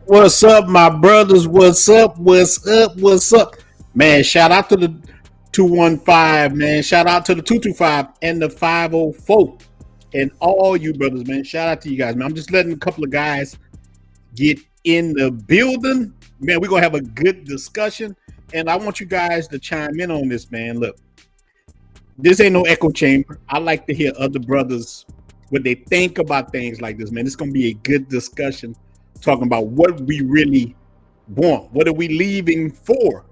What's up, my brothers? What's up? What's up? What's up? Man, shout out to the 215, man. Shout out to the 225 and the 504. And all you brothers, man. Shout out to you guys, man. I'm just letting a couple of guys get in the building. Man, we're gonna have a good discussion. And I want you guys to chime in on this, man. Look, this ain't no echo chamber. I like to hear other brothers what they think about things like this, man. It's gonna be a good discussion talking about what we really want. What are we leaving for?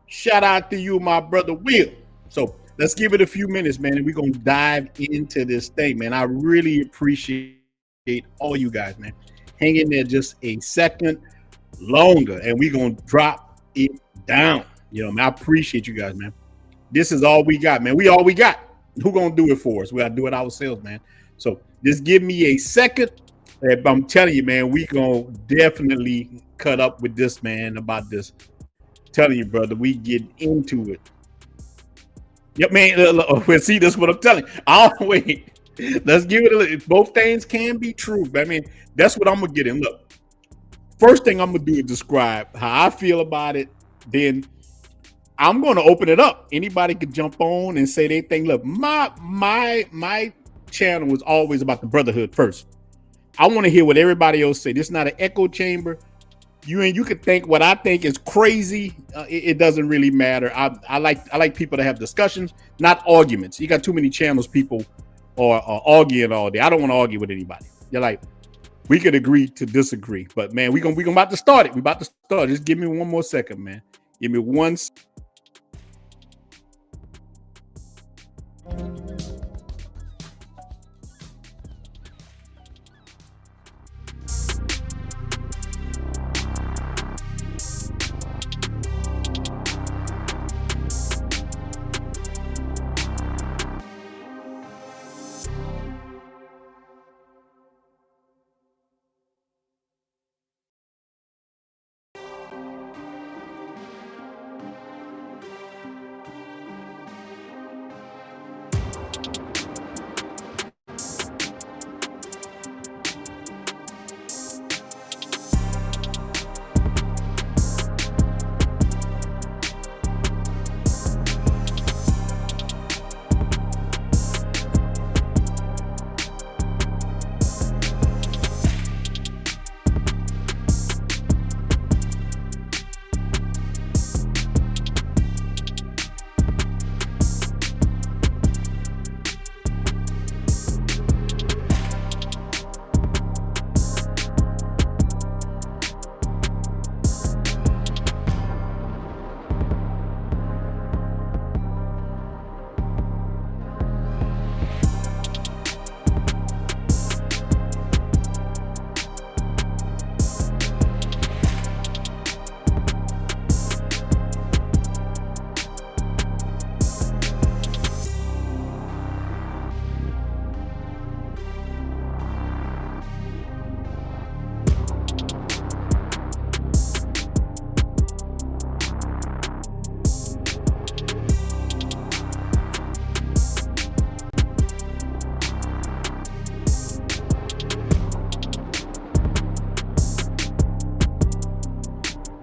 Shout out to you, my brother Will. So let's give it a few minutes, man, and we're gonna dive into this thing, man. I really appreciate all you guys, man. Hang in there just a second longer, and we're gonna drop it down. You know, man, I appreciate you guys, man. This is all we got, man. We all we got. Who gonna do it for us? We gotta do it ourselves, man. So just give me a second. I'm telling you, man, we gonna definitely cut up with this, man, about this. Telling you, brother, we get into it. Yep, man. See, this is what I'm telling you. Oh, wait. Let's give it a look. Both things can be true. But I mean, that's what I'm gonna get in. Look, first thing I'm gonna do is describe how I feel about it. Then I'm gonna open it up. Anybody could jump on and say they think. Look, my channel was always about the brotherhood first. I want to hear what everybody else say. This is not an echo chamber. You could think what I think is crazy. It doesn't really matter. I like people to have discussions, not arguments. You got too many channels. People are arguing all day. I don't want to argue with anybody. You're like, we could agree to disagree, but man, we gonna about to start it. We about to start. Just give me one more second, man. Give me one.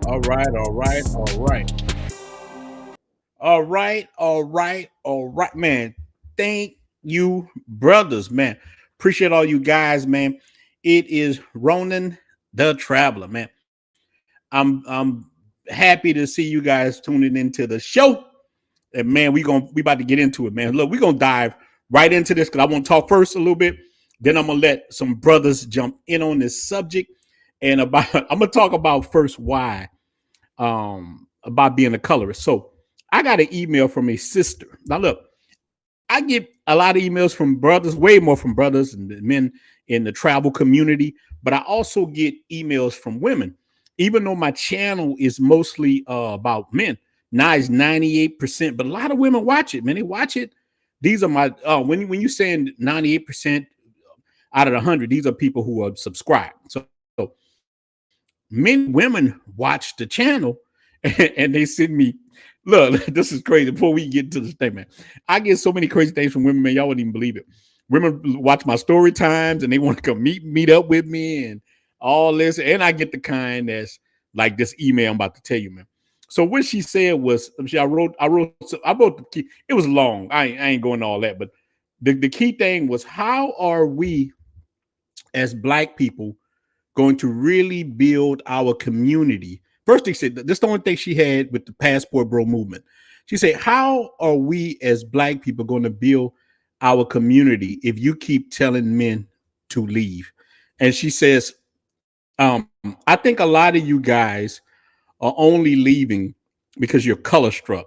All right, all right, all right. All right, man. Thank you, brothers, man. Appreciate all you guys, man. It is Ronan the Traveler, man. I'm happy to see you guys tuning into the show. And man, we about to get into it, man. Look, we're gonna dive right into this because I want to talk first a little bit. Then I'm gonna let some brothers jump in on this subject. And about I'm gonna talk about first why about being a colorist. So I got an email from a sister. Now look, I get a lot of emails from brothers, way more from brothers and men in the travel community, but I also get emails from women. Even though my channel is mostly about men, now it's 98%, but a lot of women watch it, man. They watch it. These are my when you saying 98% out of the 100, these are people who are subscribed. So many women watch the channel and they send me, look, this is crazy. Before we get into this thing, man, I get so many crazy things from women, man. Y'all wouldn't even believe it. Women watch my story times and they want to come meet up with me. And all this, and I get the kind that's like this email I'm about to tell you, man. So what she said was, I wrote the key. It was long. I ain't going to all that, but the key thing was, how are we as Black people going to really build our community? First, they said this is the only thing she had with the passport bro movement. She said, how are we as Black people going to build our community if you keep telling men to leave? And she says, I think a lot of you guys are only leaving because you're color struck.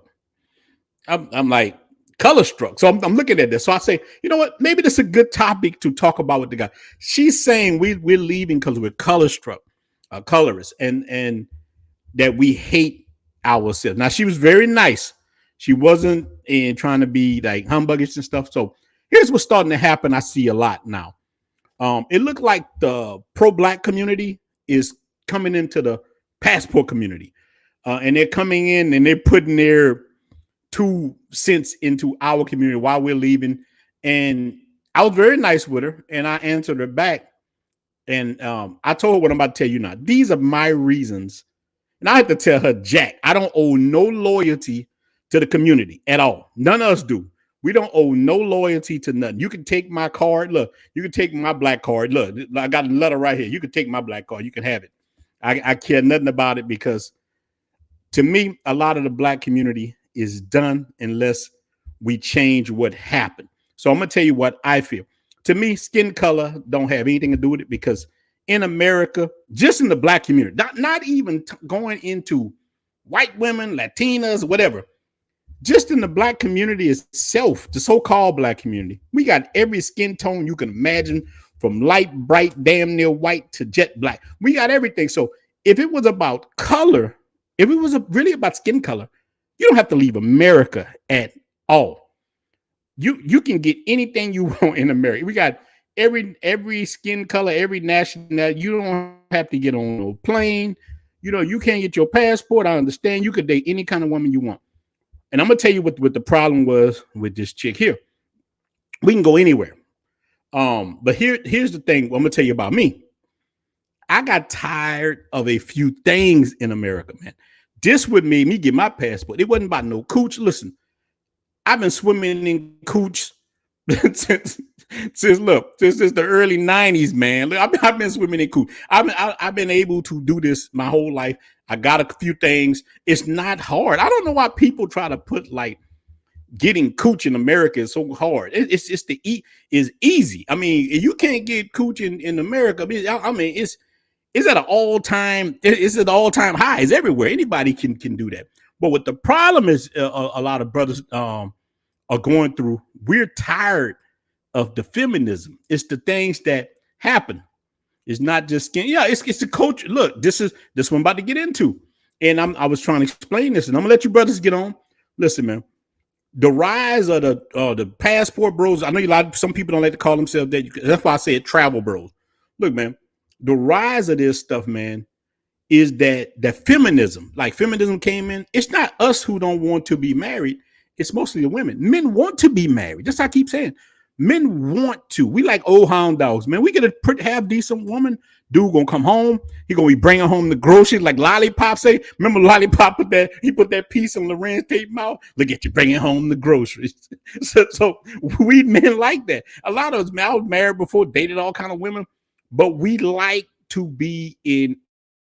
I'm like, color struck. So I'm looking at this. So I say, you know what? Maybe this is a good topic to talk about with the guy. She's saying we're leaving because we're color struck, colorists, and that we hate ourselves. Now, she was very nice. She wasn't in trying to be like humbuggish and stuff. So here's what's starting to happen. I see a lot now. It looked like the pro-Black community is coming into the passport community, and they're coming in and they're putting their 2 cents into our community while we're leaving. And I was very nice with her, and I answered her back. And I told her what I'm about to tell you now. These are my reasons. And I had to tell her, Jack, I don't owe no loyalty to the community at all. None of us do. We don't owe no loyalty to nothing. You can take my card. Look, you can take my Black card. Look, I got a letter right here. You can take my Black card. You can have it. I care nothing about it, because to me, a lot of the Black community is done unless we change what happened. So I'm going to tell you what I feel. To me, skin color don't have anything to do with it, because in America, just in the Black community, not even going into white women, Latinas, whatever, just in the Black community itself, the so-called Black community, we got every skin tone you can imagine, from light, bright, damn near white to jet black. We got everything. So if it was about color, if it was really about skin color, you don't have to leave America at all. You can get anything you want in America. We got every skin color, every nationality. You don't have to get on a plane. You know, you can't get your passport. I understand. You could date any kind of woman you want. And I'm gonna tell you what the problem was with this chick here. We can go anywhere. But here's the thing. I'm gonna tell you about me. I got tired of a few things in America, man. This would made me get my passport. It wasn't about no cooch. Listen, I've been swimming in cooch since the early 90s, man. I've been swimming in cooch. I've been able to do this my whole life. I got a few things. It's not hard. I don't know why people try to put like getting cooch in America is so hard. It's is easy. I mean, you can't get cooch in America. I mean, it's at an all-time, it's at all-time highs everywhere. Anybody can do that. But what the problem is, a lot of brothers are going through, we're tired of the feminism. It's the things that happen. It's not just skin. Yeah, it's the culture. Look, this one I'm about to get into. And I was trying to explain this, and I'm gonna let you brothers get on. Listen, man. The rise of the passport bros. I know some people don't like to call themselves that. That's why I say travel bros. Look, man, the rise of this stuff, man, is that feminism. Like feminism came in. It's not us who don't want to be married. It's mostly the women. Men want to be married. That's what I keep saying. Men want to. We like old hound dogs, man. We gotta have decent woman. Dude gonna come home. He gonna be bringing home the groceries, like Lollipop say. Remember Lollipop put that piece on Loren's tape mouth. Look at you bringing home the groceries. so we men like that. A lot of us, man, I was married before, dated all kind of women, but we like to be in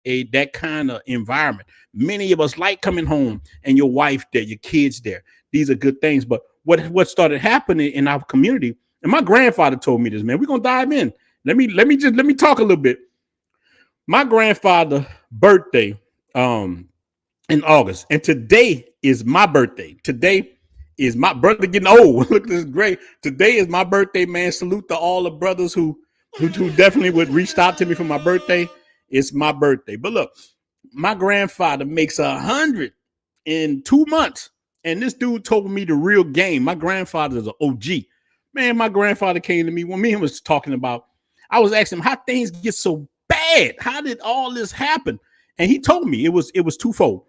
that kind of environment. Many of us like coming home and your wife there, your kids there. These are good things. But what started happening in our community, and my grandfather told me this, man. We're gonna dive in. Let me talk a little bit. My grandfather's birthday in August, and today is my birthday. Today is my brother getting old. Look, this is great. Today is my birthday, man. Salute to all the brothers who definitely would reach out to me for my birthday. It's my birthday. But look, my grandfather makes 100 in 2 months. And this dude told me the real game. My grandfather is an OG. Man, my grandfather came to me when me and him was talking about, I was asking him how things get so bad. How did all this happen? And he told me it was twofold.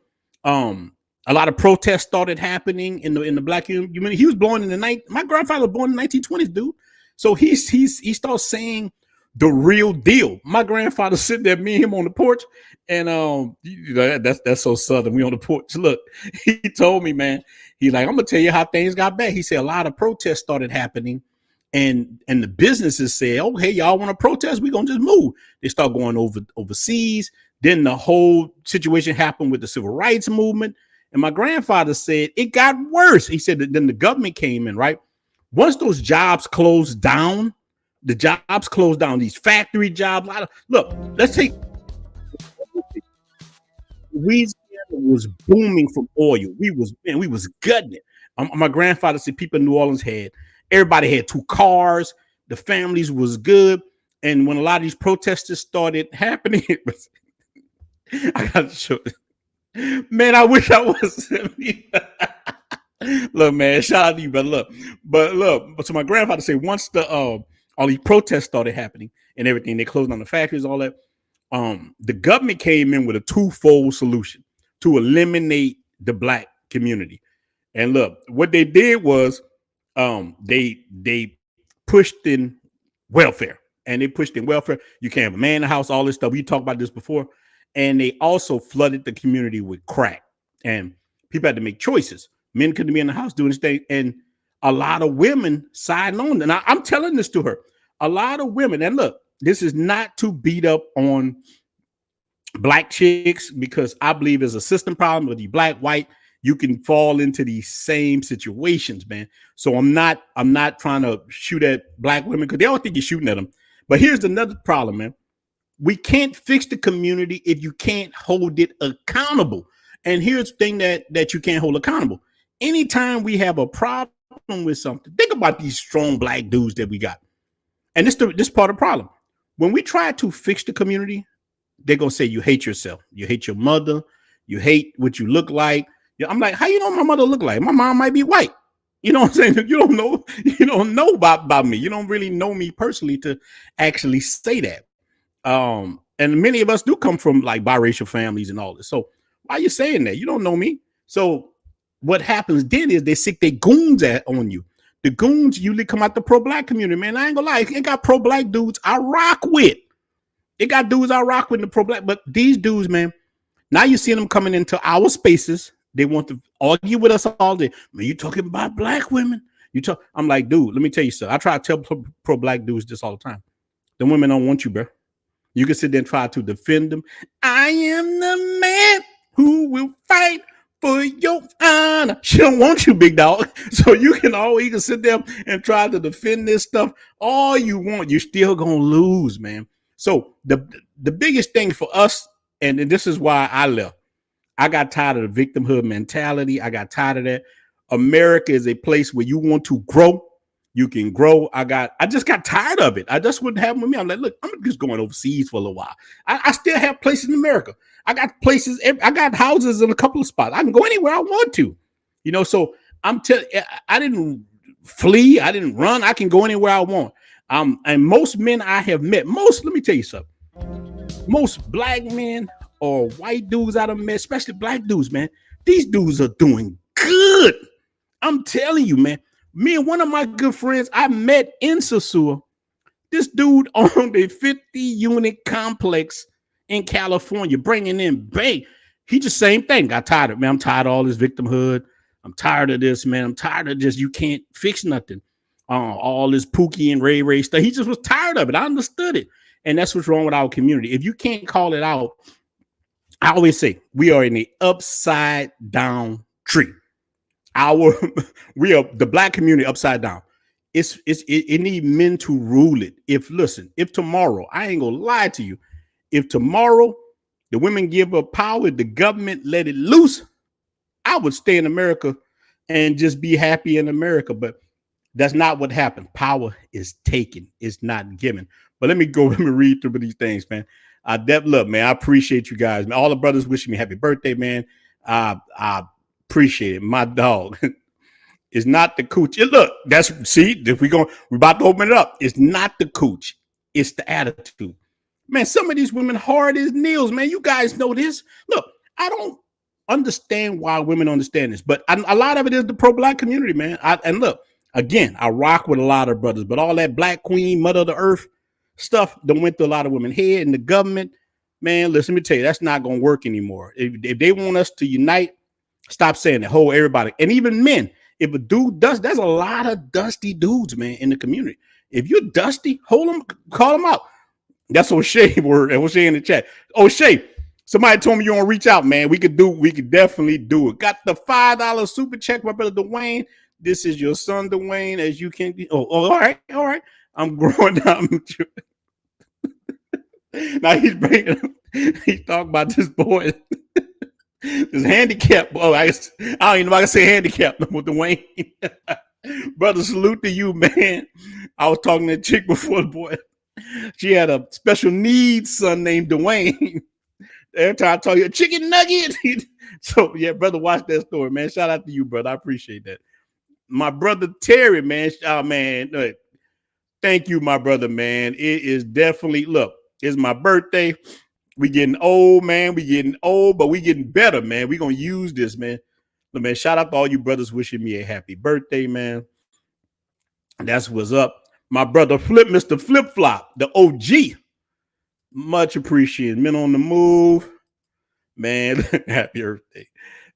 A lot of protests started happening in the Black community. He was born in my grandfather was born in the 1920s, dude. So he starts saying the real deal. My grandfather sitting there, me and him on the porch, and that's so southern. We on the porch. Look, he told me, man, he's like, I'm gonna tell you how things got bad. He said a lot of protests started happening, and the businesses said, oh, hey, y'all want to protest? We gonna just move. They start going overseas. Then the whole situation happened with the civil rights movement. And my grandfather said it got worse. He said that then the government came in, right? Once those jobs closed down, these factory jobs. Look, let's take Louisiana was booming from oil. We was gutting it. My grandfather said people in New Orleans everybody had 2 cars. The families was good. And when a lot of these protesters started happening, I got to show this. Man, I wish I was. Look, man, shout out to you, but look. So my grandfather said once the all these protests started happening and everything, they closed down the factories, all that. The government came in with a twofold solution to eliminate the black community. And look, what they did was they pushed in welfare. And they pushed in welfare. You can't have a man in the house, all this stuff. We talked about this before. And they also flooded the community with crack. And people had to make choices. Men couldn't be in the house doing this thing. And a lot of women signed on. And I'm telling this to her. A lot of women. And look, this is not to beat up on black chicks, because I believe there's a system problem with the black, white. You can fall into these same situations, man. So I'm not trying to shoot at black women because they don't think you're shooting at them. But here's another problem, man. We can't fix the community if you can't hold it accountable. And here's the thing that you can't hold accountable. Anytime we have a problem with something, think about these strong black dudes that we got. And this part of the problem. When we try to fix the community, they're going to say you hate yourself. You hate your mother. You hate what you look like. I'm like, how you know my mother look like? My mom might be white. You know what I'm saying? You don't know about me. You don't really know me personally to actually say that. And many of us do come from like biracial families and all this. So why are you saying that? You don't know me. So what happens then is they sick their goons on you. The goons usually come out the pro-black community, man. I ain't gonna lie. It got pro-black dudes I rock with. It got dudes I rock with in the pro-black. But these dudes, man, now you see them coming into our spaces. They want to argue with us all day. Man, you talking about black women? I'm like, dude, let me tell you something. I try to tell pro-black dudes this all the time. The women don't want you, bro. You can sit there and try to defend them. I am the man who will fight for your honor. She don't want you, big dog. So you can sit there and try to defend this stuff all you want. You're still gonna lose, man. So the biggest thing for us, and this is why I left. I got tired of the victimhood mentality. I got tired of that. America is a place where you want to grow. You can grow. I just got tired of it. I just wouldn't have with me. I'm like, look, I'm just going overseas for a little while. I still have places in America. I got places. I got houses in a couple of spots. I can go anywhere I want to, so I didn't flee. I didn't run. I can go anywhere I want. And most men I have met, let me tell you something. Most black men or white dudes I've met, especially black dudes, man, these dudes are doing good. I'm telling you, man. Me and one of my good friends I met in Sosua, this dude owned a 50-unit complex in California, bringing in bank. He just same thing. Got tired of it, man. I'm tired of all this victimhood. I'm tired of this, man. I'm tired of just you can't fix nothing. All this Pookie and Ray stuff. He just was tired of it. I understood it. And that's what's wrong with our community. If you can't call it out, I always say we are in the upside down tree. We are the black community upside down. It need men to rule it. If tomorrow, I ain't gonna lie to you, if tomorrow the women give up power, the government let it loose, I would stay in America and just be happy in America. But that's not what happened. Power is taken. It's not given. But let me read through these things, man. Look, man, I appreciate you guys. Man, all the brothers wishing me happy birthday, man. I appreciate it. My dog is not the cooch. Look, we're about to open it up. It's not the cooch. It's the attitude. Man, some of these women hard as nails, man. You guys know this. Look, I don't understand why women understand this, but a lot of it is the pro-black community, man. And look, again, I rock with a lot of brothers, but all that black queen, mother of the earth, stuff that went through a lot of women head in the government. Man, listen, let me tell you, that's not going to work anymore. If they want us to unite, stop saying that. Hold everybody, and even men. If a dude does, there's a lot of dusty dudes, man, in the community. If you're dusty, hold them, call them out. That's O'Shea word. And O'Shea in the chat. O'Shea, somebody told me you want to reach out, man. We could definitely do it. Got the $5 super check, my brother Dwayne. This is your son, Dwayne, as you can be. Oh, all right. I'm growing down. Now he's talking about this boy. This handicap. Oh, I don't even know if I can say handicap with Dwayne. Brother, salute to you, man. I was talking to a chick before, boy. She had a special needs son named Dwayne. Every time I tell you a chicken nugget. So yeah, brother, watch that story, man. Shout out to you, brother. I appreciate that. My brother Terry, man. Man, thank you, my brother, man. It is definitely, look, it's my birthday. We getting old, man. We getting old, but we getting better, man. We gonna use this, man. Look, man, shout out to all you brothers wishing me a happy birthday, man. That's what's up. My brother Mr. Flip Flop, the OG. Much appreciated. Men on the move. Man, happy birthday.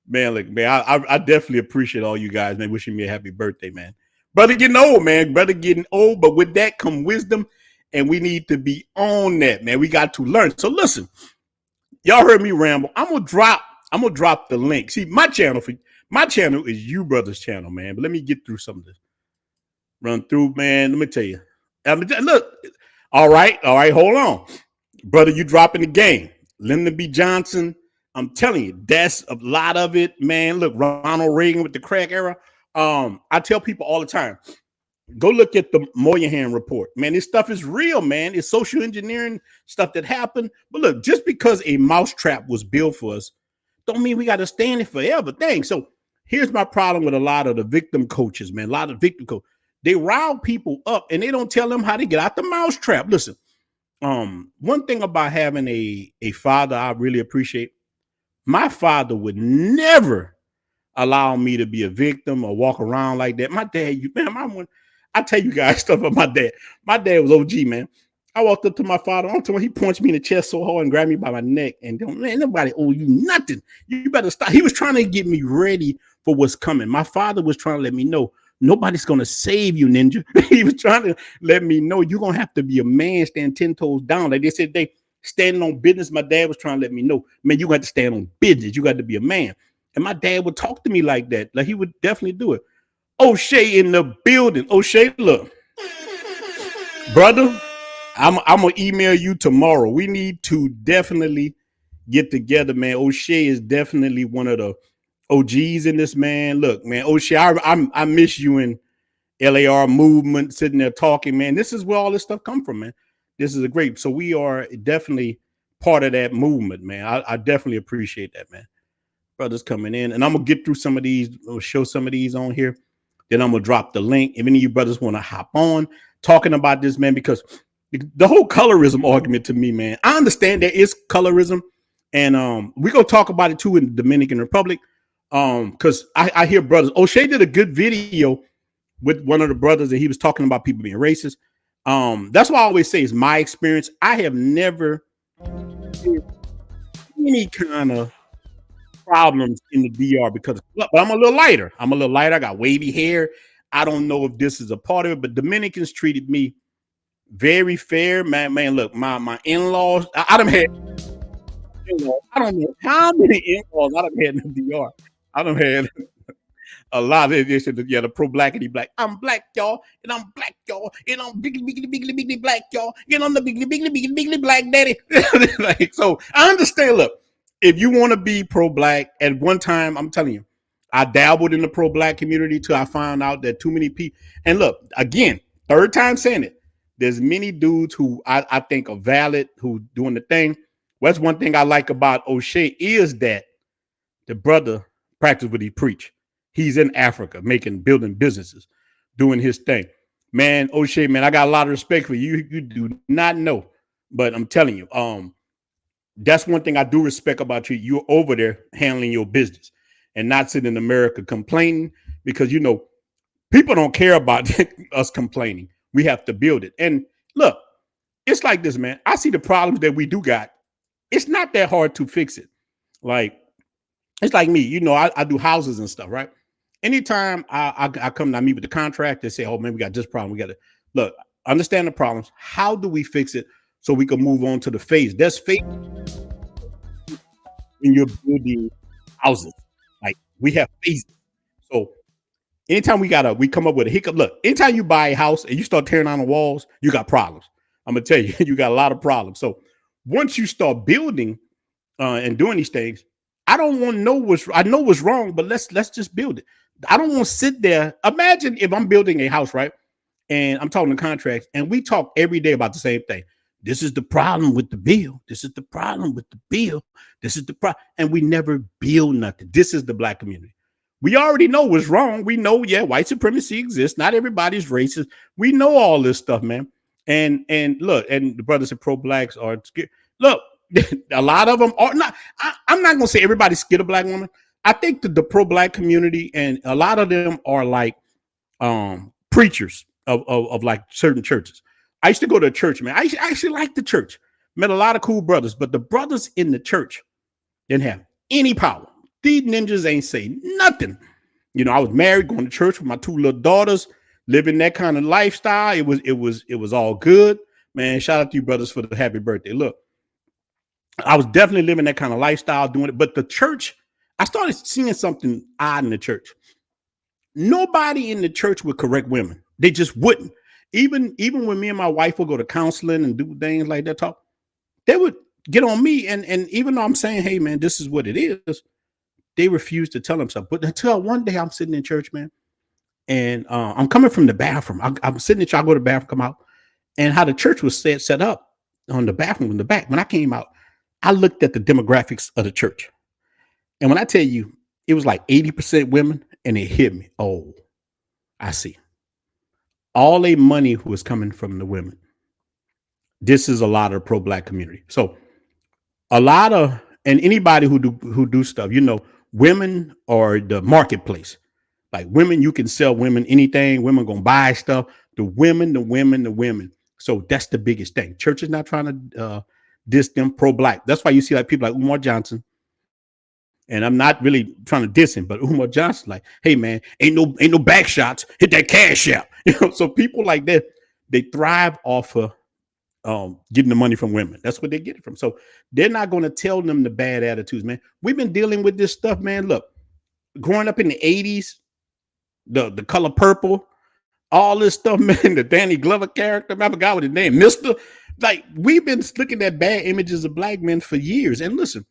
Man, look, man, I definitely appreciate all you guys, man, wishing me a happy birthday, man. Brother getting old, man. Brother getting old, but with that come wisdom, and we need to be on that, man. We got to learn. So listen, y'all heard me ramble. I'm gonna drop the link. See, my channel is you brothers' channel, man. But let me get through some of this. Run through, man. Let me tell you. Look, all right, hold on. Brother, you dropping the game. Lyndon B. Johnson, I'm telling you, that's a lot of it, man. Look, Ronald Reagan with the crack era. I tell people all the time, go look at the Moynihan report. Man, this stuff is real, man. It's social engineering stuff that happened. But look, just because a mousetrap was built for us, don't mean we got to stay in it forever. Dang. So here's my problem with a lot of the victim coaches, man. A lot of victim coaches. They rile people up and they don't tell them how to get out the mousetrap. Listen, one thing about having a father I really appreciate, my father would never allow me to be a victim or walk around like that. My dad, I tell you guys stuff about my dad. My dad was OG, man. I walked up to my father. He punched me in the chest so hard and grabbed me by my neck. And man, nobody owe you nothing. You better stop. He was trying to get me ready for what's coming. My father was trying to let me know nobody's going to save you, ninja. He was trying to let me know you're going to have to be a man, stand 10 toes down. Like they said, they standing on business. My dad was trying to let me know, man, you got to stand on business. You got to be a man. And my dad would talk to me like that. Like he would definitely do it. O'Shea in the building. O'Shea, look, brother, I'm going to email you tomorrow. We need to definitely get together, man. O'Shea is definitely one of the OGs in this, man. Look, man, O'Shea, I miss you in LAR movement, sitting there talking, man. This is where all this stuff come from, man. This is a great, so we are definitely part of that movement, man. I definitely appreciate that, man. Brothers coming in, and I'm gonna get through some of these, I'll show some of these on here. Then I'm gonna drop the link. If any of you brothers want to hop on talking about this, man, because the whole colorism argument to me, man, I understand there is colorism, and we're gonna talk about it too in the Dominican Republic. Because I hear brothers. O'Shea did a good video with one of the brothers, and he was talking about people being racist. That's why I always say it's my experience. I have never had any kind of problems in the DR because, but I'm a little lighter. I got wavy hair. I don't know if this is a part of it, but Dominicans treated me very fair, man. Man, look, my in-laws. I done had. I don't know how many in-laws I done had in the DR. I done had a lot of this. Yeah, the pro-blackity black. I'm black, y'all, and I'm black, y'all, and I'm bigly black, y'all, and I'm the bigly black daddy. Like, so I understand. Look, if you want to be pro-black, at one time, I'm telling you, I dabbled in the pro-black community till I found out that too many people. And look, again, third time saying it. There's many dudes who I think are valid, who doing the thing. Well, that's one thing I like about O'Shea is that the brother practice what he preach. He's in Africa, building businesses, doing his thing. Man, O'Shea, man, I got a lot of respect for you. You do not know, but I'm telling you, that's one thing I do respect about you. You're over there handling your business and not sitting in America complaining because, you know, people don't care about us complaining. We have to build it. And look, it's like this, man. I see the problems that we do got. It's not that hard to fix it. Like, it's like me, I do houses and stuff, right? Anytime I come and I meet with the contractor, they say, oh man, we got this problem. We got to look, understand the problems. How do we fix it so we can move on to the phase? There's phase when you're building houses. Like we have phases. So anytime we come up with a hiccup, look, anytime you buy a house and you start tearing down the walls, you got problems. I'm gonna tell you, you got a lot of problems. So once you start building and doing these things, I don't want to know I know what's wrong, but let's just build it. I don't want to sit there. Imagine if I'm building a house, right? And I'm talking to contracts, and we talk every day about the same thing. This is the problem with the bill. This is the problem with the bill. This is the problem. And we never build nothing. This is the Black community. We already know what's wrong. We know, yeah, white supremacy exists. Not everybody's racist. We know all this stuff, man. And look, and the brothers and pro-blacks are scared. Look, a lot of them are not. I'm not going to say everybody's scared of Black women. I think the pro-Black community and a lot of them are like preachers of like certain churches. I used to go to a church, man. I actually liked the church. Met a lot of cool brothers, but the brothers in the church didn't have any power. These ninjas ain't say nothing. I was married, going to church with my two little daughters, living that kind of lifestyle. It was all good, man. Shout out to you brothers for the happy birthday. Look, I was definitely living that kind of lifestyle, doing it. But the church, I started seeing something odd in the church. Nobody in the church would correct women. They just wouldn't. Even when me and my wife would go to counseling and do things like that, talk, they would get on me. And even though I'm saying, hey, man, this is what it is, they refuse to tell them something. But until one day I'm sitting in church, man, and I'm coming from the bathroom. I'm sitting in church, I go to the bathroom, come out, and how the church was set up on the bathroom in the back. When I came out, I looked at the demographics of the church. And when I tell you, it was like 80% women, and it hit me. Oh, I see. All their money was coming from the women. This is a lot of pro-Black community. So a lot of, and anybody who do stuff, women are the marketplace. Like women, you can sell women anything. Women gonna buy stuff. The women. So that's the biggest thing. Church is not trying to diss them pro-Black. That's why you see like people like Umar Johnson. And I'm not really trying to diss him, but Umar Johnson, like, hey man, ain't no back shots. Hit that cash out. So people like that, they thrive off of getting the money from women. That's what they get it from. So they're not going to tell them the bad attitudes, man. We've been dealing with this stuff, man. Look, growing up in the 80s, the color purple, all this stuff, man, the Danny Glover character, I forgot what his name, Mr. Like, we've been looking at bad images of Black men for years. And listen,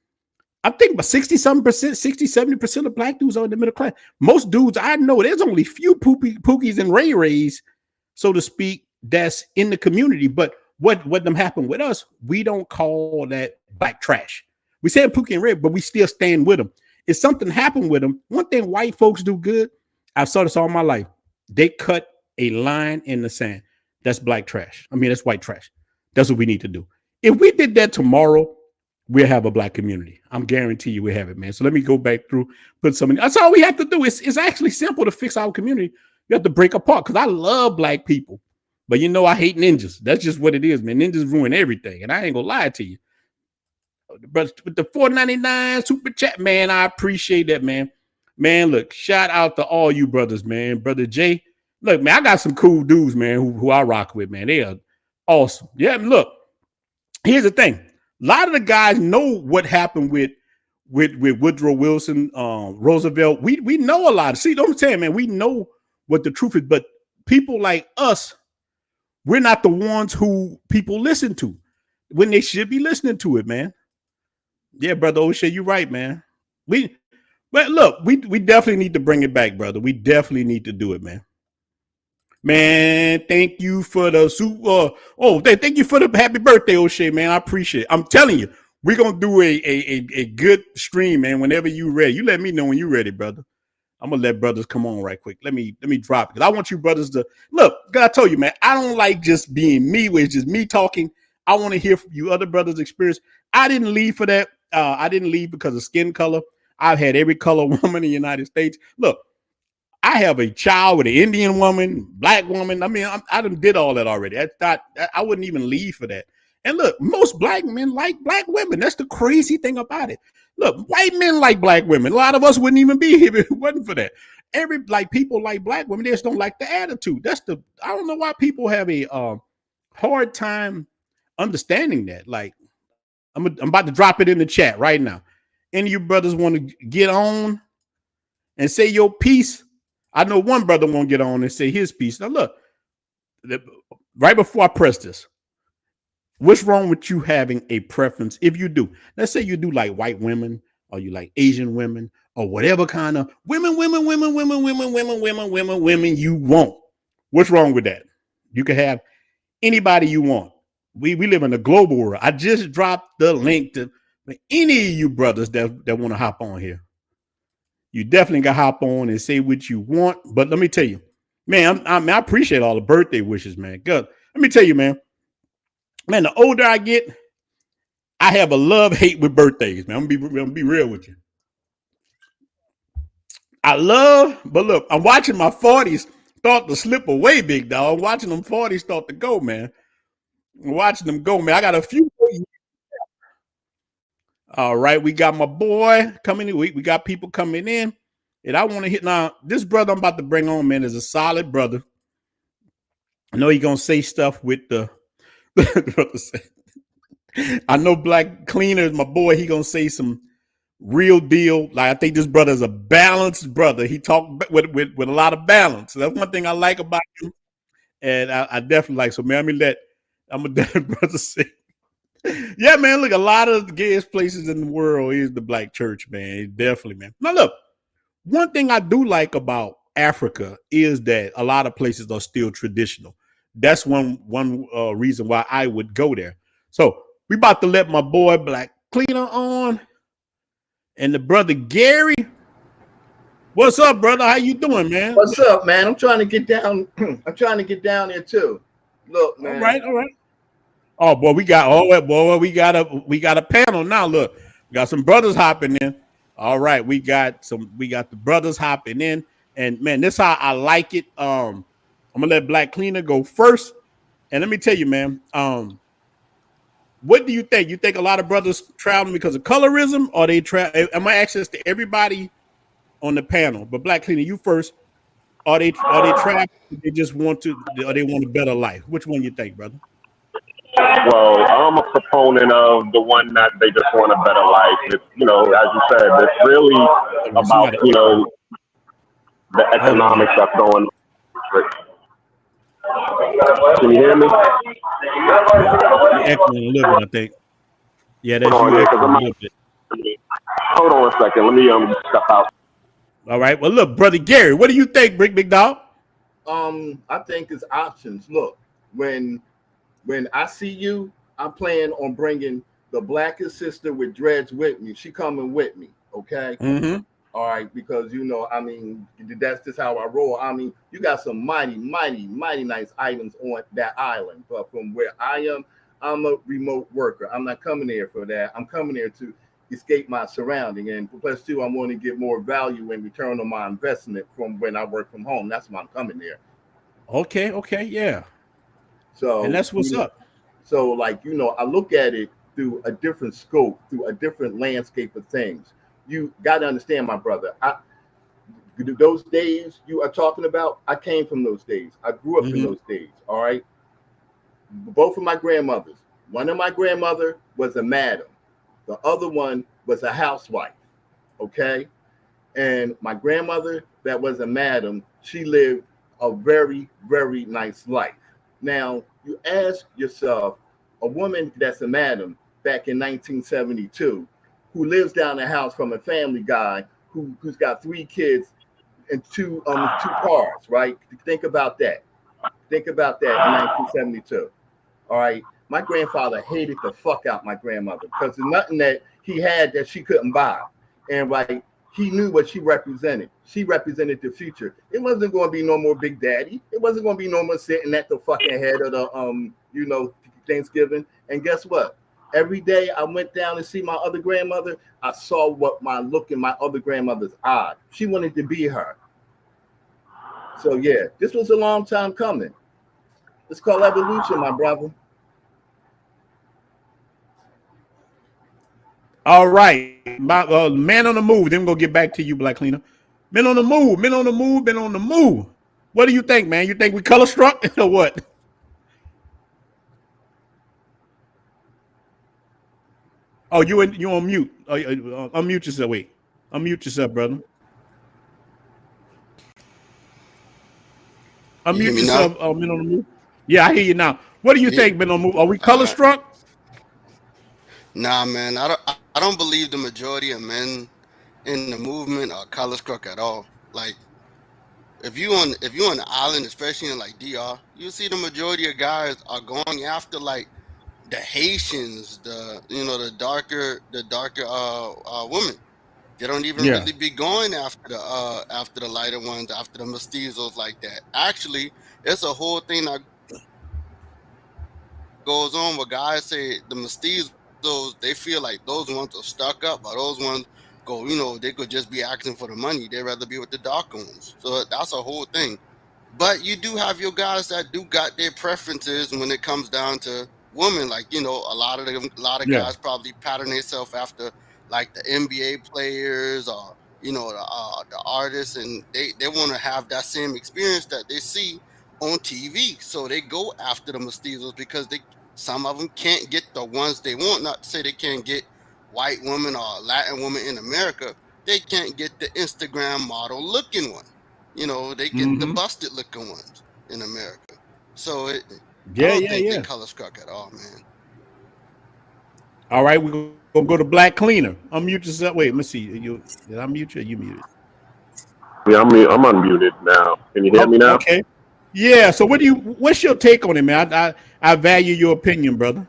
I think about 70% of Black dudes are in the middle class. Most dudes I know, there's only few pookies and ray-rays, so to speak, that's in the community. But what them happened with us, we don't call that Black trash. We say pookie and ray, but we still stand with them. If something happened with them, one thing white folks do good, I've saw this all my life. They cut a line in the sand. That's Black trash. I mean, that's white trash. That's what we need to do. If we did that tomorrow, we'll have a Black community. I'm guarantee you we'll have it, man. So let me go back through, put some in. That's all we have to do. It's actually simple to fix our community. You have to break apart because I love Black people. But I hate ninjas. That's just what it is, man. Ninjas ruin everything. And I ain't gonna lie to you. But with the $4.99 super chat, man, I appreciate that, man. Man, look, shout out to all you brothers, man. Brother Jay. Look, man, I got some cool dudes, man, who I rock with, man. They are awesome. Yeah, look, here's the thing. A lot of the guys know what happened with Woodrow Wilson, Roosevelt. We know a lot. See, don't say, man, we know what the truth is. But people like us, we're not the ones who people listen to when they should be listening to it, man. Yeah, brother O'Shea, you're right, man. But look, we definitely need to bring it back, brother. We definitely need to do it, man. Man, thank you for the thank you for the happy birthday, O'Shea, man. I appreciate it. I'm telling you, we're gonna do a good stream, man. Whenever you ready, you let me know when you're ready, brother. I'm gonna let brothers come on right quick. Let me drop it because I want you brothers to look. God, I told you, man. I don't like just being me, where it's just me talking. I want to hear from you other brothers' experience. I didn't leave for that. I didn't leave because of skin color. I've had every color woman in the United States. Look, I have a child with an Indian woman, black woman. I mean, I done did all that already. I wouldn't even leave for that. And look, most black men like black women. That's the crazy thing about it. Look, white men like black women. A lot of us wouldn't even be here if it wasn't for that. People like black women, they just don't like the attitude. I don't know why people have a hard time understanding that. Like, I'm about to drop it in the chat right now. Any of you brothers want to get on and say your piece? I know one brother won't get on and say his piece. Now look, right before I press this, what's wrong with you having a preference? If you do, let's say you do like white women, or you like Asian women, or whatever kind of women you want. What's wrong with that? You can have anybody you want. We live in a global world. I just dropped the link to any of you brothers that want to hop on here. You definitely got to hop on and say what you want. But let me tell you, man, I appreciate all the birthday wishes, man. Good. Let me tell you, man, the older I get, I have a love-hate with birthdays, man. I'm gonna be real with you. But look, I'm watching my 40s start to slip away, big dog. I'm watching them 40s start to go, man. I'm watching them go, man. I got a few. All right, we got my boy coming in. We got people coming in. And I want to hit now. This brother I'm about to bring on, man, is a solid brother. I know he's gonna say stuff with the I know Black Cleaner is my boy. He gonna say some real deal. Like, I think this brother is a balanced brother. He talked with a lot of balance. So that's one thing I like about him. And I definitely like. So man, I'm gonna let that brother say. Yeah, man. Look, a lot of the gayest places in the world is the black church, man. Definitely, man. Now, look, one thing I do like about Africa is that a lot of places are still traditional. That's one reason why I would go there. So we about to let my boy Black Cleaner on, and the brother Gary. What's up, brother? How you doing, man? What's up, man? I'm trying to get down. I'm trying to get down there too. Look, man. All right. Oh boy, we got a panel now. Look, we got some brothers hopping in. All right, we got the brothers hopping in, and man, this is how I like it. I'm gonna let Black Cleaner go first, and let me tell you, man. What do you think? You think a lot of brothers traveling because of colorism, or they am I access to everybody on the panel? But Black Cleaner, you first. Are they traveling? They just want to, or they want a better life? Which one you think, brother? Well, I'm a proponent of the one that they just want a better life. It's, as you said, it's really about, the economics that's going on. Can you hear me? You're echoing a little bit, I think. Yeah, that's you echoing a little bit. Hold on a second. Let me step out. All right. Well, look, brother Gary, what do you think, big dog? I think it's options. Look, when I see you, I'm planning on bringing the blackest sister with dreads with me. She coming with me, okay? Mm-hmm. All right, because that's just how I roll. I mean, you got some mighty nice items on that island. But from where I am, I'm a remote worker. I'm not coming here for that. I'm coming here to escape my surrounding. And plus two, I'm going to get more value in return on my investment from when I work from home. That's why I'm coming there. Okay, yeah. So, and that's what's up. So, I look at it through a different scope, through a different landscape of things. You got to understand, my brother. Those days you are talking about, I came from those days. I grew up in those days. All right. Both of my grandmothers. One of my grandmother was a madam. The other one was a housewife. Okay. And my grandmother, that was a madam, she lived a very, very nice life. Now, you ask yourself, a woman that's a madam back in 1972, who lives down the house from a family guy who's got 3 kids and two cars, right? Think about that. Think about that in 1972. All right. My grandfather hated the fuck out my grandmother because there's nothing that he had that she couldn't buy. And he knew what she represented. She represented the future. It wasn't going to be no more Big Daddy. It wasn't going to be no more sitting at the fucking head of the Thanksgiving. And guess what? Every day I went down to see my other grandmother, I saw what my look in my other grandmother's eye. She wanted to be her. So yeah, this was a long time coming. It's called evolution, my brother. All right, my man on the move. Then we're gonna get back to you, Black Cleaner. Men on the move, men on the move, men on the move. What do you think, man? You think we color struck or what? Oh, you on mute? Unmute yourself. Wait, unmute yourself, brother. You hear Unmute me now? yourself. Men on the move. Yeah, I hear you now. What do you Yeah. think, men on the move? Are we All color right. struck? Nah, man. I don't believe the majority of men in the movement are color struck at all. Like if you on the island, especially in like DR, you see the majority of guys are going after like the Haitians, the darker women. They don't even Yeah. really be going after the lighter ones, after the mestizos like that. Actually, it's a whole thing that goes on where guys say the mestizos, they feel like those ones are stuck up, or those ones go, they could just be asking for the money. They'd rather be with the darker ones. So that's a whole thing. But you do have your guys that do got their preferences when it comes down to women. Like, a lot of Yeah. guys probably pattern themselves after like the NBA players or the artists, and they want to have that same experience that they see on TV. So they go after the mestizos because some of them can't get the ones they want. Not to say they can't get white women or Latin women in America. They can't get the Instagram model looking one. They get the Mm-hmm. busted looking ones in America. So I Yeah, don't yeah, think they yeah. color struck at all, man. All right, we're gonna go to Black Cleaner. Unmute yourself. Wait, let me see. Did I mute you? Or you muted? Yeah, I'm unmuted now. Can you hear Oh, me now? okay. Yeah. So, what's your take on it, man? I value your opinion, brother.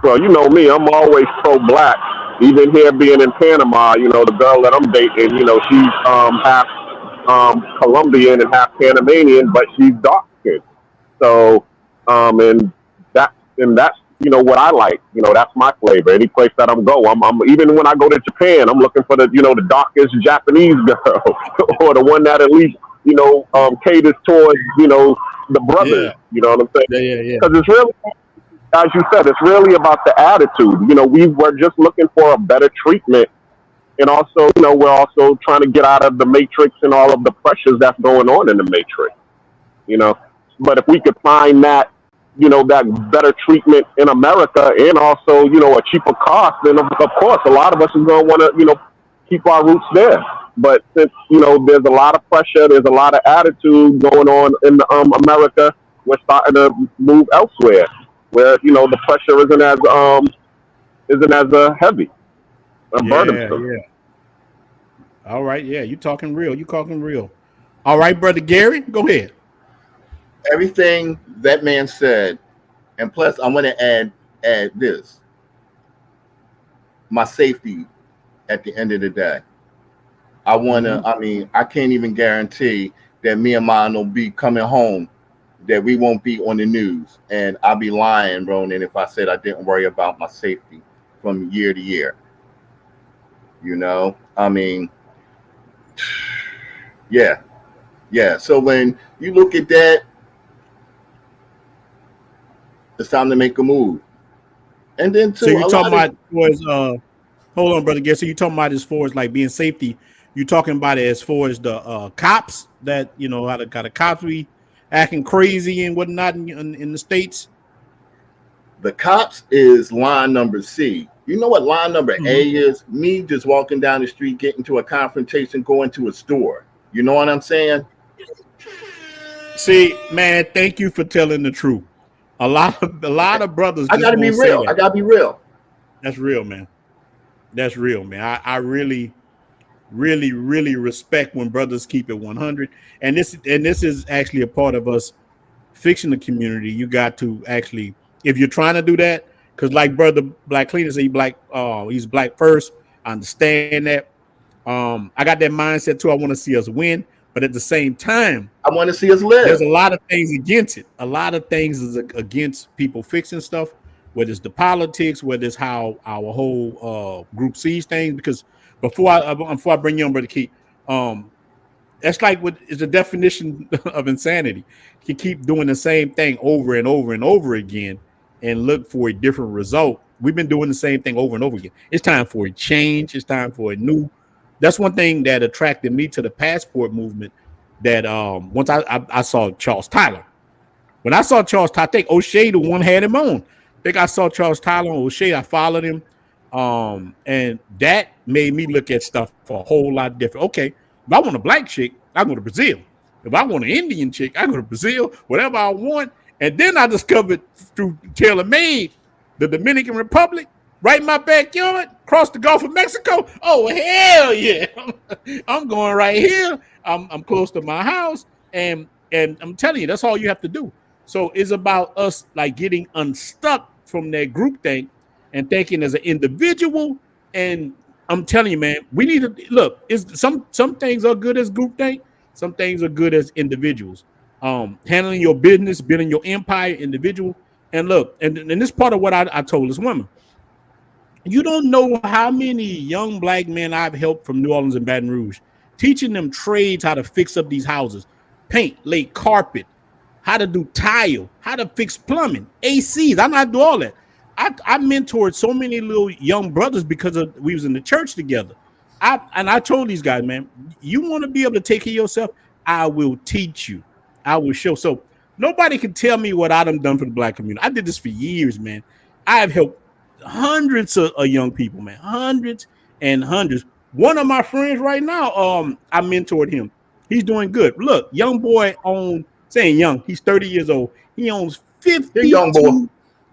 Well, you know me, I'm always pro-black. Even here being in Panama, the girl that I'm dating, she's half Colombian and half Panamanian, but she's dark skinned. So, and that's what I like. That's my flavor. Any place that I'm even when I go to Japan, I'm looking for the darkest Japanese girl or the one that at least caters towards the brothers. Yeah. You know what I'm saying? Yeah. Yeah. Yeah. Because it's really, as you said, it's really about the attitude. We were just looking for a better treatment. And also, we're also trying to get out of the matrix and all of the pressures that's going on in the matrix, you know. But if we could find that better treatment in America and also, a cheaper cost, then of course, a lot of us is going to want to, keep our roots there. But since, there's a lot of pressure, there's a lot of attitude going on in America, we're starting to move elsewhere where, the pressure isn't as heavy and Yeah. burdensome. Yeah. All right. Yeah. You talking real. You talking real. All right, brother Gary, go ahead. Everything that man said, and plus I want to add this: my safety at the end of the day. I want to. Mm-hmm. I mean, I can't even guarantee that me and mine will be coming home, that we won't be on the news, and I'll be lying, Ronan, if I said I didn't worry about my safety from year to year. I mean, yeah, yeah. So when you look at that, it's time to make a move. And then So too, you a talking lot of about was hold on, brother Gary. So you talking about as far as like being safety, you talking about it as far as the cops that how the cops be acting crazy and whatnot in the states. the cops is line number C. You know what line number Mm-hmm. A is? Me just walking down the street, getting to a confrontation, going to a store. You know what I'm saying? See, man, thank you for telling the truth. A lot of brothers I just gotta be won't say real. I that. gotta be real. That's real, man. That's real, man. I really, really, really respect when brothers keep it 100. And this is actually a part of us fixing the community. You got to actually, if you're trying to do that, because like brother Black Cleaner say, he's black first. I understand that. I got that mindset too. I want to see us win, but at the same time, I want to see us there's live. a lot of things against it. A lot of things is against people fixing stuff, whether it's the politics, whether it's how our whole group sees things. Because before I bring you on, brother Key, um, That's like what is the definition of insanity. You keep doing the same thing over and over and over again and look for a different result. We've been doing the same thing over and over again. It's time for a change. It's time for a new. That's one thing that attracted me to the passport movement. That once I saw Charles Tyler. When I saw Charles Tyler, I think O'Shea the one had him on. I think I saw Charles Tyler on O'Shea. I followed him. And that made me look at stuff a whole lot different. Okay, if I want a black chick, I go to Brazil. If I want an Indian chick, I go to Brazil, whatever I want. And then I discovered through TaylorMade, the Dominican Republic, right in my backyard, across the Gulf of Mexico. Oh, hell yeah. I'm going right here. I'm close to my house. And I'm telling you, that's all you have to do. So it's about us like getting unstuck from that group thing and thinking as an individual. And I'm telling you, man, we need to look. Some things are good as group think. Some things are good as individuals. Handling your business, building your empire, individual. And look, and this part of what I told this woman. You don't know how many young black men I've helped from New Orleans and Baton Rouge, teaching them trades, how to fix up these houses, paint, lay carpet, how to do tile, how to fix plumbing, ACs. I know how to do all that. I mentored so many little young brothers because we was in the church together. I told these guys, man, you want to be able to take care of yourself, I will teach you. I will show. So nobody can tell me what I done for the black community. I did this for years, man. I have helped hundreds of young people, man, hundreds and hundreds. One of my friends right now, I mentored him. He's doing good. Look, young boy saying young, he's 30 years old. He owns 52. Young boy.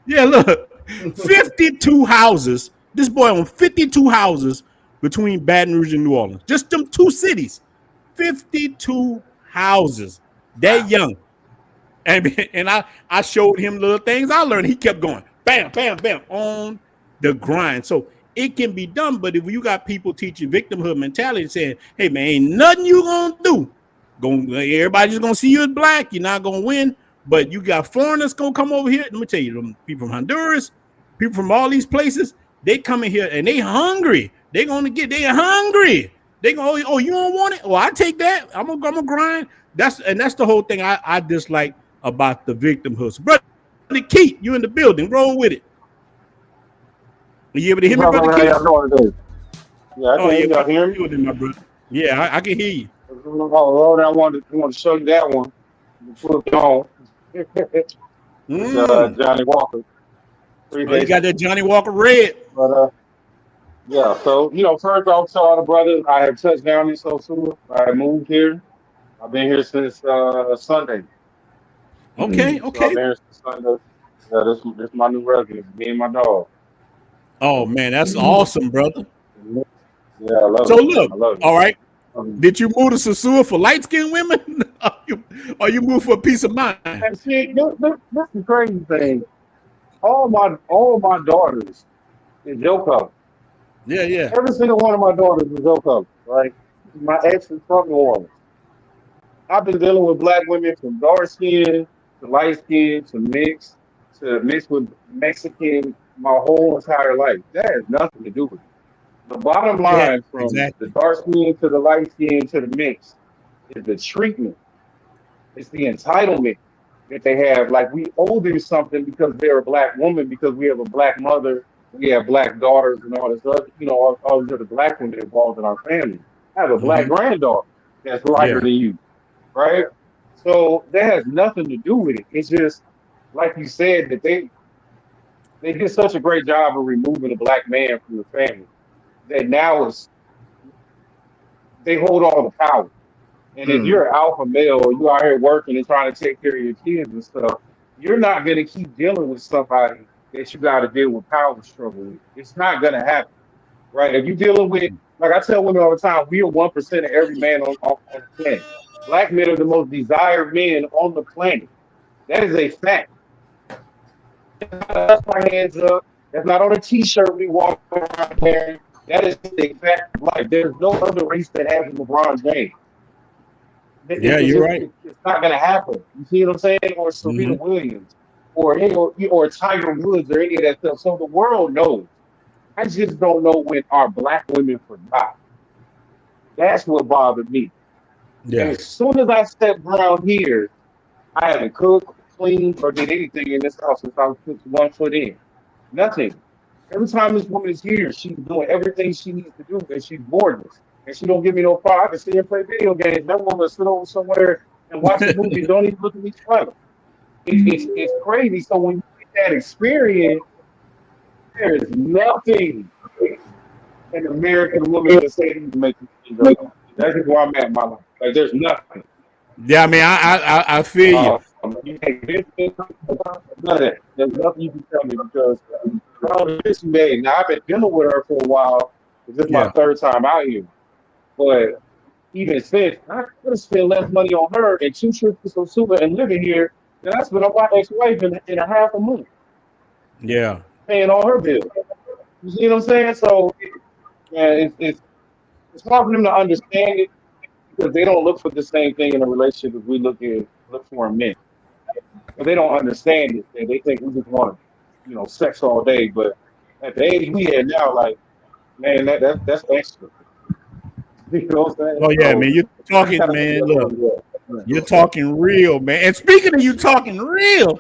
Yeah, look, 52 houses. This boy owns 52 houses between Baton Rouge and New Orleans. Just them two cities. 52 houses. That young. And I showed him little things I learned. He kept going. Bam, bam, bam, on the grind. So it can be done, but if you got people teaching victimhood mentality, saying, hey, man, ain't nothing you gonna do. Everybody's gonna see you as black. You're not gonna win, but you got foreigners gonna come over here. Let me tell you, them people from Honduras, people from all these places, they come in here and they hungry. They hungry. They go, oh, you don't want it? Well, I take that. I'm gonna grind. That's the whole thing I dislike about the victimhood. So, brother Keith, you in the building, roll with it. Are you able to hear me, brother Keith? Yeah, I can hear me. My brother. Yeah, I can hear you. Oh, Lord, I want to show you that one. Put it on. Johnny Walker. Oh, you got that Johnny Walker red. But yeah, so first I'll tell all the brothers I have touched down in Sosua. I moved here. I've been here since Sunday. Okay. So I've been here since Sunday. Yeah, this my new residence, me and my dog. Oh man, that's awesome, brother. Yeah, I love it. So look, I love it. All right. Did you move to Sosua for light-skinned women? or you move for a peace of mind? And see, this is the crazy thing. All my daughters is your color. Yeah. Every single one of my daughters is your color, right? My ex is from New Orleans. I've been dealing with black women from dark skin to light skin to mixed with Mexican my whole entire life. That has nothing to do with it. The bottom line from the dark skin to the light skin to the mix is the treatment. It's the entitlement that they have. Like we owe them something because they're a black woman, because we have a black mother, we have black daughters and all this other, all these other black women involved in our family. I have a black granddaughter that's lighter than you, right? So that has nothing to do with it. It's just, like you said, that they did such a great job of removing a black man from the family that now they hold all the power. And if you're an alpha male or you out here working and trying to take care of your kids and stuff, you're not going to keep dealing with somebody that you got to deal with power struggle with. It's not going to happen, right? If you're dealing with, like I tell women all the time, we are 1% of every man on the planet. Black men are the most desired men on the planet. That is a fact. That's my hands up. That's not on a t-shirt we walk around wearing. That is a fact of life. There's no other race that has LeBron James. You're right. It's not going to happen. You see what I'm saying? Or Serena Williams, or Tiger Woods, or any of that stuff. So the world knows. I just don't know when our black women forgot. That's what bothered me. And Yeah. as soon as I stepped around here, I haven't cooked, cleaned, or did anything in this house since I put 1 foot in. Nothing. Every time this woman is here, she's doing everything she needs to do, and she's gorgeous. And she don't give me no problem. I can see her play video games. That woman will sit over somewhere and watch a movie. Don't even look at me funny. It's crazy. So when you get that experience, there is nothing an American woman can say to you to make you feel good. That's just where I'm at in my life. Like there's nothing. Yeah, I mean, I feel you. You can't get none of that. There's nothing you can tell me because all the this made. Now I've been dealing with her for a while. This is my Yeah. third time out here. But even since I could have spent less money on her and 2 trips to Sosuba and living here than I spent on my ex-wife in a half a month, Yeah. paying all her bills. You see what I'm saying? So yeah, it's hard for them to understand it because they don't look for the same thing in a relationship as we look for in men. But they don't understand it. They think we just want, sex all day. But at the age we at now, like, man, that's extra. You know what I'm saying? Oh yeah, So man. You're I talking, kind of man. feel Look, yeah. you're talking real, man. And speaking of you talking real,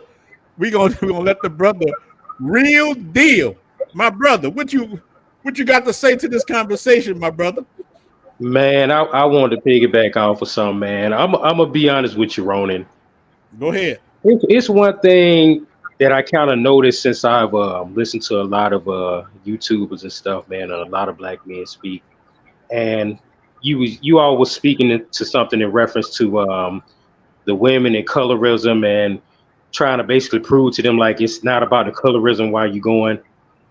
we gonna let the brother real deal. My brother, what you got to say to this conversation, my brother? Man, I wanted to piggyback off of something, man. I'm gonna be honest with you, Ronan. Go ahead. It's one thing that I kind of noticed since I've listened to a lot of YouTubers and stuff, man, and a lot of black men speak. And you all was speaking to something in reference to the women and colorism and trying to basically prove to them like it's not about the colorism while you going.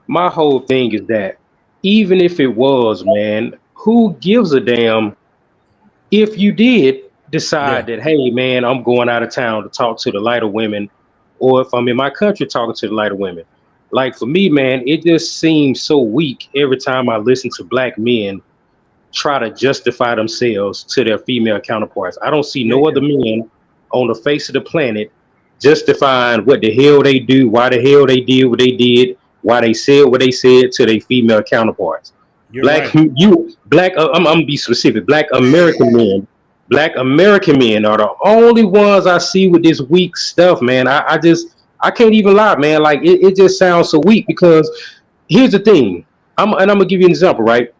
My whole thing is that even if it was, man, who gives a damn if you did Yeah. decide that, hey, man, I'm going out of town to talk to the lighter women, or if I'm in my country talking to the lighter women. Like for me, man, it just seems so weak every time I listen to black men try to justify themselves to their female counterparts. I don't see Yeah. no other men on the face of the planet justifying what the hell they do, why the hell they did what they did, why they said what they said to their female counterparts. You're right. I'm gonna be specific. Black American men are the only ones I see with this weak stuff, man. I can't even lie, man. Like it just sounds so weak because here's the thing. I'm gonna give you an example, right?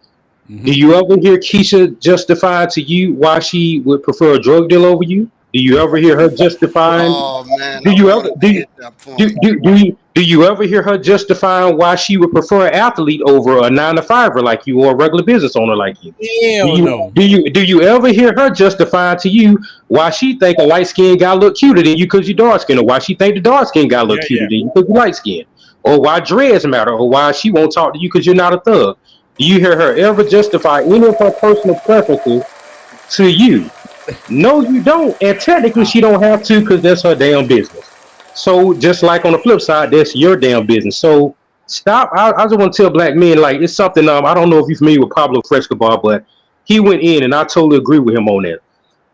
Mm-hmm. Do you ever hear Keisha justify to you why she would prefer a drug deal over you? Do you ever hear her justifying? Oh man, Do I you ever wanted do to you, hit that do, point. do, do, you, do you ever hear her justifying why she would prefer an athlete over a 9 to 5er like you or a regular business owner like you? Do Hell you no. do you ever hear her justify to you why she think a light skinned guy look cuter than you because you dark skinned, or why she think the dark skinned guy look Yeah, cuter yeah. than you because you light skinned, or why dreads matter, or why she won't talk to you because you're not a thug? Do you hear her ever justify any of her personal preferences to you? No, you don't. And technically, I, she don't have to because that's her damn business. So just like on the flip side, that's your damn business. So stop. I just want to tell black men like it's something. I don't know if you're familiar with Pablo Frescobar, but he went in, and I totally agree with him on that.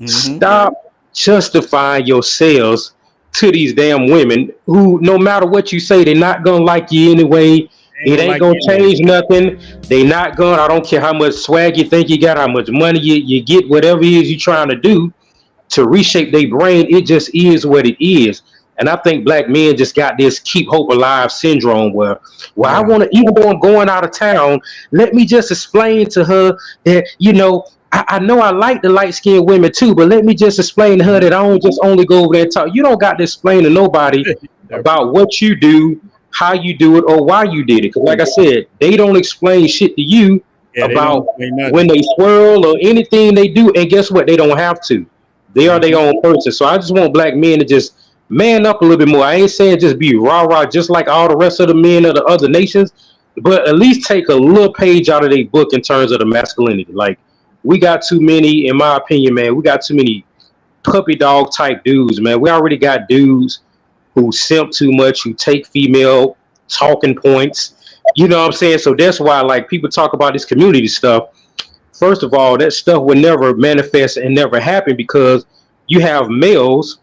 mm-hmm. Stop justifying yourselves to these damn women who, no matter what you say, they're not gonna like you anyway. Ain't It gonna ain't like gonna you anyway. change nothing. They not gonna. I don't care how much swag you think you got, how much money you get, whatever it is you're trying to do to reshape their brain. It just is what it is. And I think black men just got this keep hope alive syndrome where, well, I Yeah. want to, even though I'm going out of town, let me just explain to her that, I know I like the light skinned women too, but let me just explain to her Mm-hmm. that I don't just only go over there and talk. You don't got to explain to nobody about what you do, how you do it, or why you did it. Because, like I said, they don't explain shit to you Yeah, they don't about explain when nothing. they swirl or anything they do. And guess what? They don't have to. They are their Mm-hmm. own person. So I just want black men to just man up a little bit more. I ain't saying just be rah rah, just like all the rest of the men of the other nations, but at least take a little page out of their book in terms of the masculinity. Like we got too many, in my opinion, man. We got too many puppy dog type dudes, man. We already got dudes who simp too much, who take female talking points. You know what I'm saying? So that's why, like, people talk about this community stuff. First of all, that stuff would never manifest and never happen because you have males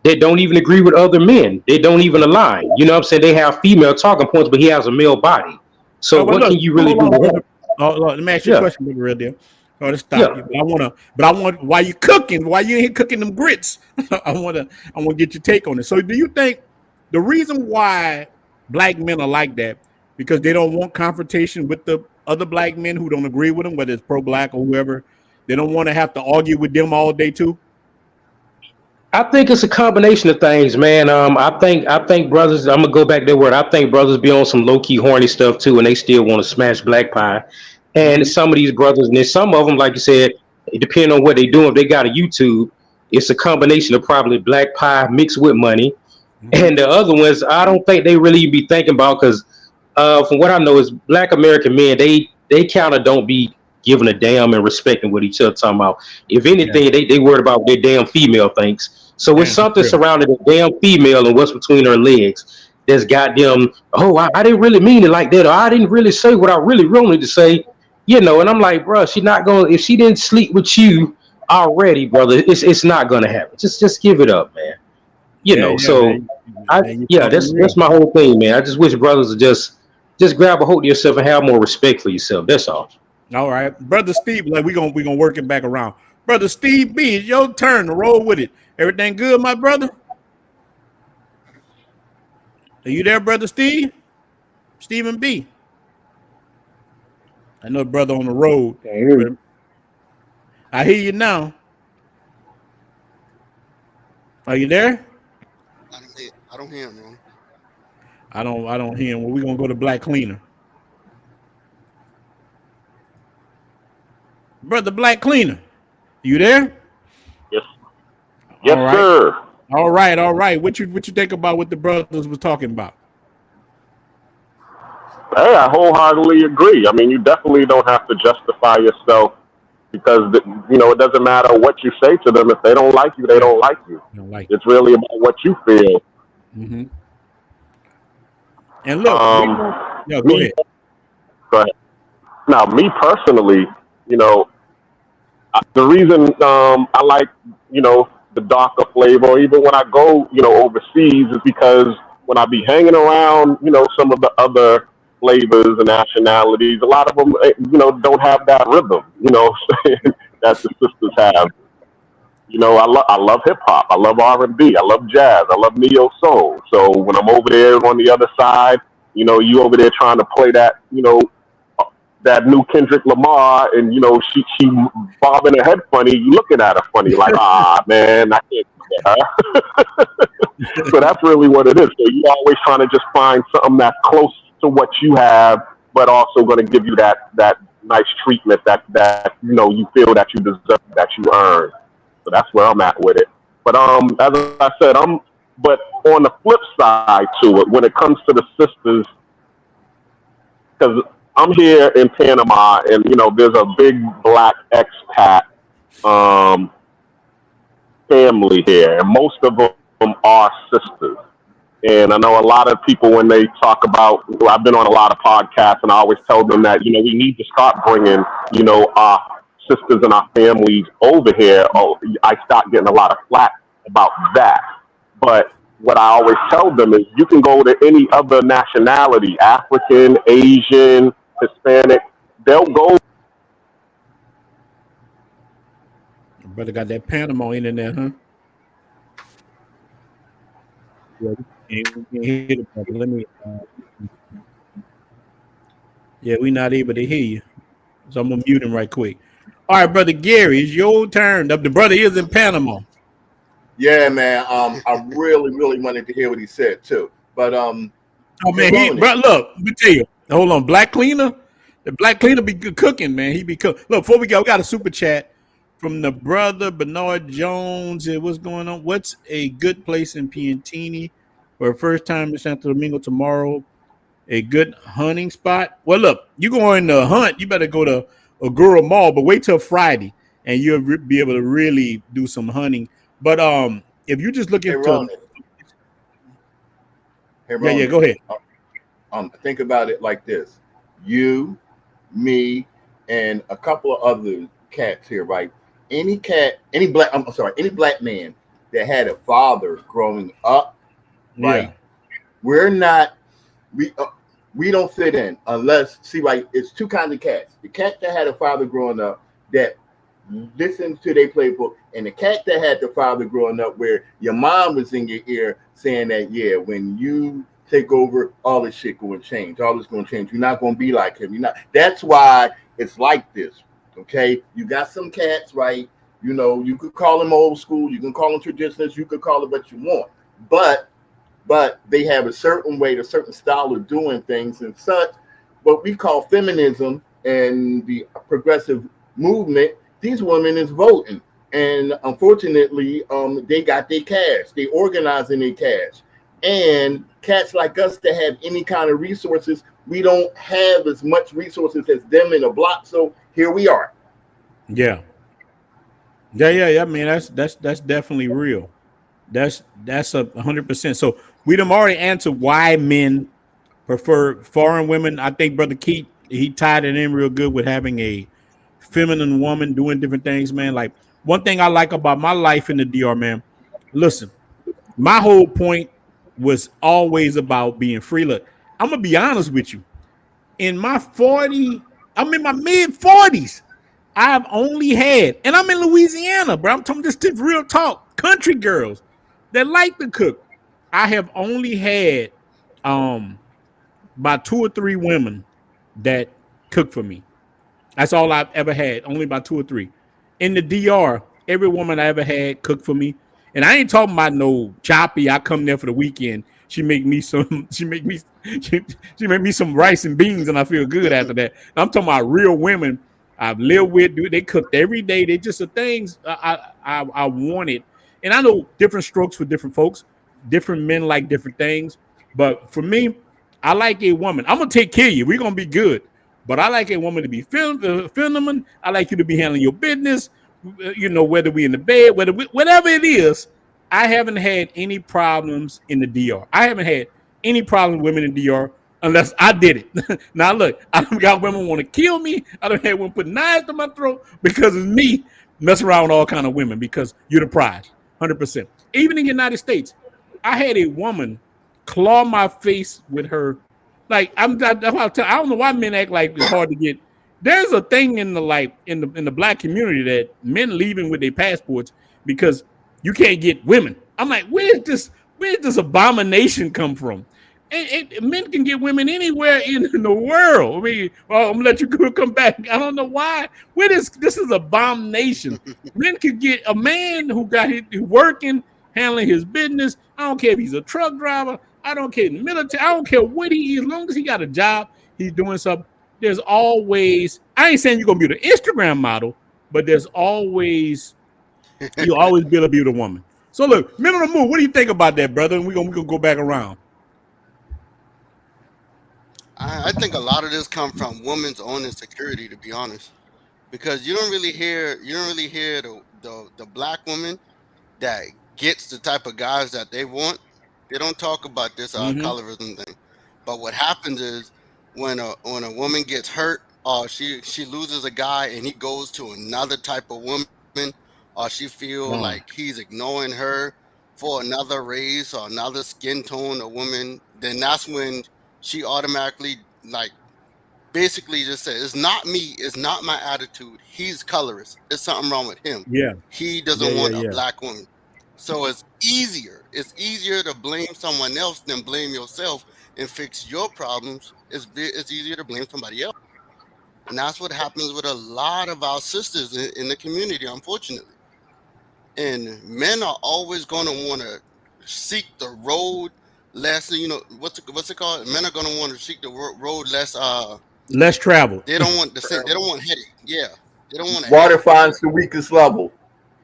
that don't even agree with other men. They don't even align. You know what I'm saying? They have female talking points, but he has a male body. So Oh, well, what look, can you really hold do on, with him? brother. Oh, look, let me ask you a Yeah. question, brother, real deal. to stop Yeah. you. But I want while you cooking, while you ain't cooking them grits, I want to get your take on it. So do you think the reason why black men are like that because they don't want confrontation with the other black men who don't agree with them, whether it's pro-black or whoever, they don't want to have to argue with them all day too? I think it's a combination of things, man. I think brothers. I'm gonna go back to that word. I think brothers be on some low key horny stuff too, and they still want to smash black pie. And Mm-hmm. some of these brothers, and then some of them, like you said, it depends on what they do. If they got a YouTube, it's a combination of probably black pie mixed with money. Mm-hmm. And the other ones, I don't think they really be thinking about because, from what I know, is black American men. They kind of don't be giving a damn and respecting what each other talking about. If Yeah, anything, they worried about what their damn female thinks. So it's damn, for something real. surrounding the damn female and what's between her legs that's got them. Oh, I didn't really mean it like that, or I didn't really say what I really wanted to say. And I'm like, bro, she not going. If she didn't sleep with you already, brother, it's not gonna happen. Just give it up, man. Yeah, So man. I Man, you're yeah, talking that's real. my whole thing, man. I just wish brothers would just grab a hold of yourself and have more respect for yourself. That's all. All right, brother Steve. Like we gonna work it back around. Brother Steve B, it's your turn to roll with it. Everything good, my brother? Are you there, brother Steve? Stephen B. I know brother on the road, Can't hear but you. I hear you now. Are you there? I don't hear him, bro. I don't hear him. Well, we're gonna go to Black Cleaner. Brother Black Cleaner. You there? Yes, yes, All right. sir. All right. What you think about what the brothers was talking about? Hey, I wholeheartedly agree. I mean, you definitely don't have to justify yourself because it doesn't matter what you say to them. If they don't like you, they Yeah, don't like you. I don't like It's really about what you feel. it. Mm-hmm. And look, we don't. Yeah, go Me, ahead. go ahead. Now, me personally, you know, the reason I like, the darker flavor, or even when I go, overseas, is because when I be hanging around, some of the other flavors and nationalities, a lot of them, don't have that rhythm, that the sisters have. I love hip hop. I love R&B. I love jazz. I love neo soul. So when I'm over there on the other side, you over there trying to play that, that new Kendrick Lamar, and she bobbing her head funny. You looking at her funny, like, man, I can't get her. So that's really what it is. So you always trying to just find something that's close to what you have, but also going to give you that nice treatment that you feel that you deserve, that you earn. So that's where I'm at with it. But as I said, but on the flip side to it, when it comes to the sisters, because I'm here in Panama, and there's a big black expat family here, and most of them are sisters. And I know a lot of people, when they talk about, I've been on a lot of podcasts, and I always tell them that we need to start bringing our sisters and our families over here. Oh, I start getting a lot of flack about that. But what I always tell them is, you can go to any other nationality, African, Asian, Hispanic, they'll go. Brother got that Panama internet, huh? Yeah, we can't hear the brother. Let me. Yeah, we're not able to hear you, so I'm gonna mute him right quick. All right, brother Gary, it's your turn. The brother is in Panama. Yeah, man. I really, really wanted to hear what he said too. But Oh man, bro, look, let me tell you. Hold on, Black Cleaner. The Black Cleaner be good cooking, man. He be cook. Look, before we go, we got a super chat from the brother Bernard Jones. What's going on? What's a good place in Piantini for a first time in Santo Domingo tomorrow? A good hunting spot? Well, look, you going to hunt, you better go to Agura Mall, but wait till Friday, and you'll be able to really do some hunting. But if you're just looking to, yeah, go ahead. Think about it like this: you, me, and a couple of other cats here, right? Any black man that had a father growing up, right? Yeah. We're not, we don't fit in unless, see, right? It's two kinds of cats: the cat that had a father growing up, that listen to their playbook, and the cat that had the father growing up where your mom was in your ear saying that, yeah, when you take over, all this shit going to change. All this going to change. You're not going to be like him. You're not. That's why it's like this. Okay, you got some cats, right? You know, you could call them old school, you can call them traditionalists, you could call it what you want, but they have a certain way, a certain style of doing things and such. What we call feminism and the progressive movement, these women is voting, and unfortunately, they got their cash. They organizing their cash, and cats like us that have any kind of resources, we don't have as much resources as them in a block. So here we are. Yeah. I mean, that's definitely real. That's 100%. So we done already answered why men prefer foreign women. I think Brother Keith, he tied it in real good with having a feminine woman doing different things, man. Like one thing I like about my life in the DR, man. Listen, my whole point was always about being free. Look, I'm gonna be honest with you. In my 40, I'm in my mid 40s. I've only had, and I'm in Louisiana, bro. I'm talking just real talk, country girls that like to cook. I have only had about 2 or 3 women that cook for me. That's all I've ever had, only about 2 or 3. In the DR, every woman I ever had cooked for me. And I ain't talking about no choppy. I come there for the weekend. She make me some. She make me some rice and beans, and I feel good after that. I'm talking about real women I've lived with. Dude, they cooked every day. They just the things I wanted. And I know different strokes for different folks. Different men like different things. But for me, I like a woman. I'm gonna take care of you. We're gonna be good. But I like a woman to be feminine. I like you to be handling your business. You know, whether we in the bed, whatever it is. I haven't had any problems in the DR. I haven't had any problem with women in DR unless I did it. Now look, I don't got women want to kill me. I don't have women put knives to my throat because of me messing around with all kind of women because you're the prize, 100%. Even in the United States, I had a woman claw my face with her. Like I don't know why men act like it's hard to get. There's a thing in the black community that men leaving with their passports because you can't get women. I'm like, where's this abomination come from? Men can get women anywhere in the world. I mean, well, I'm gonna let you come back. I don't know why. Where this is abomination. Men can get a man who got his working, handling his business. I don't care if he's a truck driver. I don't care in the military. I don't care what he is. As long as he got a job, he's doing something. There's always. I ain't saying you're gonna be the Instagram model, but there's always. You'll always be able to be the woman. So look, men on the move. What do you think about that, brother? And we're gonna go back around. I think a lot of this comes from women's own insecurity, to be honest, because you don't really hear the black woman that gets the type of guys that they want. They don't talk about this colorism thing. But what happens is when a woman gets hurt, or she loses a guy and he goes to another type of woman, or she feel like he's ignoring her for another race or another skin tone of woman, then that's when she automatically like basically just says, it's not me, it's not my attitude, he's colorist, there's something wrong with him. Yeah. He doesn't want a black woman. So it's easier to blame someone else than blame yourself and fix your problems. It's easier to blame somebody else. And that's what happens with a lot of our sisters in the community, unfortunately. And men are always going to want to seek the road less, what's it called? Men are going to want to seek the road less travel. They don't want they don't want headache. Yeah. They don't want water finds the weakest level.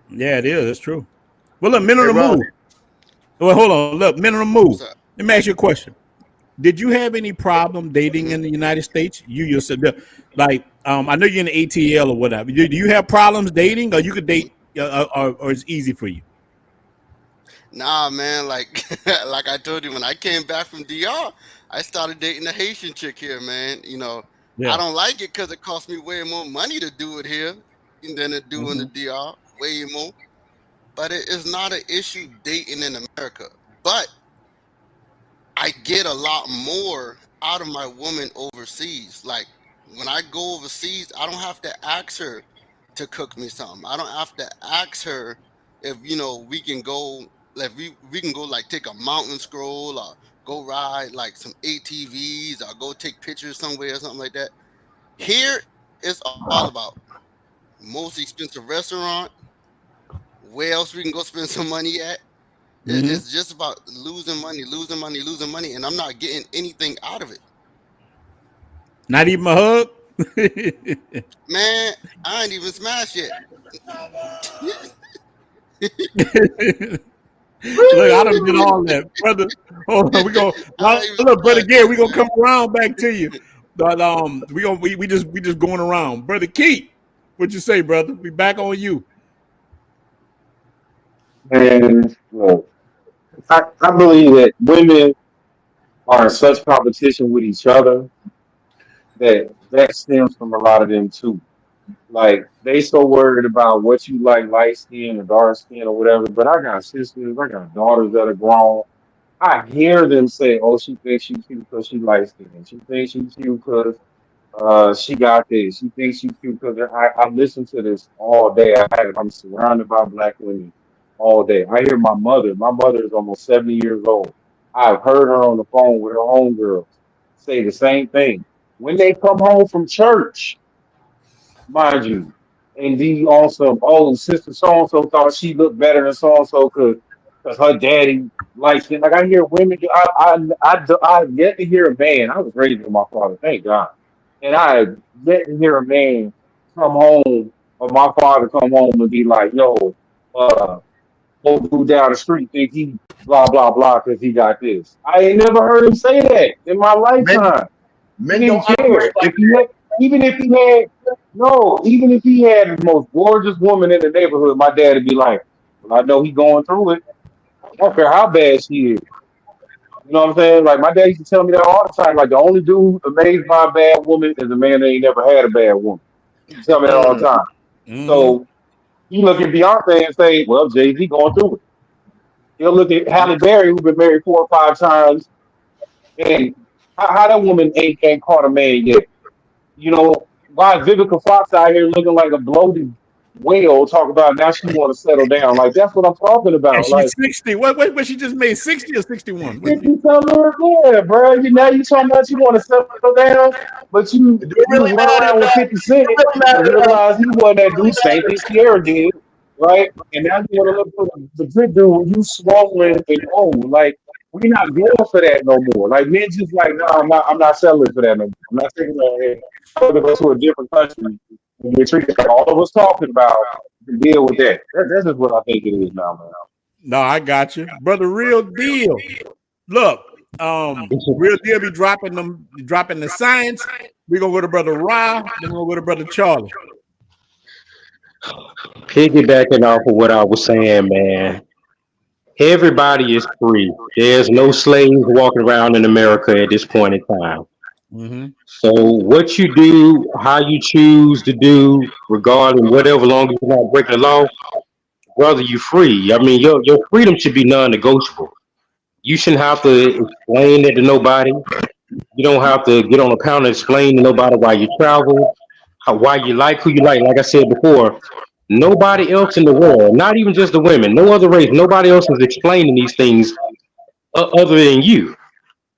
Yeah, it is. It's true. Well, look, men on the move. Well, hold on. Look, men on the move. Let me ask you a question. Did you have any problem dating in the United States? You yourself, like, I know you're in the ATL or whatever. Do you have problems dating, or you could date, or it's easy for you? Nah, man. Like, like I told you, when I came back from DR, I started dating a Haitian chick here, man. I don't like it because it costs me way more money to do it here than to do in the DR. Way more. But it is not an issue dating in America. But I get a lot more out of my woman overseas. Like when I go overseas, I don't have to ask her to cook me something. I don't have to ask her if we can go, like we can go like take a mountain stroll or go ride like some ATVs or go take pictures somewhere or something like that. Here it's all about most expensive restaurant, where else we can go spend some money at. It's just about losing money, and I'm not getting anything out of it. Not even a hug. Man, I ain't even smashed yet. Look, I done did all that, brother. Hold on, we go. Look, brother Gary, we gonna come around back to you. But we just going around, brother Keith. What you say, brother? We back on you. And look, I believe that women are in such competition with each other that stems from a lot of them too. Like they so worried about what you like, light skin or dark skin or whatever. But I got sisters, I got daughters that are grown. I hear them say, "Oh, she thinks she's cute because she light skinned. She thinks she's cute because she got this. She thinks she's cute because I listen to this all day. I'm surrounded by black women all day. I hear my mother. My mother is almost 70 years old. I've heard her on the phone with her homegirls say the same thing. When they come home from church, mind you, and the also, oh, sister so and so thought she looked better than so and so because her daddy likes it. Like I hear women, I've yet to hear a man. I was raised with my father, thank God. And I yet to hear a man come home or my father come home and be like, yo, uh, old dude down the street think he blah blah blah because he got this. I ain't never heard him say that in my Men, lifetime. He men didn't don't operate care. like If he had, even if he had no, even if he had the most gorgeous woman in the neighborhood, my dad would be like, well, I know he going through it. I don't care how bad she is. You know what I'm saying? Like my dad used to tell me that all the time. Like the only dude amazed by a bad woman is a man that ain't never had a bad woman. He used to tell me that all the time. Mm-hmm. So you look at Beyonce and say, well, Jay-Z going through it. He'll look at Halle Berry, who's been married 4 or 5 times, and how that woman ain't caught a man yet. You know, why is Vivica Fox out here looking like a bloated whale talk about now she want to settle down? Like that's what I'm talking And about. she's Like 60. What she just made 60 or 61? What she, 50 something, yeah, bro. Now you talking about you want to settle down, but you it. Do it really run matter around with that 50 Cent it really and matter that realize he wasn't that dude. Same thing Sierra did, right? And now you want to look for the good dude when you swollen and old. Like we not going for that no more. Like men just like, no, I'm not settling for that no more. I'm not taking that. I'm gonna go to a different country and get treated like all of us talking about to deal with that. That's just what I think it is now, man. no, I got you, brother. Real deal. Look, real deal be dropping the science. We gonna go to brother Ra, then we gonna go to brother Charlie. Piggybacking off of what I was saying, man. Everybody is free. There's no slaves walking around in America at this point in time. Mm-hmm. So what you do, how you choose to do, regarding whatever, long as you're not breaking the law, brother, you free. I mean, your freedom should be non-negotiable. You shouldn't have to explain it to nobody. You don't have to get on a pound and explain to nobody why you travel, why you like who you like. Like I said before, nobody else in the world, not even just the women, no other race, nobody else is explaining these things other than you.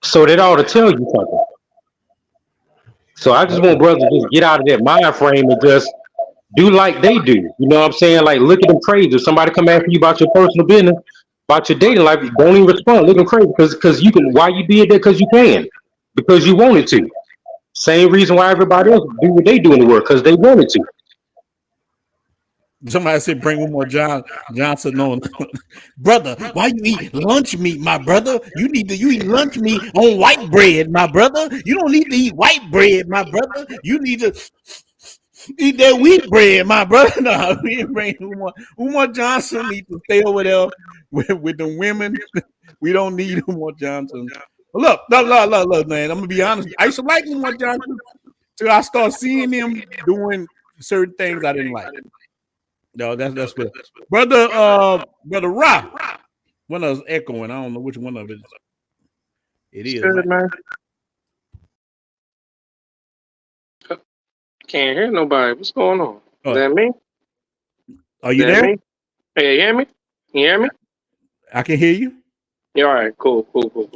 So that ought to tell you something. So I just want brothers to just get out of that mind frame and just do like they do. You know what I'm saying? Like look at them crazy. If somebody come asking you about your personal business, about your dating life, don't even respond. Look at them crazy because you can. Why you did that? Because you can. Because you wanted to. Same reason why everybody else do what they do in the world because they wanted to. Somebody said bring one more Johnson on. Brother, why you eat lunch meat, my brother? You eat lunch meat on white bread, my brother. You don't need to eat white bread, my brother. You need to eat that wheat bread, my brother. No, we ain't bring Umar Johnson need to stay over there with the women. We don't need Umar Johnson. Look, man. I'm gonna be honest. I used to like Umar Johnson till I start seeing him doing certain things I didn't like. No, that's what brother Ra. One of us echoing. I don't know which one of it It's is. good, man. Can't hear nobody. What's going on? Is Oh, that me? Are you That there? me? Hey, you hear me? You hear me? I can hear you. Yeah, all right, cool.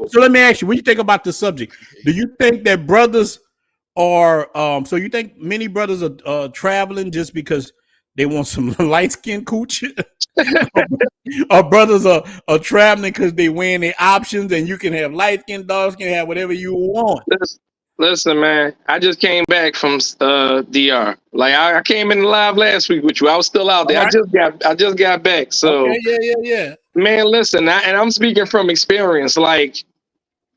So let me ask you, what do you think about the subject? Do you think that brothers are so you think many brothers are traveling just because they want some light skin cooch? Or brothers are traveling because they wearing their options and you can have light skin, dark skin, have whatever you want. Listen, man, I just came back from DR. Like I came in live last week with you. I was still out there. All right. I just got back. So Okay, yeah. man, listen, and I'm speaking from experience. Like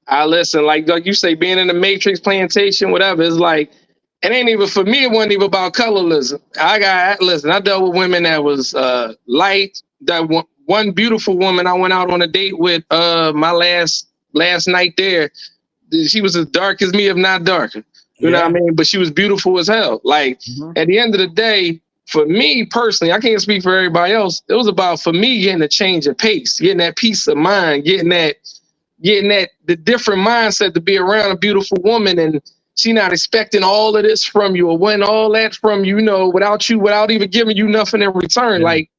I listen, like you say, being in the Matrix plantation, whatever. It's like it ain't even for me. It wasn't even about colorism. I dealt with women that was light. That one beautiful woman I went out on a date with my last night there. She was as dark as me, if not darker. You know what I mean? But she was beautiful as hell. Like at the end of the day, for me personally, I can't speak for everybody else. It was about for me getting a change of pace, getting that peace of mind, getting that the different mindset to be around a beautiful woman and she not expecting all of this from you or wanting all that from you, without even giving you nothing in return. Like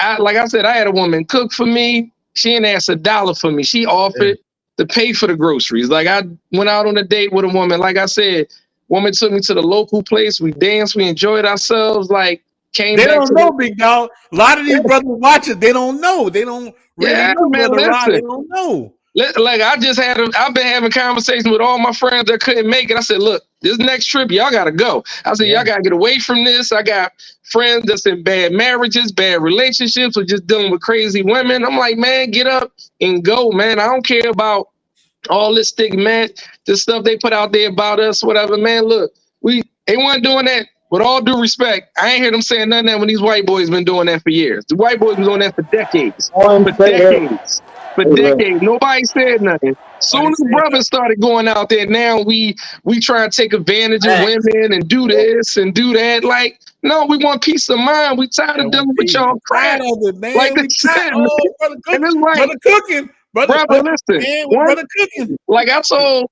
I said, I had a woman cook for me. She didn't ask $1 for me. She offered to pay for the groceries. Like I went out on a date with a woman. Like I said, woman took me to the local place. We danced. We enjoyed ourselves. Like came They back. don't know, big dog. A lot of these brothers watch it. They don't know. They don't really know, man, Brother Rod. They listen. don't know. Like I've been having conversations with all my friends that couldn't make it. I said, look, this next trip, y'all gotta go. I said, y'all gotta get away from this. I got friends that's in bad marriages, bad relationships, or just dealing with crazy women. I'm like, man, get up and go, man. I don't care about all this stigma, this stuff they put out there about us, whatever, man. Look, they weren't doing that. With all due respect, I ain't hear them saying nothing that when these white boys been doing that for years. The white boys been doing that for decades. For decades. Nobody said nothing. Soon as brothers started going out there, now we try to take advantage of women and do this and do that. Like, no, we want peace of mind. We tired of dealing with y'all crap. Like this shit, brother cooking. Brother, listen. brother cooking. Like I told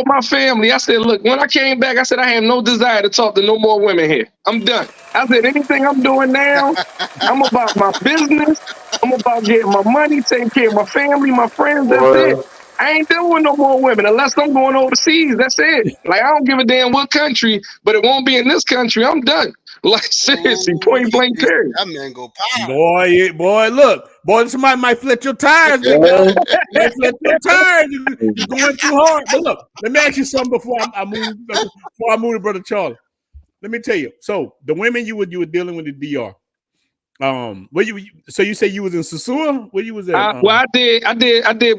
my family, I said, look, when I came back, I said, I have no desire to talk to no more women here. I'm done. I said, anything I'm doing now, I'm about my business. I'm about getting my money, taking care of my family, my friends. That's it. I ain't dealing with no more women unless I'm going overseas. That's it. Like, I don't give a damn what country, but it won't be in this country. I'm done. Like, seriously, point blank period. That man go pow. Boy, look. Boy, somebody might flit your tires. Might flit your tires. You're going too hard. But look, let me ask you something before I move to Brother Charlie. Let me tell you. So the women you were dealing with in DR. So you say you was in Sosua? Where you was at? Well, I did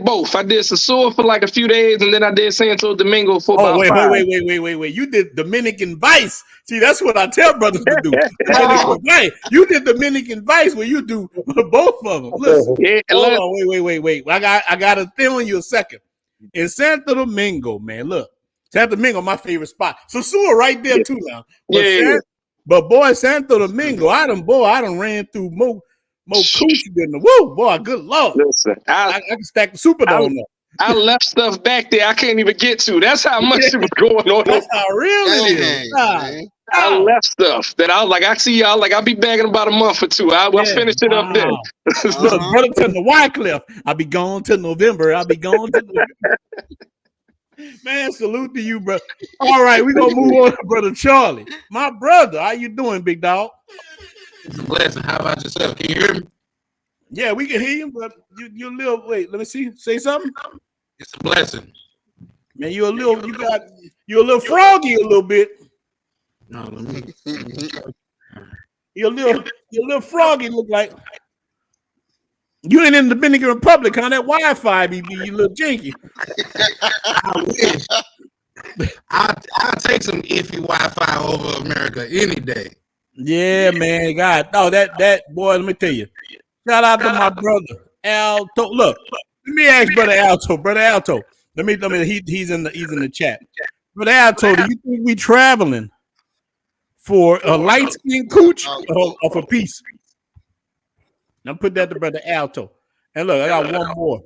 both. I did Sosua for like a few days, and then I did Santo Domingo for about 5. Wait. You did Dominican Vice. See, that's what I tell brothers to do. You did Dominican Vice where you do both of them. Listen, hold on, wait. I gotta tell you a second. In Santo Domingo, man, look. Santo Domingo, my favorite spot. Sosua right there too now. But boy, Santo Domingo, I done ran through more coochie than the woo, boy. Good Lord. Listen, I can stack the Superdome up. I left stuff back there I can't even get to. That's how much it was going on. That's how real it is. I left stuff that I was like, I see y'all, like I'll be back in about a month or two. I'll finish it up then. Look, brother to the Wycliffe. I'll be gone till November. Man, salute to you, bro. All right, we're gonna move on to Brother Charlie. My brother, how you doing, big dog? It's a blessing. How about yourself? Can you hear me? Yeah, we can hear you, but you're a little. Wait, let me see. Say something. It's a blessing. Man, you're a little froggy a little bit. No, let me. You're a little froggy. Look like you ain't in the Dominican Republic, huh? That Wi-Fi be you little jinky. I wish. I'll take some iffy Wi-Fi over America any day. Yeah, man. God, no, that boy. Let me tell you. Shout out to my brother Alto. Look, let me ask Brother Alto. Brother Alto. Let me. He's in the chat. Brother Alto, do you think we traveling for a light skinned cooch or for peace? Now put that to Brother Alto. And look, I got one more.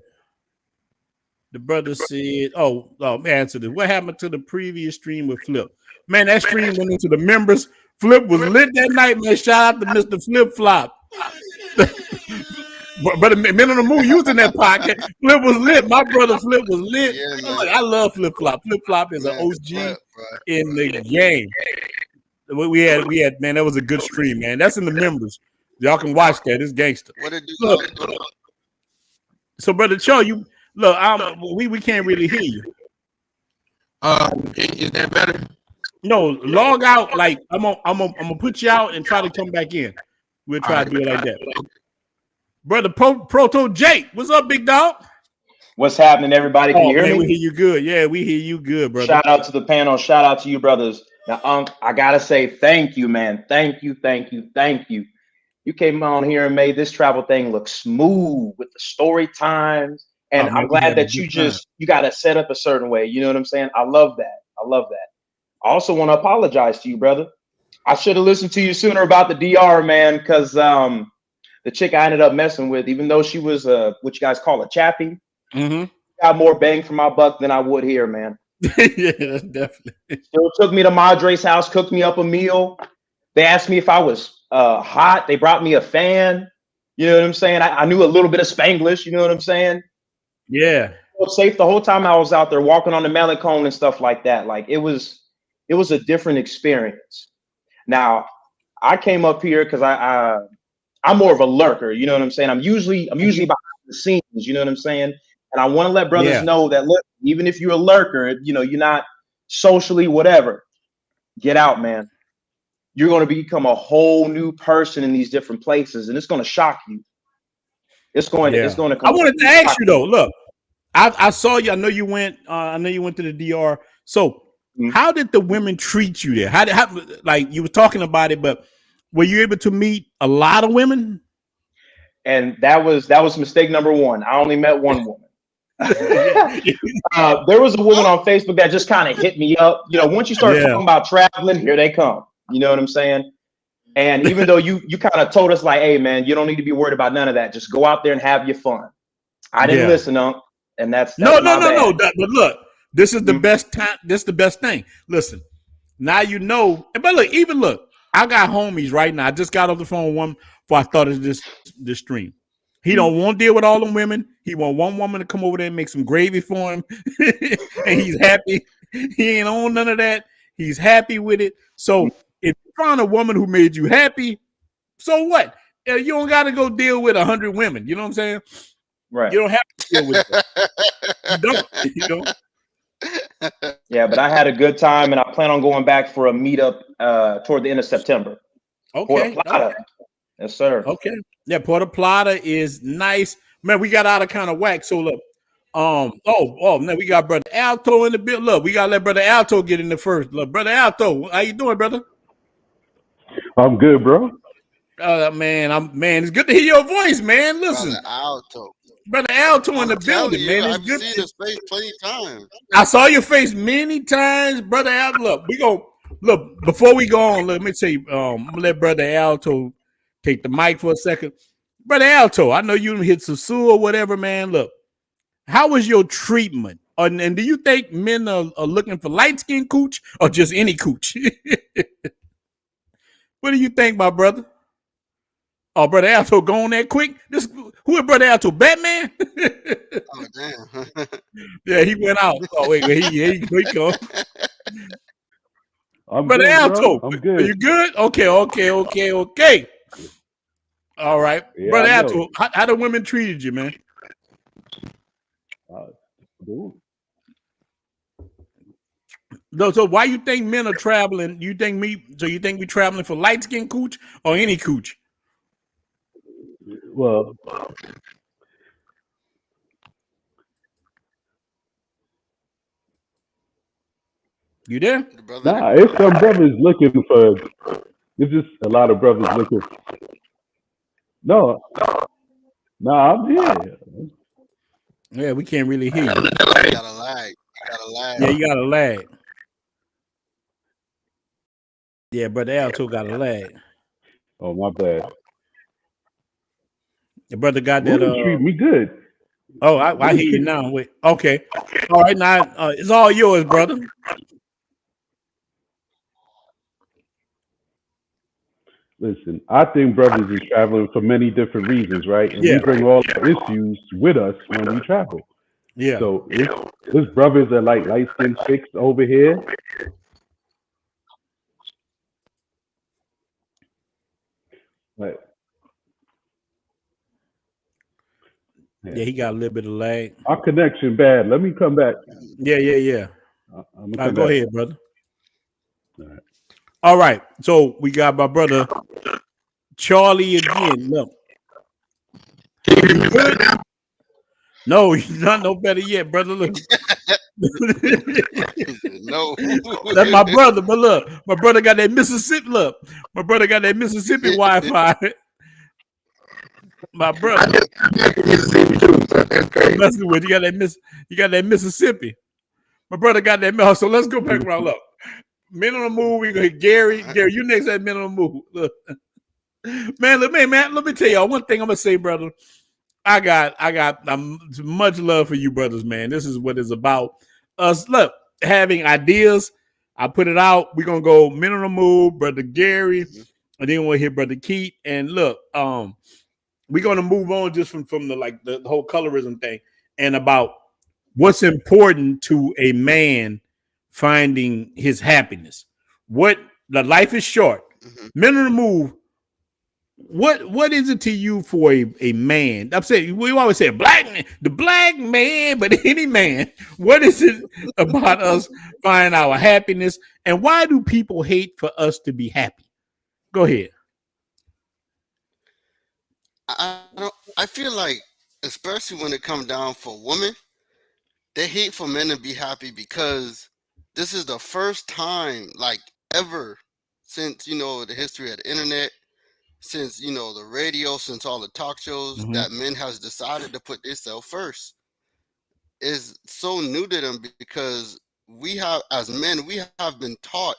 The brother said, "Oh, answer this. What happened to the previous stream with Flip? Man, that stream went into the members. Flip was lit that night, man. Shout out to Mr. Flip Flop. But Men on the Moon using that pocket. Flip was lit. My brother Flip was lit. Yeah, man. Look, I love Flip Flop. Flip Flop is an Man, OG Flip, bro. in the game. We had, man, that was a good stream, man. That's in the members. Y'all can watch that. It's gangster. What it do? Look, so brother Cho, you look, we can't really hear you. Is that better? No, log out. Like I'm gonna put you out and try to come back in. We'll try to do it like that. Brother Proto Jake, what's up, big dog? What's happening, everybody? Can you hear me? We hear you good. Yeah, we hear you good, brother. Shout out to the panel. Shout out to you, brothers. Now, I gotta say thank you, man. Thank you. You came on here and made this travel thing look smooth with the story times. And I'm glad that you got to set up a certain way. You know what I'm saying? I love that. I also want to apologize to you, brother. I should have listened to you sooner about the DR, man, because the chick I ended up messing with, even though she was what you guys call a chappie, got more bang for my buck than I would here, man. Yeah, that's definitely. Still took me to Madre's house, cooked me up a meal. They asked me if I was hot. They brought me a fan. You know what I'm saying? I knew a little bit of Spanglish. You know what I'm saying? Yeah. I was safe the whole time I was out there walking on the Malecone and stuff like that. Like it was a different experience. Now, I came up here because I'm more of a lurker. You know what I'm saying? I'm usually behind the scenes. You know what I'm saying? And I want to let brothers know that, look, even if you're a lurker, you know, you're not socially whatever, get out, man. You're going to become a whole new person in these different places, and it's going to shock you. It's going to come. I wanted to ask you though. Look, I saw you. I know you went to the DR. So how did the women treat you there? How like you were talking about it, but were you able to meet a lot of women? And that was mistake number one. I only met one woman. There was a woman on Facebook that just kind of hit me up. You know, once you start talking about traveling, here they come. You know what I'm saying? And even though you kind of told us like, hey man, you don't need to be worried about none of that. Just go out there and have your fun. I didn't listen, and that's no. But look, this is the best time. This is the best thing. Listen, now you know. But look, I got homies right now. I just got off the phone with one before I started this stream. He don't want to deal with all them women. He want one woman to come over there and make some gravy for him, and he's happy. He ain't on none of that. He's happy with it. So if you find a woman who made you happy, so what? You don't got to go deal with 100 women. You know what I'm saying? Right. You don't have to deal with that. You don't. Yeah, but I had a good time, and I plan on going back for a meetup toward the end of September. Okay. Yes, sir. Okay. Yeah, Puerto Plata is nice. Man, we got out of kind of whack. So look, man, we got Brother Alto in the build. Look, we gotta let Brother Alto get in the first. Look, Brother Alto, how you doing, brother? I'm good, bro. Man, it's good to hear your voice, man. Listen, Brother Alto in the building, man. It's I've good. seen his face plenty times. I saw your face many times, Brother Alto. Look, before we go on, let me tell you, I'm gonna let Brother Alto take the mic for a second. Brother Alto, I know you hit Susu or whatever, man. Look, how was your treatment? And do you think men are looking for light-skinned cooch or just any cooch? What do you think, my brother? Oh, Brother Alto going that quick? Who is Brother Alto? Batman? Oh, damn. Yeah, he went out. Oh, wait, he go. I'm Brother good, Alto, bro. I'm good. Are you good? Okay. All right. Yeah, Brother Alto, how the women treated you, man? No, so why you think men are traveling? You think we traveling for light skinned cooch or any cooch? Well, you there? Nah, it's some brothers looking for. It's just a lot of brothers looking. No, I'm here. Yeah, we can't really hear you. You got a lag. Yeah, you got a lag. Yeah, Brother Alto got a lag. Oh, my bad. The brother got that. Treat me good. Oh, I hear you now. Wait, okay. All right, now it's all yours, brother. Listen, I think brothers is traveling for many different reasons, right? And we Yeah. bring all our issues with us when we travel. Yeah. So this brothers are like light skinned chicks over here. Like, Yeah, he got a little bit of lag. our connection bad. Let me come back. Yeah. I'm gonna come Go back. ahead, brother. All right. All right. So we got my brother Charlie again. Look. No, he's not no better yet, brother. Look. No. That's my brother, but look, my brother got that Mississippi. Look, my brother got that Mississippi Wi-Fi. My brother, messing with you got that Mississippi. My brother got that. So let's go back around. Look, Men on the Move. We gonna Gary, you next at Men on the Move. Look. Man, let me tell y'all one thing. I'm gonna say, brother. I got much love for you, brothers. Man, this is what it's about. Us, look, having ideas. I put it out. We're gonna go Men on the Move, brother Gary, and then we'll hear brother Keith. And look, we're gonna move on just from the whole colorism thing and about what's important to a man finding his happiness. What the life is short. Men on the Move. What is it to you for a man? I'm saying we always say the black man, but any man. What is it about us finding our happiness, and why do people hate for us to be happy? Go ahead. I feel like, especially when it comes down for women, they hate for men to be happy because this is the first time, like ever, since the history of the internet, since the radio, since all the talk shows, that men has decided to put themselves first. Is so new to them because we have, as men, we have been taught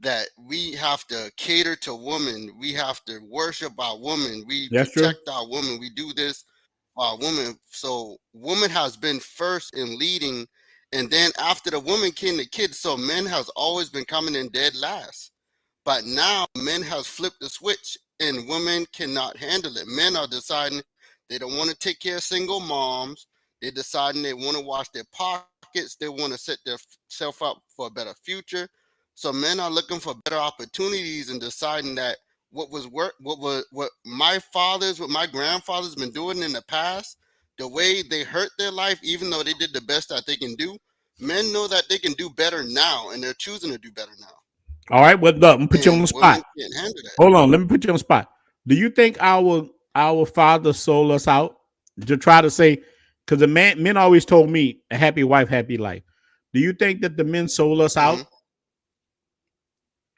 that we have to cater to women, we have to worship our woman, we protect our woman, we do this for our woman. So woman has been first in leading, and then after the woman came the kids. So men has always been coming in dead last. But now men has flipped the switch and women cannot handle it. Men are deciding they don't want to take care of single moms. They're deciding they want to watch their pockets. They want to set themselves up for a better future. So men are looking for better opportunities and deciding that what my fathers, what my grandfathers been doing in the past, the way they hurt their life, even though they did the best that they can do, men know that they can do better now, and they're choosing to do better now. All right, well, look, I'm gonna put you on the spot. Hold on, let me put you on the spot. Do you think our father sold us out to try to say? Because the men always told me a happy wife, happy life. Do you think that the men sold us out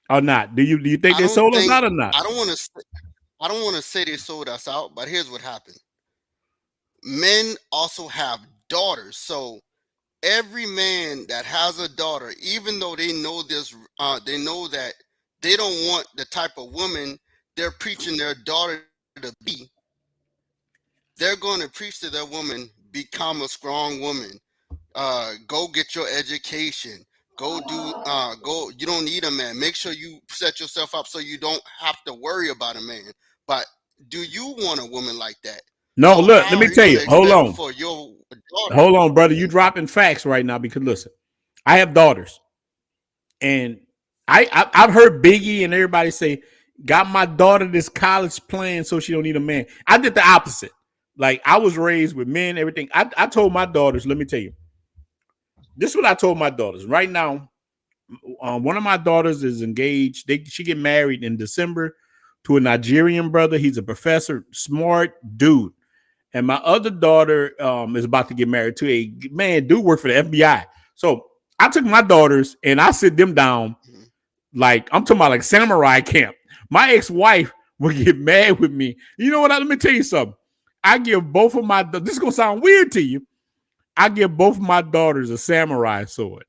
or not? Do you think they sold us out or not? I don't want to say they sold us out, but here's what happened. Men also have daughters, so every man that has a daughter, even though they know this, they know that they don't want the type of woman they're preaching their daughter to be. They're going to preach to their woman, become a strong woman. Go get your education. Go. You don't need a man. Make sure you set yourself up so you don't have to worry about a man. But do you want a woman like that? No, look, let me tell you. Hold on. Hold on, brother. You dropping facts right now because listen, I have daughters. And I've heard Biggie and everybody say, got my daughter this college plan so she don't need a man. I did the opposite. Like I was raised with men, everything. I told my daughters, let me tell you. This is what I told my daughters. Right now, one of my daughters is engaged. She get married in December to a Nigerian brother. He's a professor, smart dude. And my other daughter is about to get married to a man, dude work for the FBI. So I took my daughters and I sit them down like I'm talking about like samurai camp. My ex-wife would get mad with me. You know what? Let me tell you something. I give both of my, this is going to sound weird to you. I give both of my daughters a samurai sword.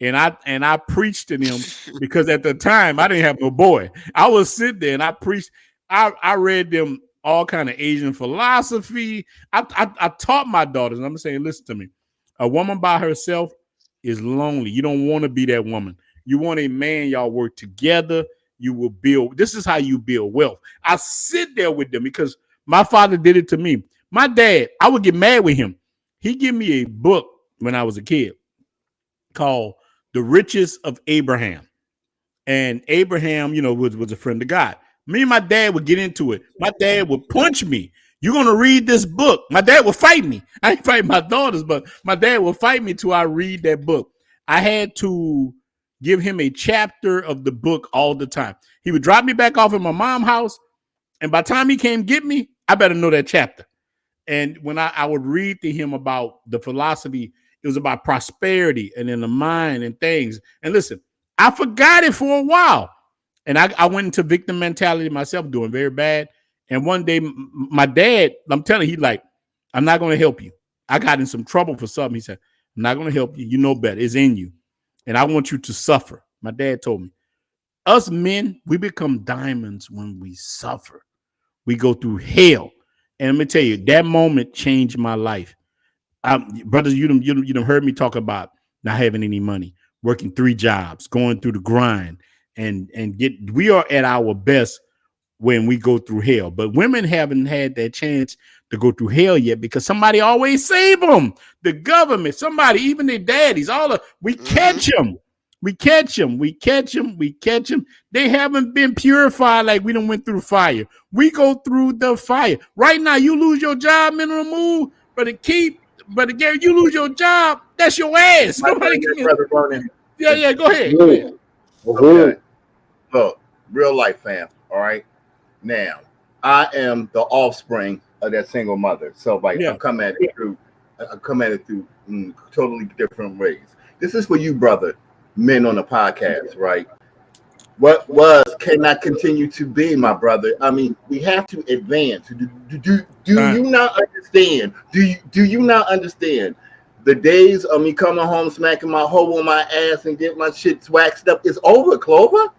And I preached to them because at the time I didn't have no boy. I was sitting there and I preached. I read them all kind of Asian philosophy. I taught my daughters, and I'm saying, listen to me. A woman by herself is lonely. You don't want to be that woman. You want a man, y'all work together. you will build. This is how you build wealth. I sit there with them because my father did it to me. My dad, I would get mad with him. He gave me a book when I was a kid called The Riches of Abraham. And Abraham, was a friend of God. Me and my dad would get into it. My dad would punch me. You're going to read this book. My dad would fight me. I ain't fighting my daughters, but my dad would fight me till I read that book. I had to give him a chapter of the book all the time. He would drop me back off at my mom's house. And by the time he came get me, I better know that chapter. And when I would read to him about the philosophy, it was about prosperity and in the mind and things. And listen, I forgot it for a while. And I went into victim mentality myself, doing very bad. And one day, my dad, I'm telling you, he's like, I'm not going to help you. I got in some trouble for something. He said, I'm not going to help you. You know better. It's in you. And I want you to suffer. My dad told me, us men, we become diamonds when we suffer. We go through hell. And let me tell you, that moment changed my life. Brothers, you done heard me talk about not having any money, working 3 jobs, going through the grind, and we are at our best when we go through hell. But women haven't had that chance to go through hell yet because somebody always save them. The government, somebody, even their daddies, we catch them. We catch them. We catch them. We catch them. They haven't been purified like we done went through fire. We go through the fire. Right now, you lose your job, minimum move, but Gary, you lose your job, that's your ass. Nobody can. Yeah, go ahead. Go ahead. Okay. Look, real life fam. All right. Now, I am the offspring of that single mother. So like I come at it through totally different ways. This is for you, brother, men on the podcast, right? What was cannot continue to be, my brother. I mean, we have to advance. Do you not understand? Do you not understand? The days of me coming home, smacking my hoe on my ass and get my shit waxed up is over, Clover.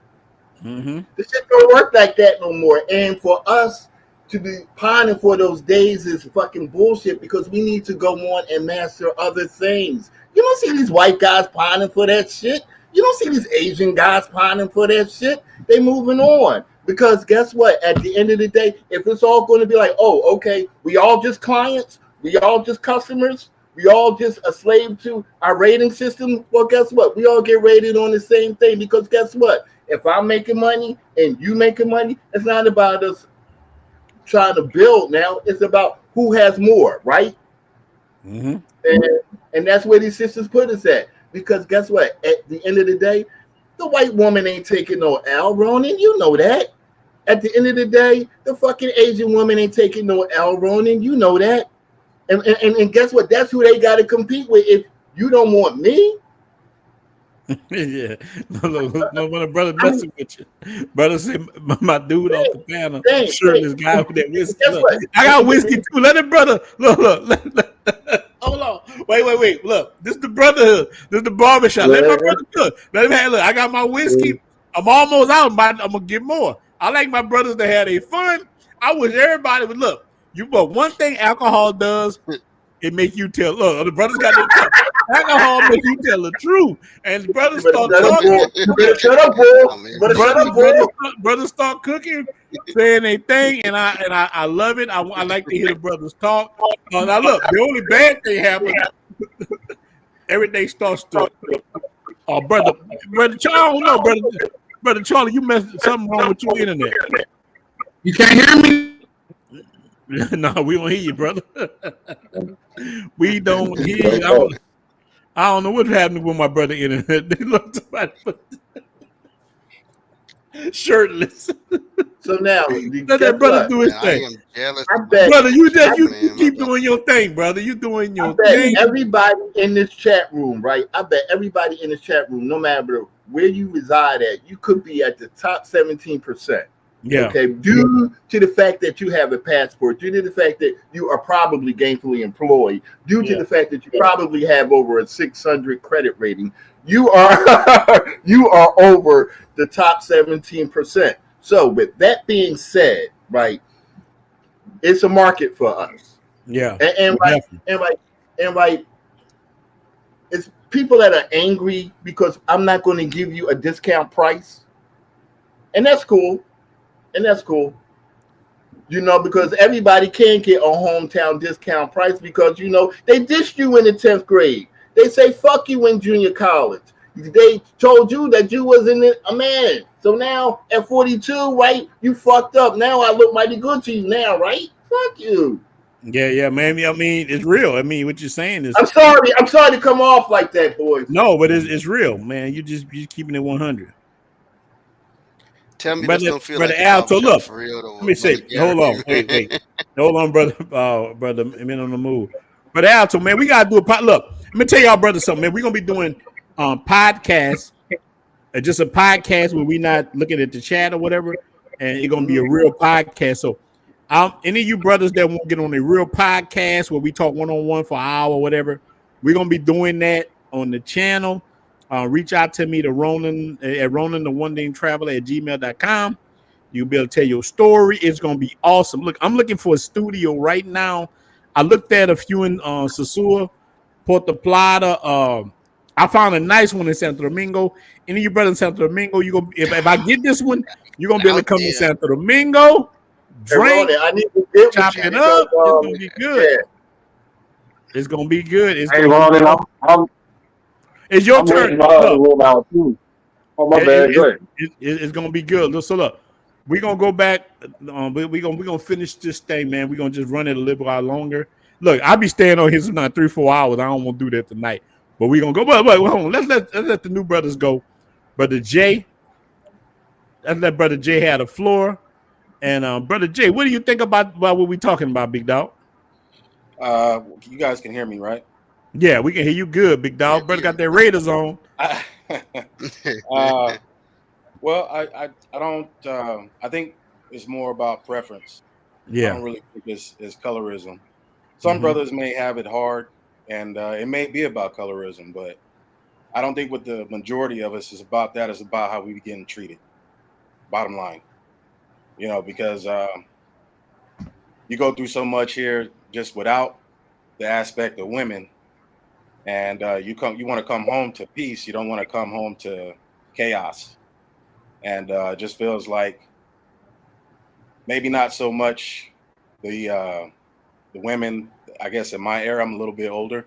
The shit don't work like that no more. And for us to be pining for those days is fucking bullshit because we need to go on and master other things. You don't see these white guys pining for that shit. You don't see these Asian guys pining for that shit. They moving on. Because guess what? At the end of the day, if it's all going to be like, oh, okay, we all just clients, we all just customers, we all just a slave to our rating system, well, guess what? We all get rated on the same thing because guess what? If I'm making money and you making money, it's not about us trying to build now. It's about who has more, right? And that's where these sisters put us at. Because guess what? At the end of the day, the white woman ain't taking no L, Ronin. You know that. At the end of the day, the fucking Asian woman ain't taking no L, Ronin. You know that. And guess what? That's who they got to compete with. If you don't want me. Yeah. No, when a brother messing with you. Brother said, my dude off the panel, shirtless guy with that whiskey. Look, I got whiskey too. Let it, brother. Look. Hold on. Wait. Look, this is the brotherhood. This is the barbershop. Let my brother cook. Let him have. Look, I got my whiskey. I'm almost out. I'm gonna get more. I like my brothers to have their fun. I wish everybody would look. But one thing alcohol does, it make you tell. Look, the brothers got their truth. Alcohol make you tell the truth, and the brothers start talking. You better shut up, boy. Brothers start cooking, saying their thing, and I love it. I like to hear the brothers talk. Now look, the only bad thing happens. Everything starts to. Oh, brother Charlie, no, brother Charlie, you messed something wrong with your internet. You can't hear me. No, we don't hear you, brother. We don't hear you. I don't know what's happening with my brother internet. They look somebody shirtless. So now let that brother do his thing. I am jealous. Brother, you keep doing your thing, brother. You doing your thing. Everybody in this chat room, right? I bet everybody in this chat room, no matter where you reside at, you could be at the top 17%. Yeah. Okay. Due to the fact that you have a passport, due to the fact that you are probably gainfully employed, due to the fact that you probably have over a 600 credit rating, you are you are over the top 17%. So with that being said, right, it's a market for us. Yeah. And it's people that are angry because I'm not going to give you a discount price. and that's cool, and that's cool. You know, because everybody can get a hometown discount price because, you know, they dissed you in the 10th grade. They say fuck you in junior college. They told you that you wasn't a man. So now at 42, right, you fucked up. Now I look mighty good to you now, right? Fuck you. Yeah, man. I mean, it's real. I mean, what you're saying is. I'm sorry to come off like that, boys. No, but it's real, man. You just keeping it 100. Tell me this Brother, don't feel brother like the Alto, barbershop look. for real Let though, me brother say, Gary. hold on, wait. Hold on, brother, men on the move. Brother Alto, man, we gotta do a pod. Look, let me tell y'all, brother, something, man. We're gonna be doing podcasts, just a podcast where we not looking at the chat or whatever, and it's gonna be a real podcast. So, any of you brothers that want to get on a real podcast where we talk one-on-one for an hour or whatever, we're gonna be doing that on the channel. Reach out to me to Ronan at Ronan the One Name Traveler at gmail.com. You'll be able to tell your story. It's gonna be awesome. Look, I'm looking for a studio right now. I looked at a few in Sosua, Puerto Plata. I found a nice one in Santo Domingo. Any of you brothers in Santo Domingo, you gonna if I get this one, you're gonna be able to Out come to there. Santo Domingo, Hey, drink, Ronnie, I need to get with chop you it because, up. It's gonna be good. yeah. It's gonna be good. It's Hey, gonna be Ronnie, awesome. I'm It's your I'm turn. renting my other Look, room out too. Oh my bad, go ahead. it's gonna be good. Look, so look, we're gonna go back. We're gonna finish this thing, man. We're gonna just run it a little while longer. Look, I'll be staying on here tonight 3-4 hours. I don't want to do that tonight, but we're gonna go. But hold on. Let's let the new brothers go. Brother Jay, let's let Brother Jay have the floor. And Brother Jay, what do you think about what we talking about, Big Dog? You guys can hear me, right? Yeah, we can hear you good, Big Dog. Brother got their Raiders on. Well, I don't. I think it's more about preference. I Yeah. don't really think it's colorism. Some brothers may have it hard, and it may be about colorism, but I don't think what the majority of us is about that. It's about how we be getting treated. Bottom line, you know, because you go through so much here just without the aspect of women, and you want to come home to peace. You don't want to come home to chaos, and it just feels like maybe not so much the women. I guess in my era, I'm a little bit older,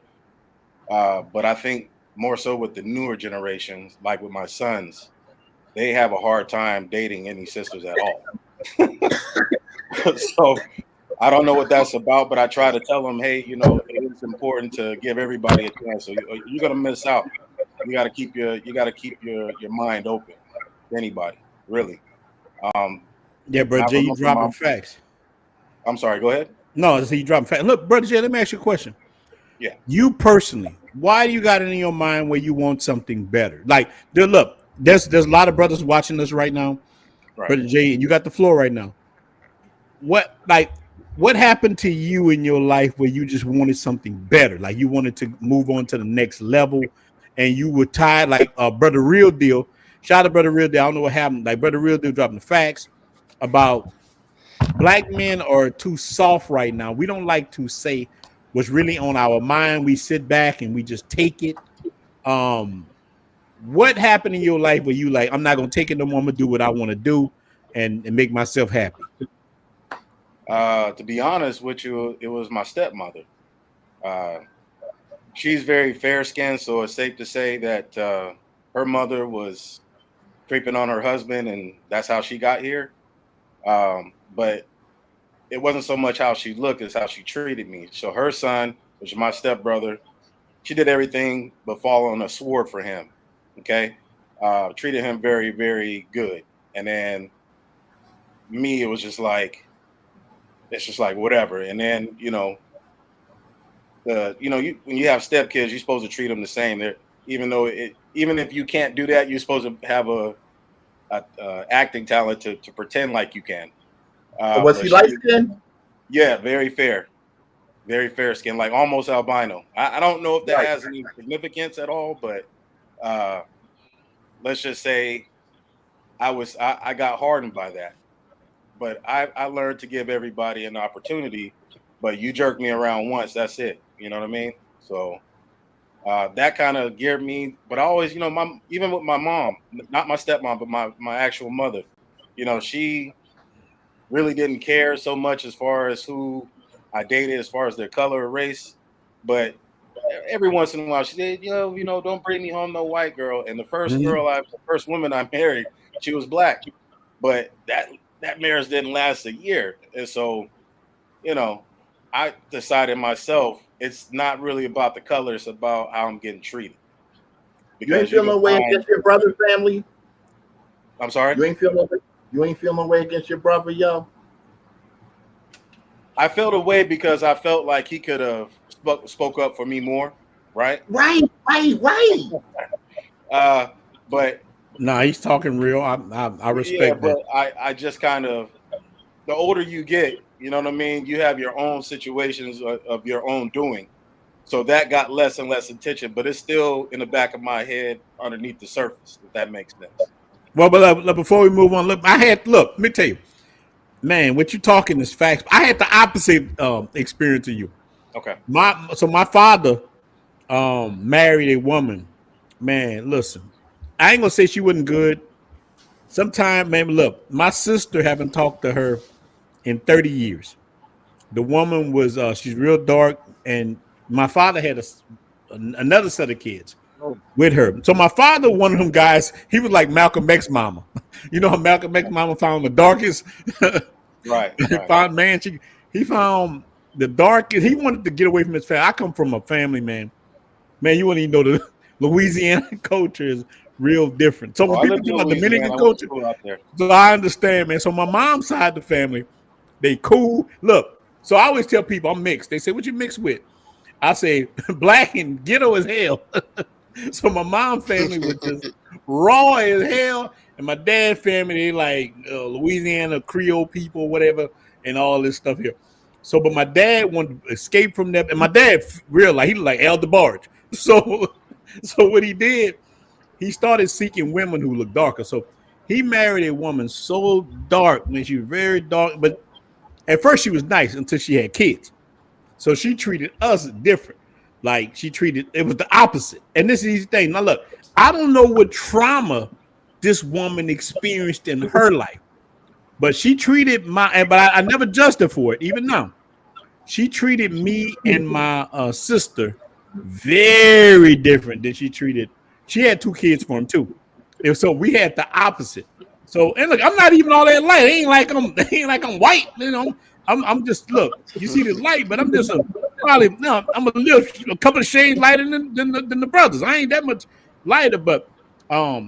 but I think more so with the newer generations, like with my sons, they have a hard time dating any sisters at all. So I don't know what that's about, but I try to tell them, hey, you know, it's important to give everybody a chance. So you're gonna miss out. You got to keep your mind open to anybody, really. Yeah, Brother Jay, you dropping facts. I'm sorry. Go ahead. No, I say you dropping facts. Look, Brother Jay, let me ask you a question. Yeah. You personally, why do you got it in your mind where you want something better? Like, look, there's a lot of brothers watching us right now, Right. Brother Jay, and you got the floor right now. What happened to you in your life where you just wanted something better? Like you wanted to move on to the next level, and you were tired. Like Brother Real Deal, shout out to Brother Real Deal. I don't know what happened. Like Brother Real Deal dropping the facts about black men are too soft right now. We don't like to say what's really on our mind. We sit back and we just take it. What happened in your life where you like, I'm not gonna take it no more, I'm gonna do what I want to do and make myself happy? To be honest with you, it was my stepmother. She's very fair skinned, so it's safe to say that her mother was creeping on her husband, and that's how she got here. But it wasn't so much how she looked as how she treated me. So her son, which is my stepbrother, she did everything but fall on a sword for him. Okay. Treated him very, very good. And then me, it was just like, it's just like whatever. And then, you know, when you have stepkids, you're supposed to treat them the same. Even if you can't do that, you're supposed to have a acting talent to pretend like you can. Was he light skinned? Yeah, very fair skin, like almost albino. I don't know if that has any significance at all, but let's just say I got hardened by that. But I learned to give everybody an opportunity. But you jerk me around once, that's it. You know what I mean? So that kind of geared me. But I always, even with my mom, not my stepmom, but my actual mother, you know, she really didn't care so much as far as who I dated, as far as their color or race. But every once in a while, she said, don't bring me home no white girl. And the first woman I married, she was black. But that marriage didn't last a year. And so, I decided myself, it's not really about the color, it's about how I'm getting treated. You ain't feeling no way against your brother's family? I'm sorry? You ain't feeling no way against your brother, yo? I felt a way because I felt like he could have spoke up for me more, right? Right. But no, he's talking real. I respect that. But I just kind of, the older you get, you know what I mean? You have your own situations of your own doing. So that got less and less attention, but it's still in the back of my head underneath the surface, if that makes sense. Well, but before we move on, let me tell you, man, what you're talking is facts. I had the opposite experience of you. Okay. My father married a woman. Man, listen, I ain't gonna say she wasn't good. Sometime, man, look, my sister haven't talked to her in 30 years. The woman was she's real dark, and my father had another set of kids with her. So my father, one of them guys, he was like Malcolm X mama. You know how Malcolm X mama found the darkest? Right. He found the darkest. He wanted to get away from his family. I come from a family, man. Man, you wouldn't even know the Louisiana culture is real different. So when people talk about Dominican culture, so I understand, man. So my mom's side of the family, they cool. Look, so I always tell people I'm mixed. They say, what you mixed with? I say black and ghetto as hell. So my mom's family was just raw as hell, and my dad's family, they like Louisiana Creole people, whatever, and all this stuff here. So, but my dad wanted to escape from that, and my dad realized he was like El DeBarge. So what he did, he started seeking women who looked darker. So he married a woman so dark, when she was very dark, but at first she was nice until she had kids. So she treated us different. Like it was the opposite. And this is the thing. Now look, I don't know what trauma this woman experienced in her life, but she treated but I never judged her for it. Even now, she treated me and my sister very different than she had 2 kids for him too. And so we had the opposite. So, and look, I'm not even all that light. It ain't like I'm white, you know. I'm just, look, you see the light, but I'm just I'm a couple of shades lighter than the brothers. I ain't that much lighter, but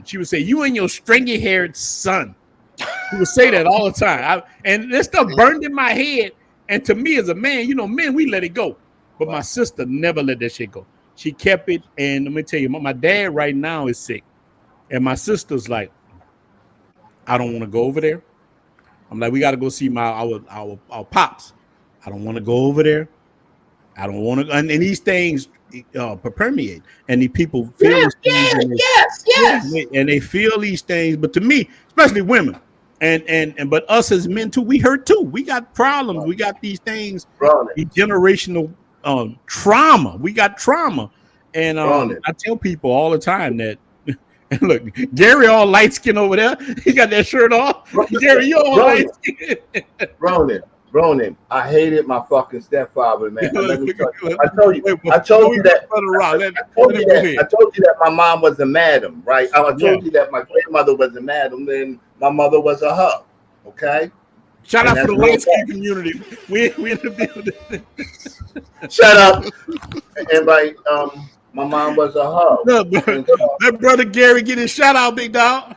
she would say, you and your stringy-haired son. She would say that all the time. And this stuff burned in my head. And to me as a man, men, we let it go. But my sister never let that shit go. She kept it. And let me tell you, my dad right now is sick. And my sister's like, I don't want to go over there. I'm like, we got to go see our pops. I don't want to go over there. I don't want to. And these things permeate. And the people feel yes. And they feel these things. But to me, especially women, and but us as men too, we hurt too. We got problems. We got these things, the generational trauma. We got trauma. And I tell people all the time that, and look, Gary all light skin over there. He got that shirt off. Gary, you all light skin. Ronan, I hated my fucking stepfather, man. I told you that my mom was a madam, right? I told you that my grandmother was a madam, then my mother was a hub. Okay. Shout out to the light skin community. We in the building. Shut up. And like my mom was a hub. Look, that brother Gary get his shout out, big dog.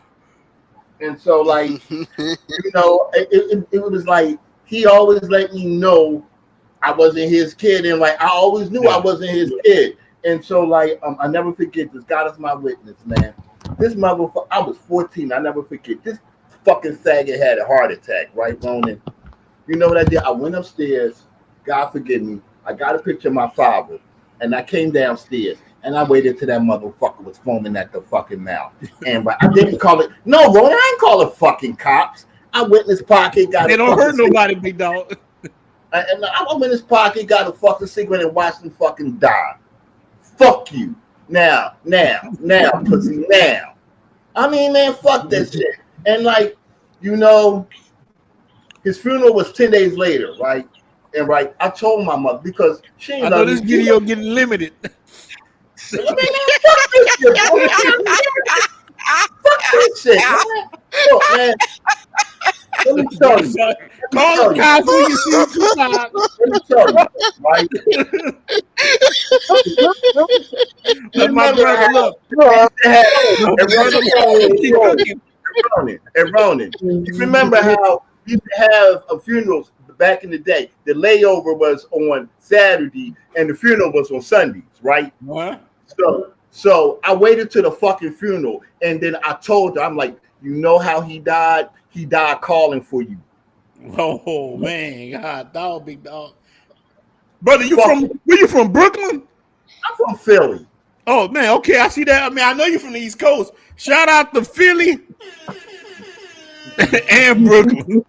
And so, like, it was like he always let me know I wasn't his kid, and like I always knew I wasn't his kid. And so, like, I never forget this. God is my witness, man. This motherfucker, I was 14. I never forget. This fucking faggot had a heart attack, right, Ronan? You know what I did? I went upstairs. God forgive me. I got a picture of my father, and I came downstairs. And I waited till that motherfucker was foaming at the fucking mouth. And but I didn't call it. No, Ronan, I ain't call it fucking cops. I went in his pocket, got. They don't hurt nobody, big dog. And I went in his pocket, got a fucking cigarette, and watched him fucking die. Fuck you. Now, pussy. Now. I mean, man, fuck that shit. And like, You know, his funeral was 10 days later, right? And I told my mother because she ain't I know this video getting limited. Fuck this shit, man. Look, man. Let me tell you. Call the cops when you see 2 times. Let me tell you, right? Let my brother look. And Ronan, you remember how we used to have funerals back in the day? The layover was on Saturday and the funeral was on Sundays, right? What? So I waited to the fucking funeral and then I told her, I'm like, you know how he died? He died calling for you. Oh man, God, dog, big dog. Brother, where you from? Brooklyn? I'm from Philly. Oh man, okay, I see that. I mean, I know you're from the East Coast. Shout out to Philly and Brooklyn.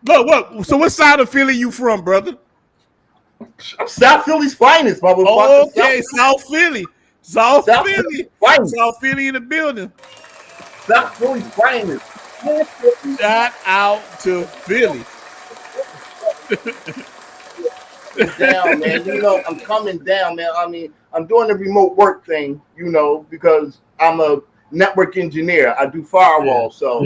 Look, what? So what side of Philly you from, brother? I'm South Philly's finest, motherfucker. Oh, okay, South Philly. South Philly. South Philly in the building. South Philly's finest. Shout out to Philly. Down, man. You know, I'm coming down, man. I mean, I'm doing the remote work thing, you know, because I'm a network engineer. I do firewall, so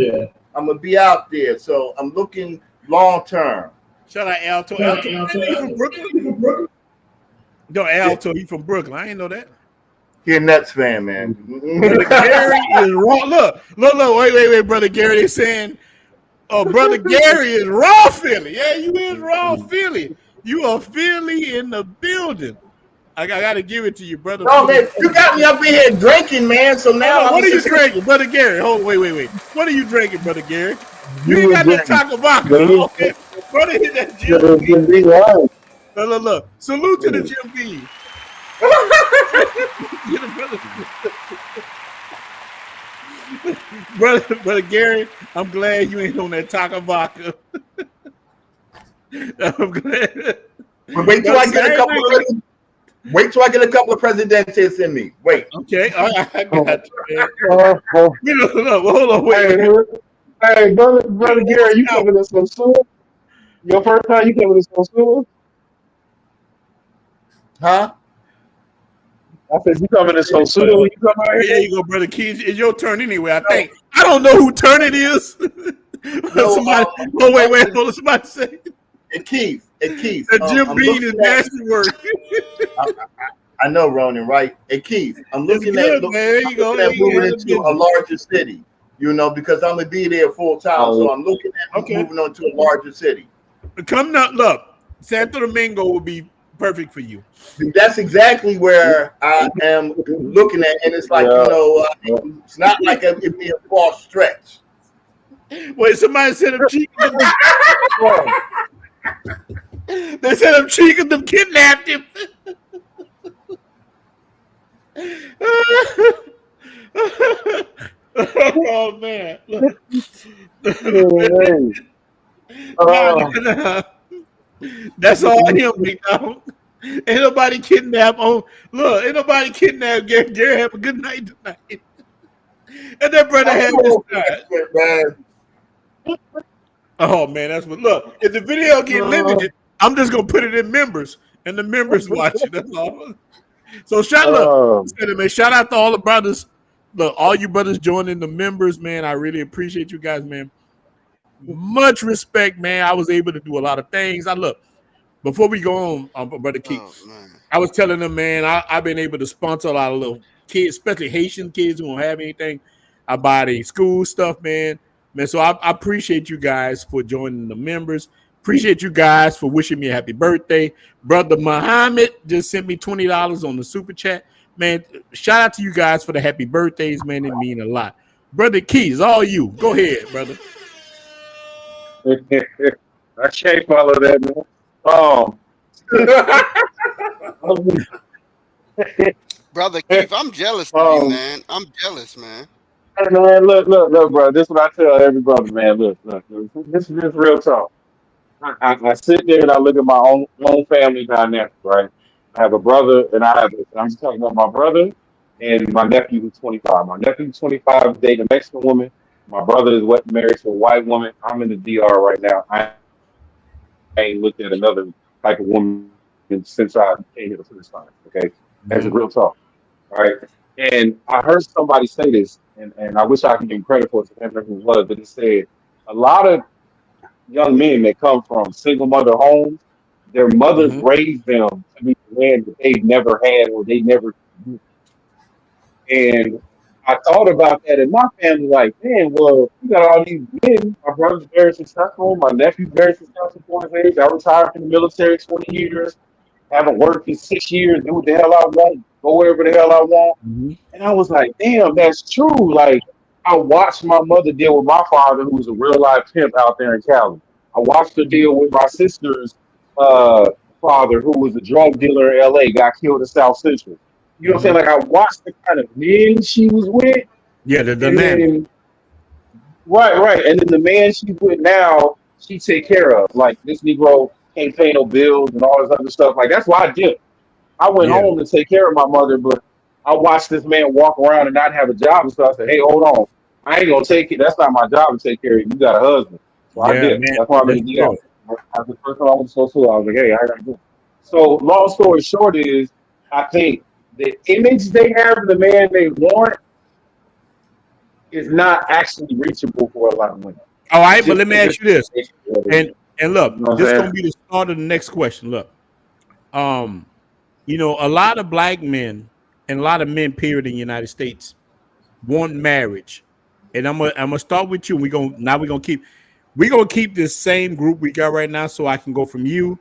I'm gonna be out there. So I'm looking long term. Shout out Alto. Alto, you from Brooklyn? No, Alto, he from Brooklyn. I ain't know that. He a Nets fan, man. Brother Gary is wrong. Look, wait, brother Gary. They're saying, oh, brother Gary is raw Philly. Yeah, you is raw Philly. You are Philly in the building. I gotta give it to you, brother. Oh man, you got me up in here drinking, man. So now what are you drinking, brother Gary? Hold, wait. What are you drinking, brother Gary? You ain't got that taco vodka. Okay, brother, hit that Jim Beam. Look. Salute to the Jim Beam. brother Gary, I'm glad you ain't on that taco vodka. I'm glad. Wait till I get a couple of. Wait till I get a couple of presidentes in me. Wait. Okay, all right, I got you, man. Hold on, wait. Hey, brother Gary, you coming to some soon? Your first time you coming to some soon? Huh? I said you coming to some soon. You come out here? There you go, brother Keith. It's your turn anyway. I think. I don't know who turn it is. Somebody. Wait. Hold on. Somebody say. Keith. That Jim Beam is nasty work. I know, Ronan, right? Hey, Keith, I'm looking at moving into a larger city, you know, because I'm going to be there full time. So I'm looking at moving on to a larger city. Come up, look, Santo Domingo will be perfect for you. That's exactly where I am looking at. And it's like, you know, it's not like it'd be a far stretch. Wait, somebody said I'm cheating. They said I'm cheating. Them kidnapped him. Oh man! That's all him, big dog. Ain't nobody kidnap on. Look, ain't nobody kidnap Gary. Gary, have a good night tonight. And that brother had this time. Oh man, that's what. Look, if the video get limited, I'm just gonna put it in members, and the members watch it. That's all. So shout out to all the brothers. Look, all you brothers joining the members, man. I really appreciate you guys, man. Much respect, man. I was able to do a lot of things. Before we go on, brother Keith, I was telling them, man, I've been able to sponsor a lot of little kids, especially Haitian kids who don't have anything. I buy their school stuff, man. So I appreciate you guys for joining the members. Appreciate you guys for wishing me a happy birthday. Brother Muhammad just sent me $20 on the super chat. Man, shout out to you guys for the happy birthdays, man. It mean a lot. Brother Keys, all you. Go ahead, brother. I can't follow that, man. Brother Keith, I'm jealous of you, man. I'm jealous, man. Man, look, bro. This is what I tell every brother, man. Look. This is just real talk. I sit there and I look at my own family dynamic, right? I have a brother, and I'm just talking about my brother and my nephew who's 25. My nephew who's 25 is dating a Mexican woman. My brother is married to a white woman. I'm in the DR right now. I ain't looked at another type of woman since I came here the first time. Okay, that's a Mhm. real talk. All right. And I heard somebody say this, and I wish I could give him credit for it, so I can't remember who it was, but it said a lot of young men that come from single mother homes, their mothers Mhm. raised them to be the man that they've never had or they never. And I thought about that in my family, like, man, well, we got all these men. My brother's very successful. My nephew's very successful for his age. I retired from the military 20 years, haven't worked in 6 years, do what the hell I want, go wherever the hell I want. Mhm. And I was like, damn, that's true. Like, I watched my mother deal with my father, who was a real life pimp out there in Cali. I watched her deal with my sister's uh, father, who was a drug dealer in LA, got killed in South Central. You know what I'm saying? Mhm. Like, I watched the kind of men she was with, Yeah, the and dynamic. then, right. And then the man she's with now, she take care of. Like, this Negro can't pay no bills and all this other stuff. Like, that's why I did. I went Yeah. home to take care of my mother, but I watched this man walk around and not have a job. And so I said, hey, hold on. I ain't going to take it. That's not my job to take care of you. You got a husband. So I Yeah, did. man. That's why I'm That's in the DR. true. That's the first time I went to social. I was like, hey, I got to do it. So long story short is, I think the image they have of the man they want is not actually reachable for a lot of women. All right, but Just let me because ask it's you this. And you look, know what this is I'm gonna saying? be the start of the next question. Look, um, a lot of black men and a lot of men, period, in the United States want marriage. And I'm gonna start with you. We're gonna keep this same group we got right now, so I can go from you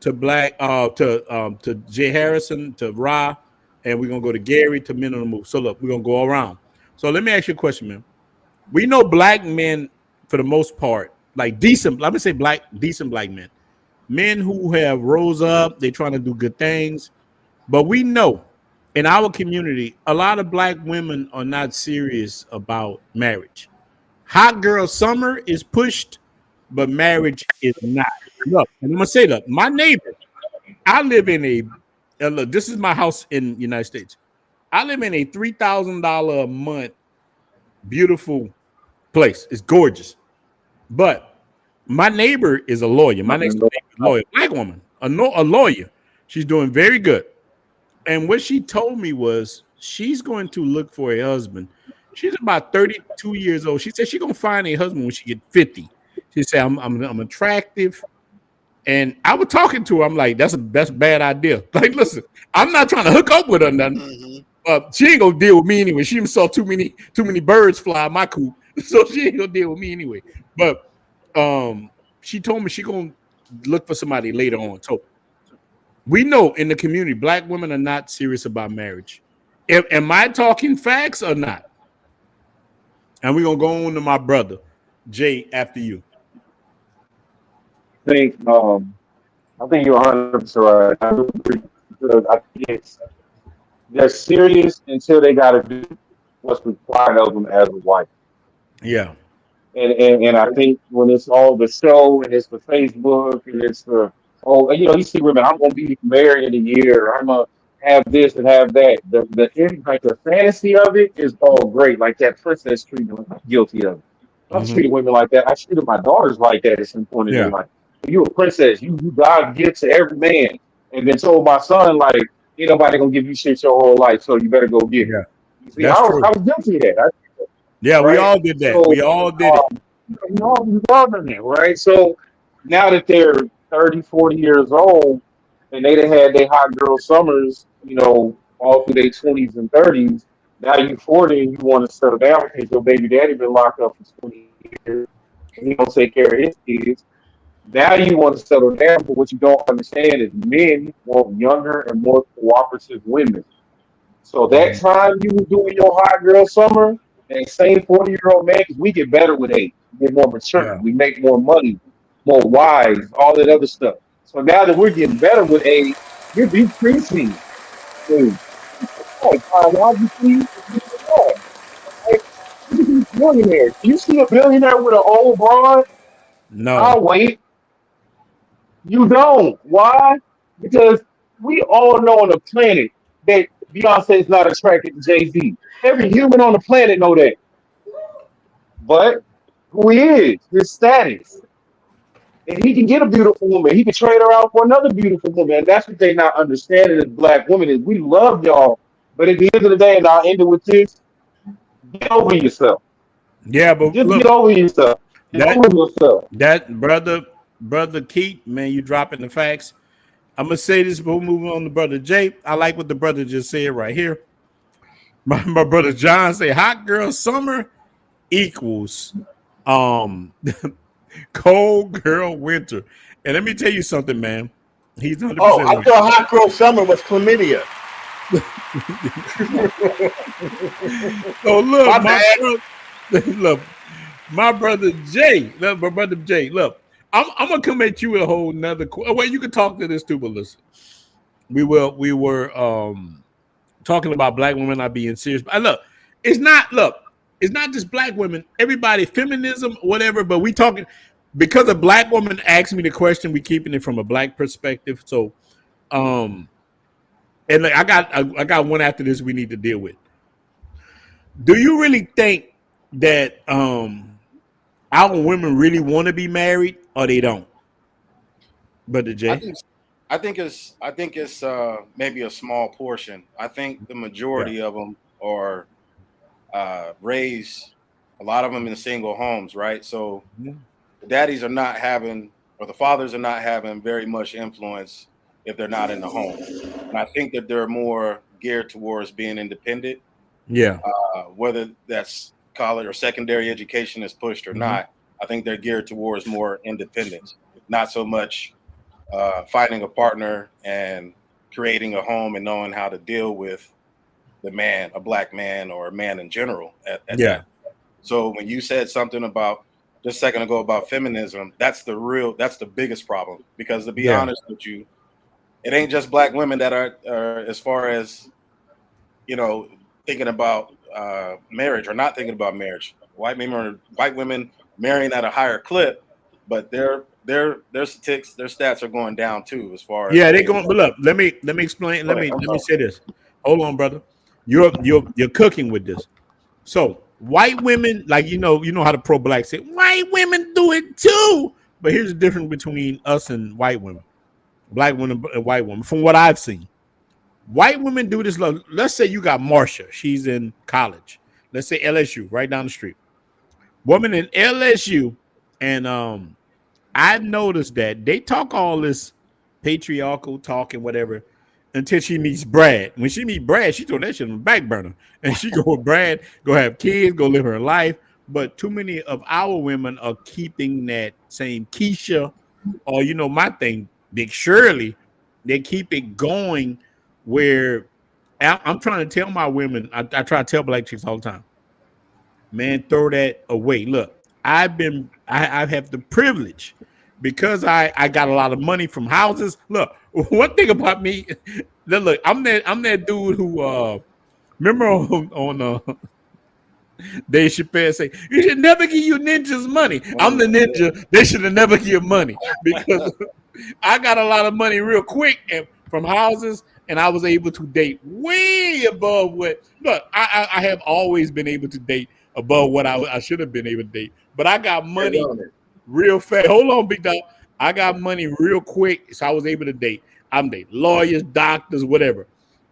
to Black to Jay Harrison to Ra, and we're gonna go to Gary to Men on the Move. So look, we're gonna go around. So let me ask you a question, man. We know black men for the most part, like decent, let me say decent black men who have rose up, they're trying to do good things. But we know in our community, a lot of black women are not serious about marriage. Hot girl summer is pushed, but marriage is not. Look, and I'm gonna say that my neighbor, I live in look, this is my house in the United States. I live in a $3,000 a month beautiful place. It's gorgeous. But my neighbor is a lawyer. My next door neighbor is a lawyer, black woman, a lawyer. She's doing very good. And what she told me was she's going to look for a husband. She's about 32 years old. She said she's gonna find a husband when she get 50. She said, I'm attractive. And I was talking to her. I'm like, that's a bad idea. Like, listen, I'm not trying to hook up with her, nothing. Mm-hmm. She ain't gonna deal with me anyway. She even saw too many birds fly in my coop, so she ain't gonna deal with me anyway. But she told me she gonna look for somebody later on. So we know in the community, black women are not serious about marriage. Am I talking facts or not? And we're gonna go on to my brother Jay after you. think I think you're 100% right. I do agree because I think they're serious until they got to do what's required of them as a wife. Yeah. And I think when it's all the show and it's the Facebook and it's the you see women, I'm gonna be married in a year, I'm gonna have this and have that. Like the fantasy of it is all great, like that princess treatment. I'm guilty of it. I've Mm-hmm. treated women like that. I treated my daughters like that at some point in their Yeah. life. You a princess, you God give to every man. And then told my son, like, ain't nobody gonna give you shit your whole life, so you better go get it. Yeah. You see, That's I true. was guilty of that. Yeah, we Right? all did that. So We all did it. you done it, right? So now that they're 30, 40 years old and they done had their hot girl summers, all through their 20s and 30s, now you're 40 and you want to settle down because your baby daddy been locked up for 20 years and he don't take care of his kids. Now you want to settle down, but what you don't understand is men want younger and more cooperative women. So that Mhm. time you was doing your hot girl summer, and same 40-year-old man, because we get better with age. We get more mature. Yeah. We make more money, more wise, all that other stuff. So now that we're getting better with age, you're decreasing. Dude, why you please? Like, look at these millionaires. You see a billionaire with an old broad? No. I'll wait. You don't. Why? Because we all know on the planet that Beyonce is not attracted to Jay-Z. Every human on the planet know that. but who he is, his status. And he can get a beautiful woman. He can trade her out for another beautiful woman. And that's what they not understanding as black women is we love y'all. But at the end of the day, and I'll end it with this, get over yourself. Yeah, but Just get look, over yourself. Get that over yourself. that brother Keith, man, you dropping the facts. I'm gonna say this before moving on to brother Jay. I like what the brother just said right here. My brother John say hot girl summer equals cold girl winter. And let me tell you something, man. He's 100%. Oh, I thought hot girl summer was chlamydia. So look, look, my brother Jay, look, I'm gonna come at you with a whole nother. Well, you can talk to this too, but listen, we were talking about black women not being serious. But it's not just black women. Everybody, feminism, whatever. But we talking because a black woman asked me the question. We keeping it from a black perspective. So, and like I got one after this we need to deal with. Do you really think that our women really want to be married or they don't? Brother Jay, I think it's maybe a small portion. I think the majority of them are raised, a lot of them in single homes, right? So the daddies are not having, or the fathers are not having very much influence if they're not in the home. And I think that they're more geared towards being independent. Yeah. Whether that's college or secondary education is pushed or not, I think they're geared towards more independence, not so much finding a partner and creating a home and knowing how to deal with the man, a black man or a man in general at that. So when you said something about just a second ago about feminism, that's the biggest problem, because to be honest with you, it ain't just black women that are as far as, thinking about marriage or not thinking about marriage. White women marrying at a higher clip, but their statistics, their stats are going down too, as far as they're going. But look, let me explain. Let me say this. Hold on, brother. You're cooking with this. So white women, like you know how the pro black say white women do it too. But here's the difference between us and white women, black women and white women. From what I've seen, white women do this. Let's say you got Marsha. She's in college. Let's say LSU, right down the street. Woman in LSU, and I've noticed that they talk all this patriarchal talk and whatever until she meets Brad. When she meets Brad, she throw that shit on the back burner. And she go with Brad, go have kids, go live her life. But too many of our women are keeping that same Keisha, or my thing, Big Shirley. They keep it going where I'm trying to tell my women, I try to tell black chicks all the time, man, throw that away. Look, I have the privilege because I got a lot of money from houses. Look, one thing about me, look, I'm that dude who remember on Dave Chappelle say you should never give your ninjas money. I'm the ninja. They should have never give money because I got a lot of money real quick and from houses, and I was able to date way above what. Look, I have always been able to date above what I should have been able to date, but I got money real fast. Hold on, big dog. I got money real quick, so I was able to date. I'm dating lawyers, doctors, whatever.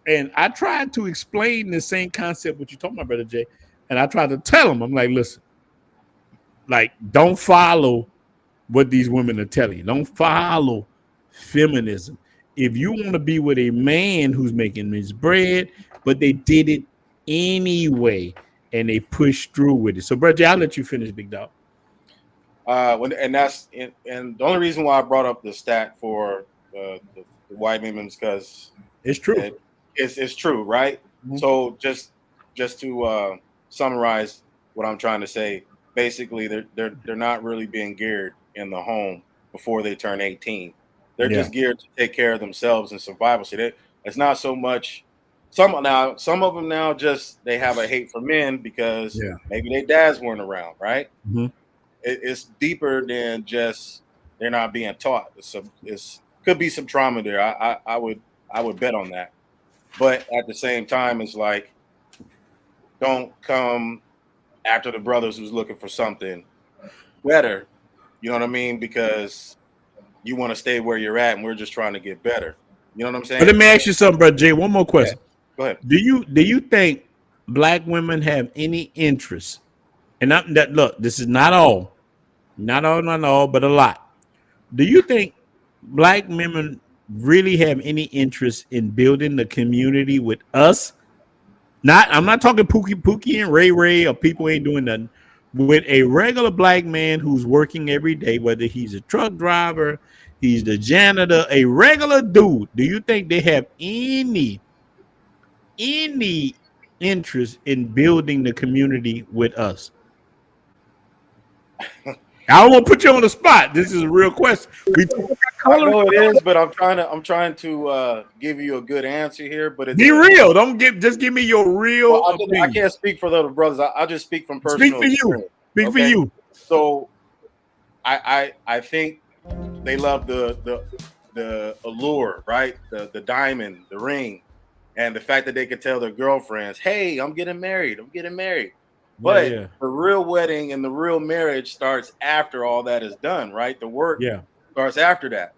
And I tried to explain the same concept what you talking about, brother Jay. And I tried to tell them, I'm like, listen, like, don't follow what these women are telling you. Don't follow feminism. If you want to be with a man who's making his bread, but they did it anyway, and they pushed through with it. So, brother Jay, I'll let you finish, big dog. And the only reason why I brought up the stat for the white women is because it's true. It's true, right? Mm-hmm. So just to summarize what I'm trying to say, basically they're not really being geared in the home before they turn 18. They're just geared to take care of themselves and survival. So it's not so much. Some of them now just they have a hate for men because maybe their dads weren't around, right? Mm-hmm. It's deeper than just they're not being taught. It's could be some trauma there. I would bet on that. But at the same time, it's like don't come after the brothers who's looking for something better. You know what I mean? Because you want to stay where you're at, and we're just trying to get better. You know what I'm saying? But let me ask you something, brother Jay. One more question. Yeah. Go ahead. Do you think black women have any interest? And look, this is not all, but a lot. Do you think black women really have any interest in building the community with us? I'm not talking Pookie and Ray or people ain't doing nothing. With a regular black man who's working every day, whether he's a truck driver, he's the janitor, a regular dude. Do you think they have any interest in building the community with us? I don't want to put you on the spot. This is a real question. I know it is, but I'm trying to give you a good answer here. But it's be real. Just give me your real. Well, I can't speak for the other brothers. I'll just speak from personal. Speak for you. Speak for you. So, I think they love the allure, right? The diamond, the ring, and the fact that they could tell their girlfriends, "Hey, I'm getting married. But the real wedding and the real marriage starts after all that is done, right? The work starts after that.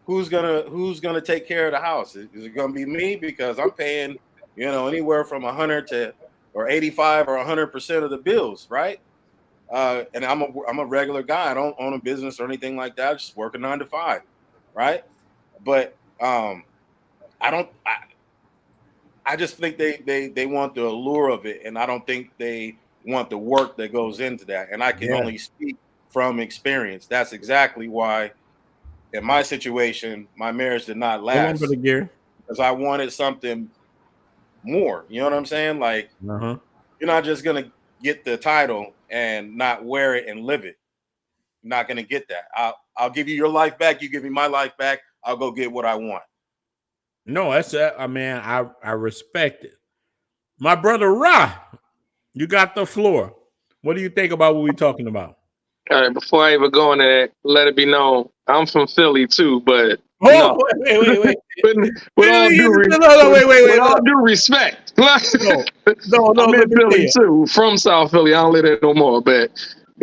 Who's gonna take care of the house? Is it gonna be me? Because I'm paying, anywhere from 100 to or 85 or 100% of the bills, right? And I'm a regular guy. I don't own a business or anything like that. I just work a 9 to 5, right? But I just think they want the allure of it, and I don't think they want the work that goes into that. And I can only speak from experience. That's exactly why, in my situation, my marriage did not last. Because I wanted something more. You know what I'm saying? Like, you're not just gonna get the title and not wear it and live it. You're not gonna get that. I'll give you your life back. You give me my life back. I'll go get what I want. No, that's I respect it. My brother Ra, you got the floor. What do you think about what we're talking about? All right, before I even go into that, let it be known I'm from Philly too, but wait. with all due respect. No, I'm in Philly too, from South Philly. I don't live there no more, but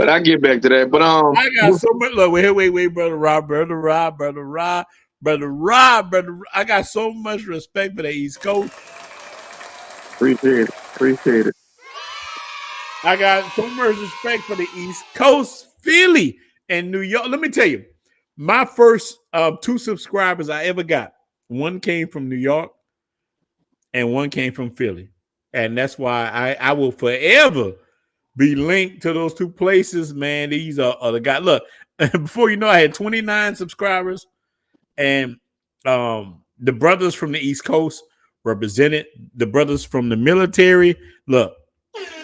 I get back to that. But I got so much. Look, wait, brother Rob. I got so much respect for the East Coast. Appreciate it. I got so much respect for the East Coast, Philly, and New York. Let me tell you, my first 2 subscribers I ever got, one came from New York and one came from Philly. And that's why I will forever be linked to those 2 places, man. These are the guys. Look, before you know, I had 29 subscribers. And the brothers from the East Coast represented, the brothers from the military. Look,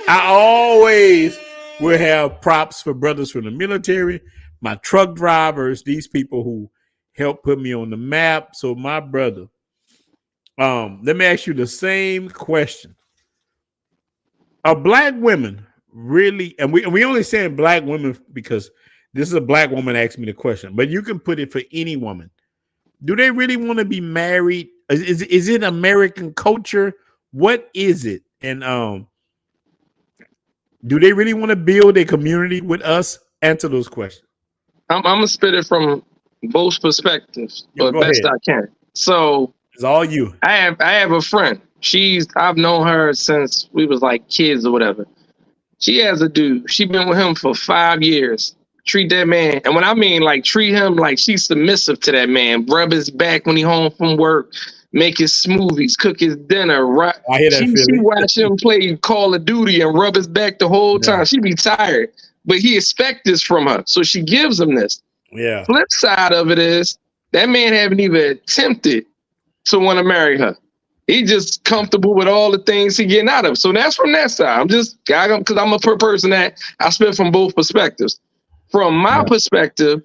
I always will have props for brothers from the military, my truck drivers, these people who help put me on the map. So my brother, let me ask you the same question. Are black women really, and we only saying black women because this is a black woman asking me the question, but you can put it for any woman. Do they really want to be married? Is it American culture? What is it? And do they really want to build a community with us? Answer those questions. I'm gonna spit it from both perspectives, but best I can. So it's all you. I have a friend. I've known her since we was like kids or whatever. She has a dude. She been with him for 5 years. Treat that man, and when I mean like treat him like she's submissive to that man. Rub his back when he home from work, make his smoothies, cook his dinner. Right? I hear that. She watch him play Call of Duty and rub his back the whole time. She be tired, but he expect this from her, so she gives him this. Yeah. Flip side of it is that man haven't even attempted to want to marry her. He just comfortable with all the things he getting out of. So that's from that side. Because I'm a person that I spit from both perspectives. From my perspective,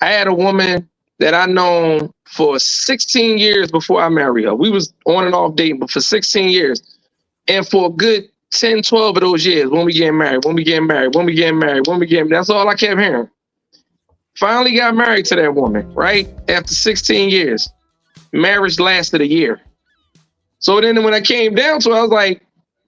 I had a woman that I known for 16 years before I married her. We was on and off dating, but for 16 years. And for a good 10, 12 of those years, when we getting married, that's all I kept hearing. Finally got married to that woman, right? After 16 years. Marriage lasted a year. So then when I came down to it, I was like,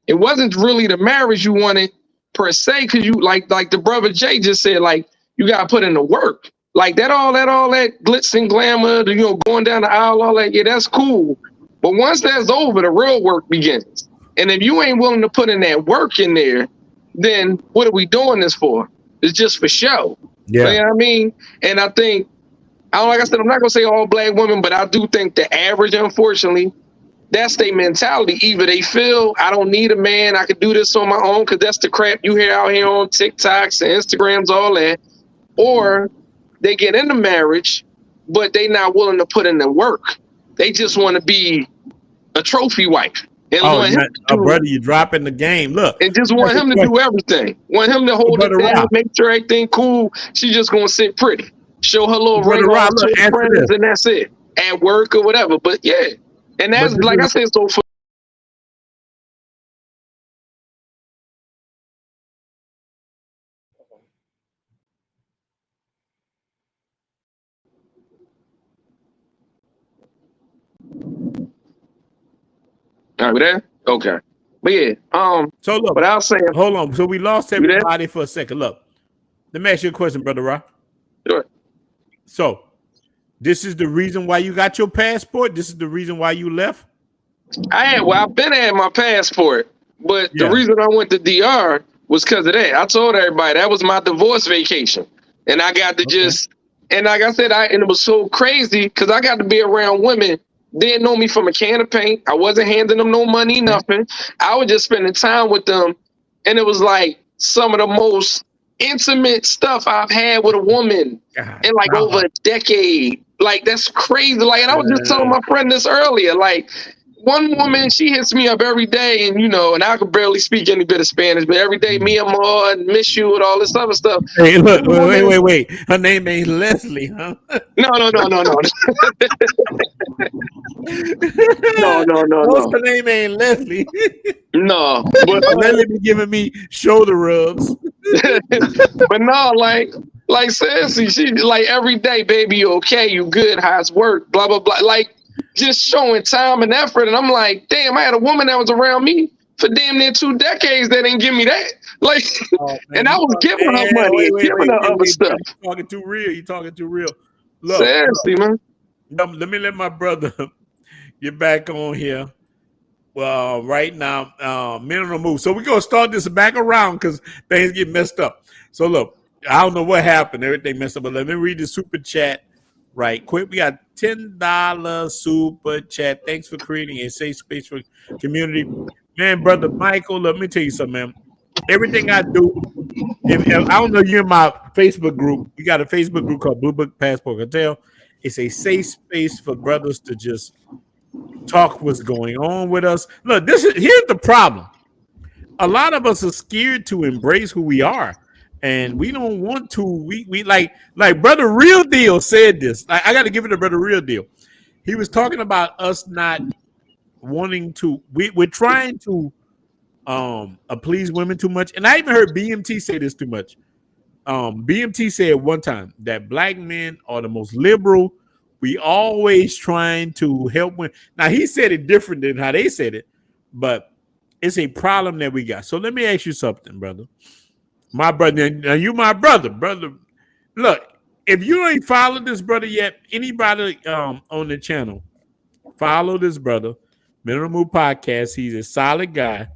it wasn't really the marriage you wanted per se, because you like the brother Jay just said, like you gotta put in the work. Like all that glitz and glamour, going down the aisle, all that, yeah, that's cool. But once that's over, the real work begins. And if you ain't willing to put in that work in there, then what are we doing this for? It's just for show. Yeah. You know what I mean? And I think, like I said, I'm not gonna say all black women, but I do think the average, unfortunately, that's their mentality. Either they feel I don't need a man, I can do this on my own, because that's the crap you hear out here on TikToks and Instagrams, all that. Or they get into marriage, but they not willing to put in the work. They just want to be a trophy wife. And want him to brother, you dropping the game. Look, and just want him to do everything. Want him to hold it down, make sure everything cool. She just gonna sit pretty, show her little ring off to her friends, and that's it. At work or whatever. But yeah, and that's like I said. So for all right, we there? Okay. But yeah, so look, but I'll say, hold on. So we lost everybody for a second. Look, let me ask you a question, Brother Ra. Sure. So this is the reason why you got your passport? This is the reason why you left? I've been had my passport, but the reason I went to DR was because of that. I told everybody that was my divorce vacation. And I got to and like I said, and it was so crazy because I got to be around women. They didn't know me from a can of paint. I wasn't handing them no money, nothing. I was just spending time with them. And it was like some of the most intimate stuff I've had with a woman in like over a decade. Like, that's crazy. Like, and I was just telling my friend this earlier. Like, one woman, she hits me up every day, and and I could barely speak any bit of Spanish, but every day, mi amor, and miss you, and all this other stuff. Hey, look, wait. Her name ain't Leslie, huh? No. No. Her name ain't Leslie. No, but Leslie be giving me shoulder rubs. But no, like seriously, she like every day, baby, you okay? You good? How's work? Blah blah blah. Like, just showing time and effort. And I'm like, damn, I had a woman that was around me for damn near 2 decades that didn't give me that. Like, and I was giving her money and giving her other stuff. You're talking too real. You're talking too real. Look, seriously, man. Let me let my brother get back on here. Well, right now, men on the move. So we're going to start this back around because things get messed up. So look, I don't know what happened. Everything messed up. But let me read the super chat right quick. We got $10 super chat. Thanks for creating a safe space for community. Man, Brother Michael, let me tell you something, man. Everything I do, if I don't know, you're in my Facebook group. We got a Facebook group called Blue Book Passport Cartel. It's a safe space for brothers to just talk what's going on with us. Look, here's the problem. A lot of us are scared to embrace who we are. And we don't want to. We like Brother Real Deal said this. I got to give it to Brother Real Deal. He was talking about us not wanting to. We're trying to please women too much. And I even heard BMT say this too much. BMT said one time that black men are the most liberal. We always trying to help women. Now he said it different than how they said it, but it's a problem that we got. So let me ask you something, brother. My brother, now you my brother. Look, if you ain't followed this brother yet, anybody on the channel, follow this brother. Minimum Move Podcast. He's a solid guy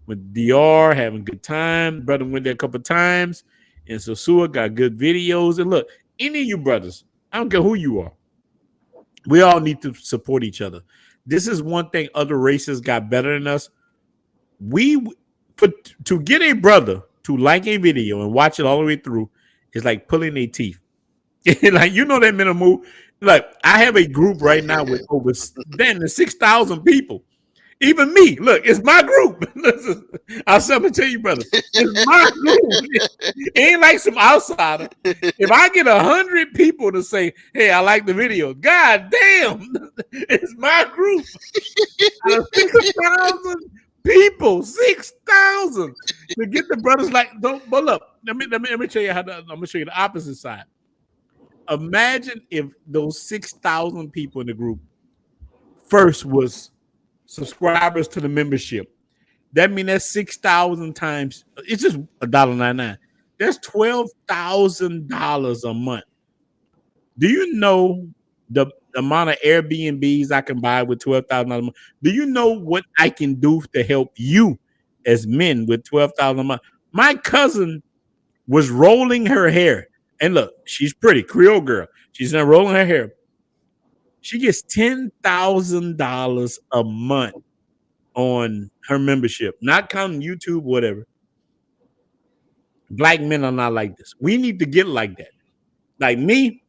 with DR, having good time. Brother went there a couple of times. And Sosua got good videos. And look, any of you brothers, I don't care who you are, we all need to support each other. This is one thing other races got better than us. To get a brother to like a video and watch it all the way through is like pulling their teeth. Like, that minimum move. Like, I have a group right now with over 6,000 people. Even me, look, it's my group. I'm going to tell you, brother, it's my group. It ain't like some outsider. If I get 100 people to say, hey, I like the video, God damn, it's my group. 6,000 people, 6,000 to get the brothers like. But look, let me show you I'm gonna show you the opposite side. Imagine if those 6,000 people in the group first was subscribers to the membership, That means that's 6,000 times. It's just $1.99. That's $12,000 a month. Do you know the amount of Airbnbs I can buy with $12,000 a month? Do you know what I can do to help you as men with $12,000 a month? My cousin was rolling her hair, and look, she's pretty Creole girl. She's not rolling her hair. She gets $10,000 a month on her membership, not counting YouTube, whatever. Black men are not like this. We need to get like that. Like me,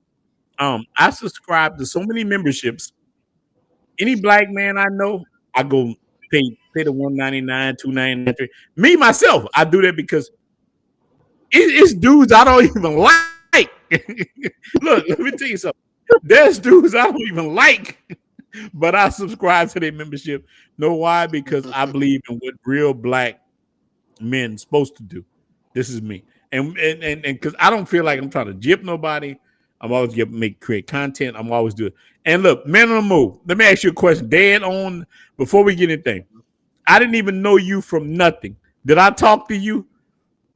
I subscribe to so many memberships. Any black man I know, I go pay the $199, $299. Me myself, I do that because it's dudes I don't even like. Look, let me tell you something. There's dudes I don't even like, but I subscribe to their membership. Know why? Because I believe in what real black men supposed to do. This is me, and because I don't feel like I'm trying to gyp nobody. I'm always create content. I'm always doing. And look, man on the move. Let me ask you a question. Dead on before we get anything. I didn't even know you from nothing. Did I talk to you?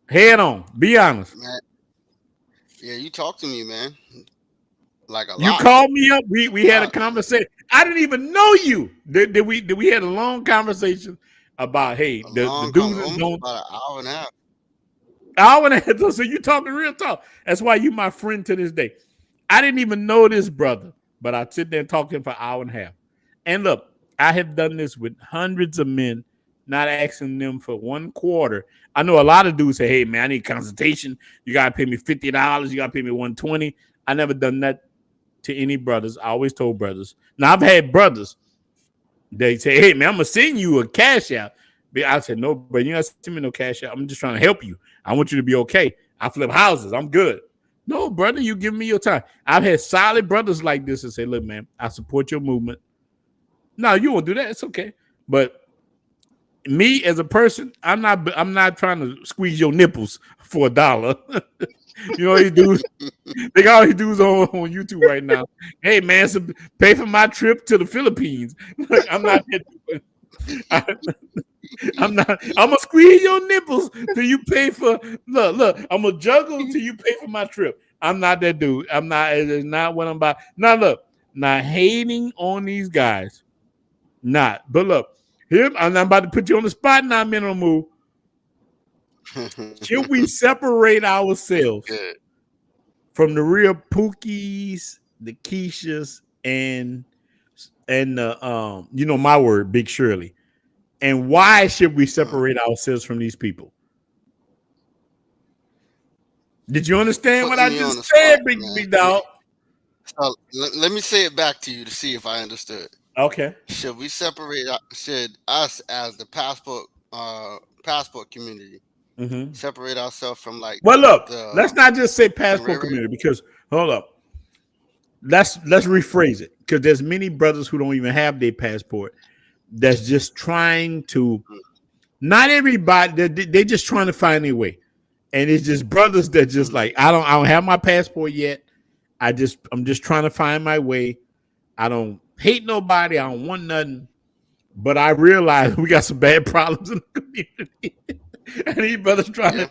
Head on. Be honest. Man. Yeah, you talked to me, man. Like a lot. You called me up. We had a conversation. I didn't even know you. Did we had a long conversation about the dudes don't about an hour and a half. Hour and a half. So you talking real talk. That's why you my friend to this day. I didn't even know this brother, but I sit there and talk to him for an hour and a half. And look, I have done this with hundreds of men, not asking them for $1/4. I know a lot of dudes say, "Hey man, I need consultation. You gotta pay me $50. You gotta pay me $120." I never done that to any brothers. I always told brothers. Now I've had brothers. They say, "Hey man, I'm gonna send you a cash out." But I said, "No, bro, you not send me no cash out. I'm just trying to help you. I want you to be okay. I flip houses. I'm good." No, brother, you give me your time. I've had solid brothers like this and say, "Look, man, I support your movement." No, you won't do that. It's okay. But me as a person, I'm not trying to squeeze your nipples for $1. You know these dudes. They got all these dudes on YouTube right now. Hey man, pay for my trip to the Philippines. Look, I'm not. I'm not. I'm gonna squeeze your nipples till you pay for. Look. I'm gonna juggle till you pay for my trip. I'm not that dude. I'm not. It's not what I'm about. Now look, not hating on these guys. Not. But look, here I'm not about to put you on the spot. Now I'm in a move. Should we separate ourselves from the real Pookies, the Keishas, and my word, Big Shirley? And why should we separate ourselves from these people? Did you understand what I just said, big dog? So, let me say it back to you to see if I understood. Okay. Should we separate? Should us as the passport community separate ourselves from like? Well, look, let's not just say passport community because hold up. Let's rephrase it because there's many brothers who don't even have their passport. That's just trying to, not everybody. They're just trying to find a way, and it's just brothers that just like I don't have my passport yet. I'm just trying to find my way. I don't hate nobody. I don't want nothing, but I realize we got some bad problems in the community, and these brothers trying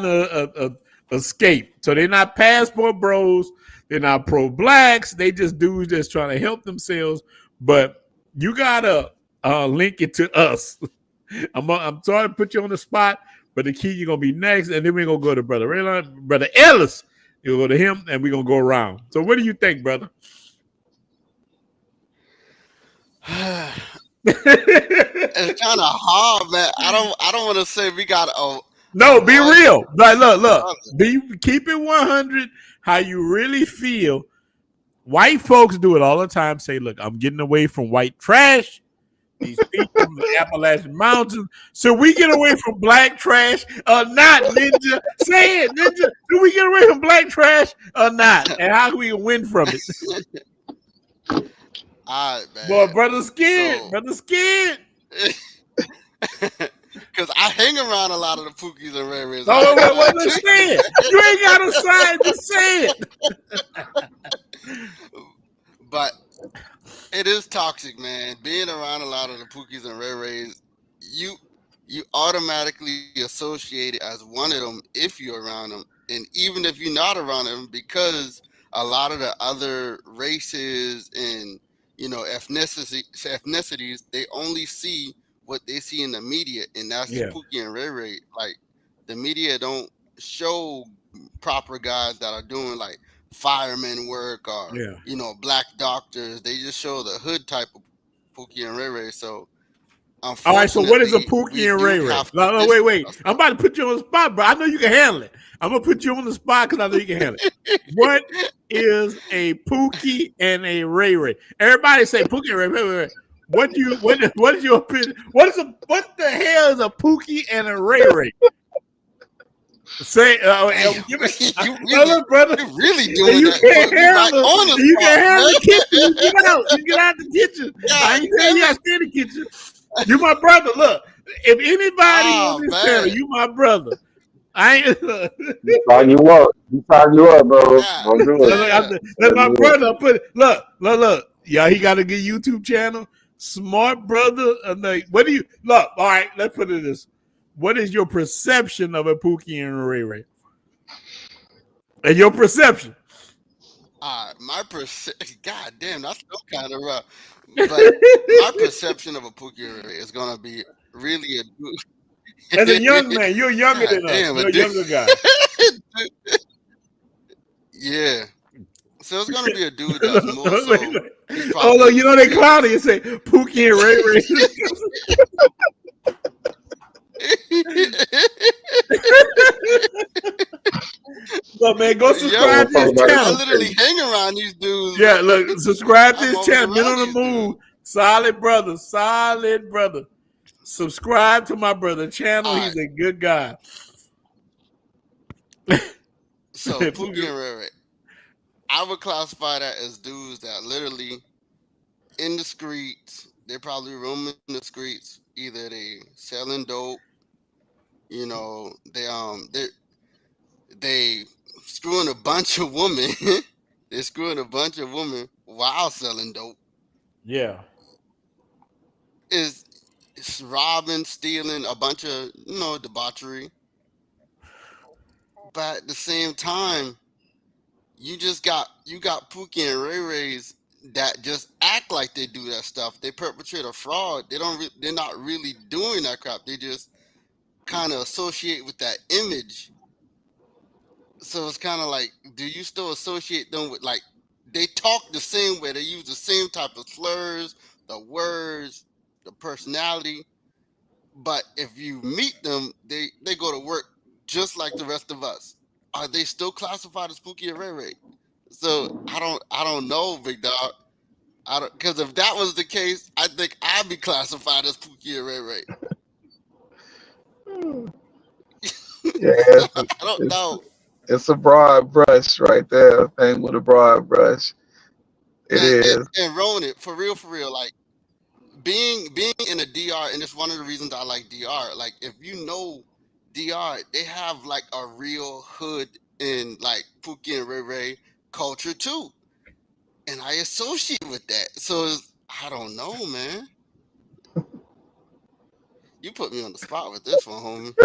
to escape. So they're not passport bros. They're not pro blacks. They just dudes that's trying to help themselves, but. You gotta link it to us. I'm sorry to put you on the spot, but the key you're gonna be next, and then we're gonna go to Brother Raylon, Brother Ellis. You'll go to him, and we're gonna go around. So, what do you think, brother? It's kind of hard, man. I don't want to say we got no. Be real. Like, look. Keep it 100. How you really feel. White folks do it all the time. Say, look, I'm getting away from white trash. These people from the Appalachian Mountains. So we get away from black trash or not, Ninja? Say it, Ninja. Do we get away from black trash or not? And how do we win from it? All right, man. Boy, brother scared. Because I hang around a lot of the Pookies and Ray Rays. No, let's say it. You ain't got to side. Just say it. But it is toxic, man. Being around a lot of the Pookies and Ray Rays, you automatically associate it as one of them if you're around them, and even if you're not around them, because a lot of the other races and ethnicities, they only see what they see in the media, and that's Yeah. Pookie and Ray Ray. Like, the media don't show proper guys that are doing like fireman work or Yeah. black doctors. They just show the hood type of Pookie and Ray Ray. So All right, so what is a unfortunately, we Pookie and do Ray Ray? have to No, distance wait. ourselves. I'm about to put you on the spot, bro. I know you can handle it. I'm gonna put you on the spot because I know you can handle it. What is a Pookie and a Ray Ray? Everybody say Pookie and Ray Ray. What is your opinion? What the hell is a Pookie and a Ray Ray? Say, Damn, give me, you brother. you really You doing that. can't Put me right handle. on the You spot, can handle man. the kitchen. You get out. You get out the kitchen. I God ain't telling you I damn stay in the kitchen. You my brother. Look, if anybody on Oh this channel, man. you my brother. I ain't. He tied you up. He tied you up, bro. God Don't do it. damn. Let my brother put it. Look. Yeah, he got a good YouTube channel. Smart brother. What do you look? All right, let's put it this. What is your perception of a Pookie and a Ray Ray? And your perception. My God damn, that's still kind of rough. But my perception of a Pookie and Ray Ray is gonna be really a dude. As a young man, you're younger God than us. damn, You're a a dude. younger guy. Yeah. So it's gonna be a dude that's more so. He's Oh probably no, in you his know they 50s. clown you say Pookie and Ray Ray. Look, man, go subscribe to his I channel. literally hang around these dudes. Yeah, look, subscribe to I'm his always channel. Been around on the these move. dudes. Solid brother. Subscribe to my brother channel. All He's right. a good guy. So Pookie and Ray Ray, I would classify that as dudes that literally in the streets. They probably roaming the streets. Either they selling dope, they screwing a bunch of women. They're screwing a bunch of women while selling dope. Yeah. It's robbing, stealing, a bunch of debauchery. But at the same time, you got Pookie and Ray Rays that just act like they do that stuff. They perpetrate a fraud. They're not really doing that crap. They just kind of associate with that image. So it's kind of like, do you still associate them with, like, they talk the same way, they use the same type of slurs, the words, the personality, but if you meet them, they go to work just like the rest of us. Are they still classified as Pookie and Ray Ray? So I don't know, big dog. Because if that was the case, I think I'd be classified as Pookie and Ray Ray. Yeah, I don't know. it's a broad brush right there. Thing with a broad brush. It is. And Ronan, for real, like, being in a DR, and it's one of the reasons I like DR. Like, if you know DR, they have like a real hood in like Pookie and Ray Ray culture too, and I associate with that. So I don't know, man. You put me on the spot with this one, homie.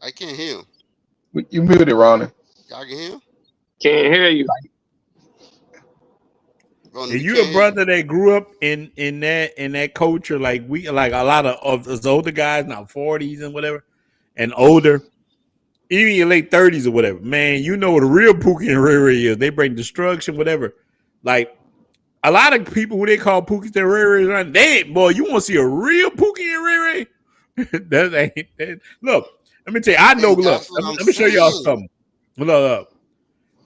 I can't hear him. You muted, Ronnie. Y'all can hear him? Can't hear you. Ronan, And you you can't a hear me? brother that grew up in that culture, like a lot of us older guys, now 40s and whatever, and older, even your late 30s or whatever. Man, you know what a real Pookie and Ray Ray is. They bring destruction, whatever. Like a lot of people who they call Pookies and Ray Rays, they ain't, boy, you want to see a real Pookie and Ray Ray? Look, let me tell you, I know. And Look, that's what I'm let me show y'all saying. something. Look.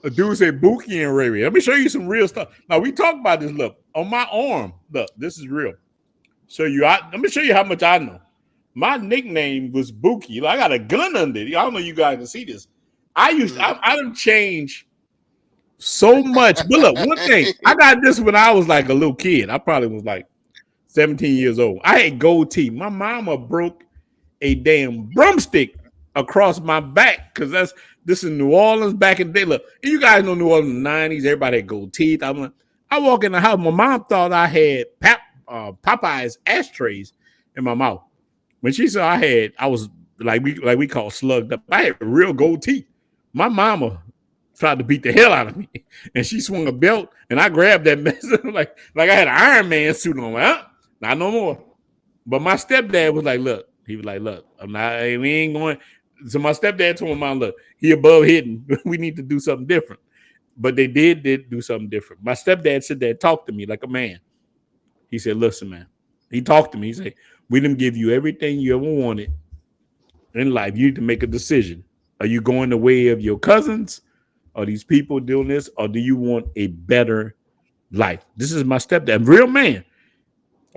A dude say Pookie and Ray Ray. Let me show you some real stuff. Now we talk about this. Look, on my arm. Look, this is real. Let me show you how much I know. My nickname was Bookie. I got a gun under it. I don't know you guys can see this. I done changed so much. But look, one thing, I got this when I was like a little kid. I probably was like 17 years old. I had gold teeth. My mama broke a damn broomstick across my back because this is New Orleans back in the day. Look, you guys know New Orleans in the 90s. Everybody had gold teeth. I walk in the house. My mom thought I had Popeye's ashtrays in my mouth. When she saw I was like we call slugged up. I had real gold teeth. My mama tried to beat the hell out of me, and she swung a belt, and I grabbed that mess like I had an Iron Man suit on. Not no more. But my stepdad was like, look, I'm not. We ain't going. So my stepdad told my mom, look, he above hidden. We need to do something different. But they did do something different. My stepdad said that, talked to me like a man. He said, listen, man. He talked to me. He said, we didn't give you everything you ever wanted in life. You need to make a decision. Are you going the way of your cousins? Are these people doing this? Or do you want a better life? This is my stepdad, real man.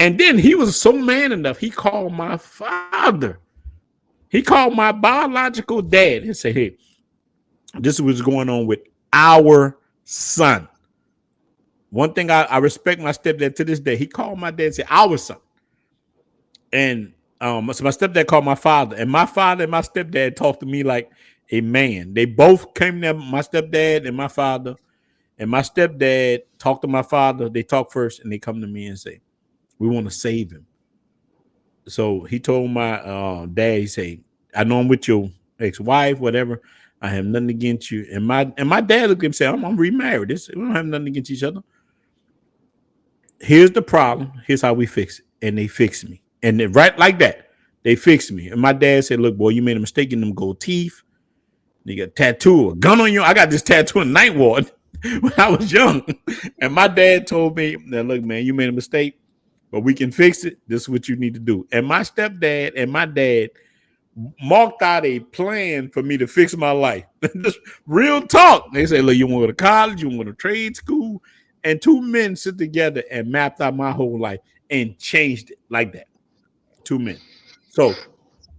And then he was so man enough, he called my father. He called my biological dad and said, hey, this is what's going on with our son. One thing I respect my stepdad to this day. He called my dad and said, our son. And so my stepdad called my father. And my father and my stepdad talked to me like a man. They both came there, my stepdad and my father. And my stepdad talked to my father. They talk first, and they come to me and say, we want to save him. So he told my dad, he said, I know I'm with your ex-wife, whatever. I have nothing against you. And my dad looked at him and said, I'm remarried. We don't have nothing against each other. Here's the problem. Here's how we fix it. And they fixed me. And right like that, they fixed me. And my dad said, look, boy, you made a mistake in them gold teeth. You got a tattoo, a gun on you. I got this tattoo in Ninth Ward when I was young. And my dad told me, now, look, man, you made a mistake, but we can fix it. This is what you need to do. And my stepdad and my dad marked out a plan for me to fix my life. Just real talk. They say, look, you want to go to college, you want to go to trade school. And two men sit together and mapped out my whole life and changed it like that. Two men. So,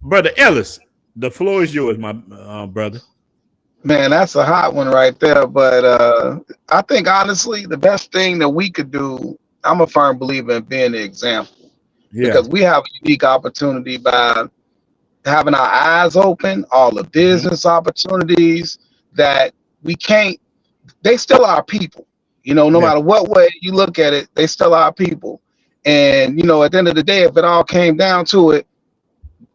Brother Ellis, the floor is yours, my brother. Man, that's a hot one right there. But I think, honestly, the best thing that we could do, I'm a firm believer in being the example. Yeah. Because we have a unique opportunity by having our eyes open, all the business opportunities that we can't, they still are people. You know, no matter what way you look at it, they still are people. And, you know, at the end of the day, if it all came down to it,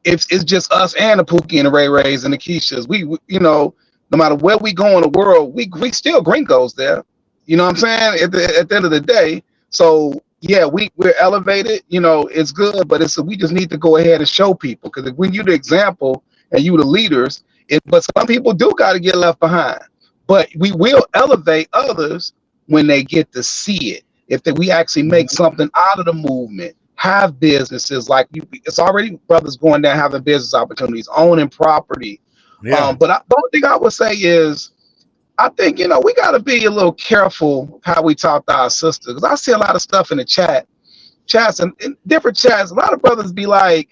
it's just us and the Pookie and the Ray Rays and the Keishas. We you know, no matter where we go in the world, we still gringos there. You know what I'm saying? At the end of the day. So, yeah, we're elevated. You know, it's good, but we just need to go ahead and show people. Because when you're the example and you the leaders, but some people do got to get left behind. But we will elevate others when they get to see it. If we actually make something out of the movement, have businesses like it's already brothers going down having business opportunities, owning property. Yeah. But the only thing I would say is, I think, you know, we got to be a little careful how we talk to our sisters. Because I see a lot of stuff in the chats and in different chats. A lot of brothers be like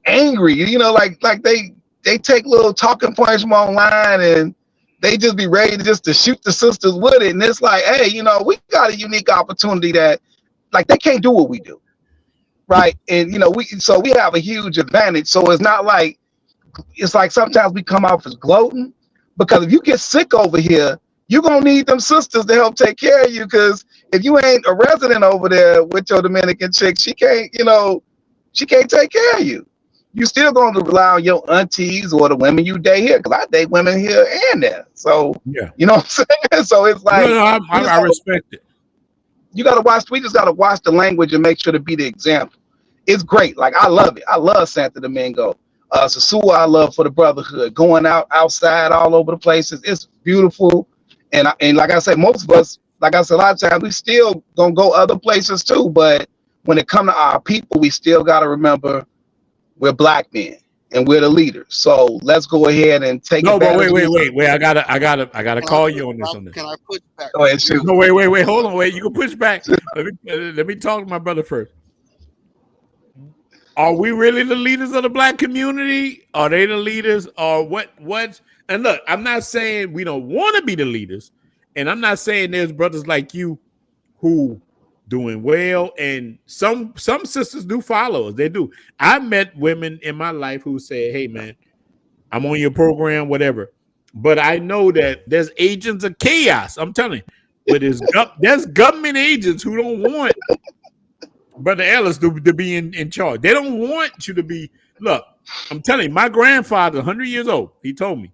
angry, you know, like they take little talking points from online and they just be ready to shoot the sisters with it. And it's like, hey, you know, we got a unique opportunity that like they can't do what we do. Right. And, you know, we have a huge advantage. So it's not like, it's like sometimes we come off as gloating, because if you get sick over here, you're going to need them sisters to help take care of you. Because if you ain't a resident over there with your Dominican chick, she can't take care of you. You still going to rely on your aunties or the women you date here. Because I date women here and there. So, yeah, you know what I'm saying? So it's like, I respect it. You got to watch. We just got to watch the language and make sure to be the example. It's great. Like, I love it. I love Santo Domingo. Sasua, I love for the brotherhood. Going outside all over the places. It's beautiful. And like I said, most of us, like I said, a lot of times we still gonna go other places too. But when it comes to our people, we still got to remember we're black men and we're the leaders. So let's go ahead and take. No, but wait. I gotta call you on this. Can I push back? Go ahead, shoot. No, wait. Hold on, wait. You can push back. Let me talk to my brother first. Are we really the leaders of the black community? Are they the leaders? Or what? And look, I'm not saying we don't want to be the leaders, and I'm not saying there's brothers like you who doing well, and some sisters do follow us. They do. I met women in my life who say, "Hey, man, I'm on your program, whatever. But I know that there's agents of chaos. I'm telling you, but there's government agents who don't want Brother Ellis to be in charge. They don't want you to be. Look, I'm telling you, my grandfather, 100 years old, he told me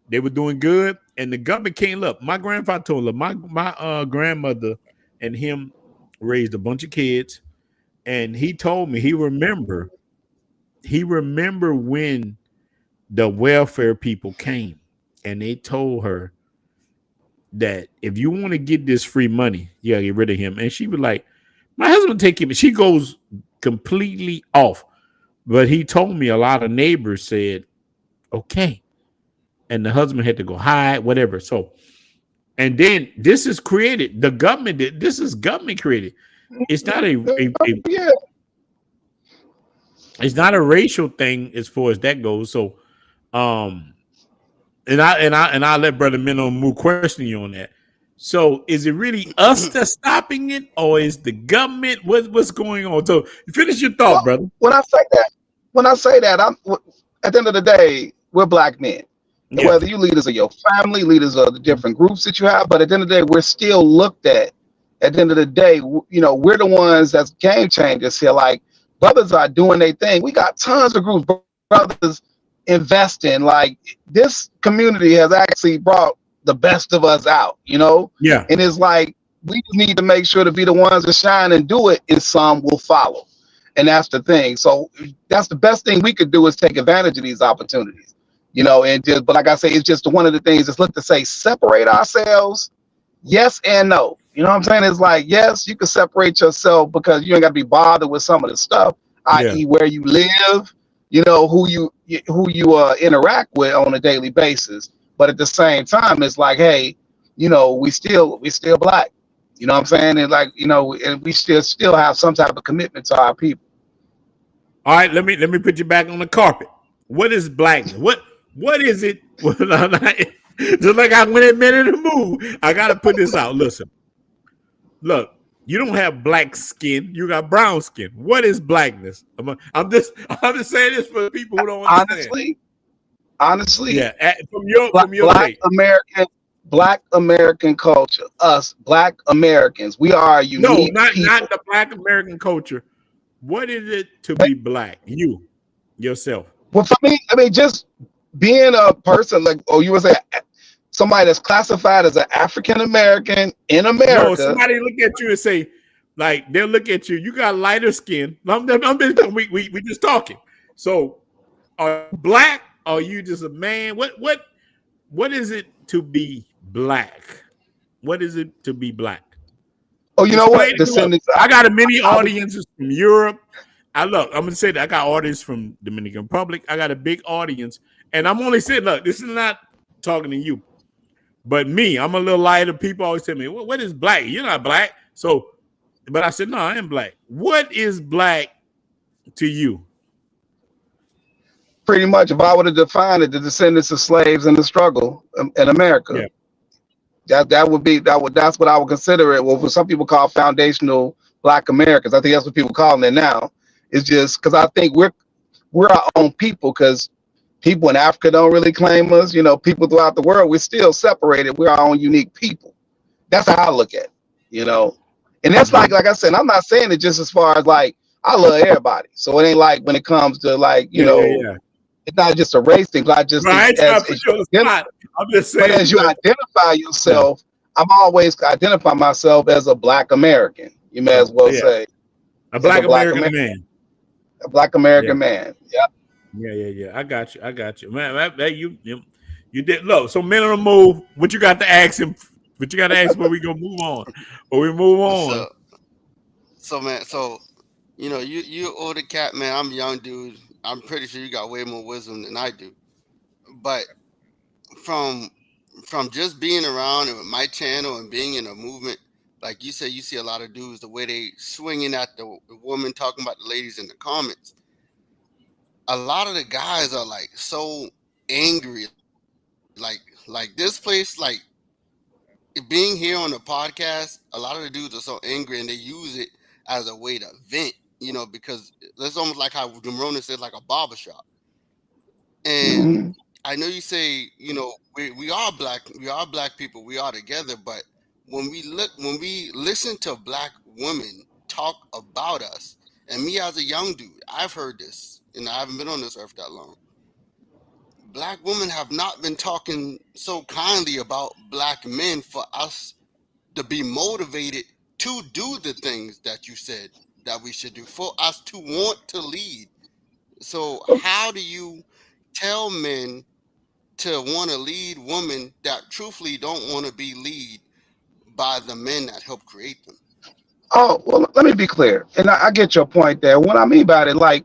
they were doing good, and the government came. Look, my grandfather told him, my grandmother and him raised a bunch of kids, and he told me he remember when the welfare people came, and they told her that if you want to get this free money, you gotta get rid of him. And she was like, my husband take him. She goes completely off. But he told me a lot of neighbors said, okay. And the husband had to go hide, whatever. So, and then this is created. The government did this is government created. It's not it's not a racial thing as far as that goes. So and I let Brother Minnow Moo question you on that. So is it really us that's stopping it, or is the government? What's going on? So finish your thought, brother. When I say that, I'm at the end of the day, we're black men. Yeah. Whether you leaders of your family, leaders of the different groups that you have, but at the end of the day, we're still looked at. At the end of the day, you know, we're the ones that's game changers here. Like, brothers are doing their thing. We got tons of groups, brothers investing. Like, this community has actually brought the best of us out, you know? Yeah. And it's like, we need to make sure to be the ones that shine and do it, and some will follow. And that's the thing. So that's the best thing we could do, is take advantage of these opportunities, you know, and just, but like I say, it's just one of the things is look to say, separate ourselves. Yes and no. You know what I'm saying? It's like, yes, you can separate yourself because you ain't got to be bothered with some of the stuff, i.e. where you live, you know, who you interact with on a daily basis. But at the same time, it's like, hey, you know, we still black. You know what I'm saying? And like, you know, and we still have some type of commitment to our people. All right, let me put you back on the carpet. What is blackness? What is it? Just like I went in the mood, I gotta put this out. Listen, look, you don't have black skin, you got brown skin. What is blackness? I'm just saying this for people who don't understand. Honestly, yeah. From your black Black American culture, us Black Americans, we are a unique not the Black American culture. What is it to be black? You, yourself. Well, for me, I mean, just being a person like, you would say somebody that's classified as an African American in America. No, somebody look at you and say, like, they'll look at you. You got lighter skin. We just talking. So, are you black? Or are you just a man? What is it to be black? What is it to be black? Oh, you know what? I got a many audiences from Europe. I'm gonna say that I got audience from Dominican Republic. I got a big audience, and I'm only saying, look, this is not talking to you, but me. I'm a little lighter. People always tell me, "What is black? You're not black." So, but I said, no, I am black. What is black to you? Pretty much, if I were to define it, the descendants of slaves in the struggle in America. Yeah. That's what I would consider it. Well, what some people call foundational Black Americans. I think that's what people call it now. It's just because I think we're our own people, because people in Africa don't really claim us. You know, people throughout the world, we're still separated. We're our own unique people. That's how I look at it, you know. And that's like I said, I'm not saying it just as far as like, I love everybody. So it ain't like when it comes to like, you know, it's not just a race thing. I just think I'm just saying, but as you identify yourself, I'm always identify myself as a Black American. You may as well say a Black American man. A Black American man. Yeah. Yeah. I got you, man. You did low. So men on the move. What you got to ask him? What you got to ask before we go move on? Or we move on. So man, you know, you older cat, man. I'm a young dude. I'm pretty sure you got way more wisdom than I do. But from just being around and with my channel and being in a movement, like you said, you see a lot of dudes, the way they swinging at the woman, talking about the ladies in the comments. A lot of the guys are like so angry, like this place, like being here on the podcast. A lot of the dudes are so angry, and they use it as a way to vent. You know, because that's almost like how Demrona said, like a barbershop. And I know you say, you know, we are black people, we are together, but when we listen to black women talk about us, and me as a young dude, I've heard this, and I haven't been on this earth that long. Black women have not been talking so kindly about black men for us to be motivated to do the things that you said that we should do, for us to want to lead. So how do you tell men to want to lead women that truthfully don't want to be lead by the men that help create them? Oh, well, let me be clear. And I get your point there. What I mean by it, like,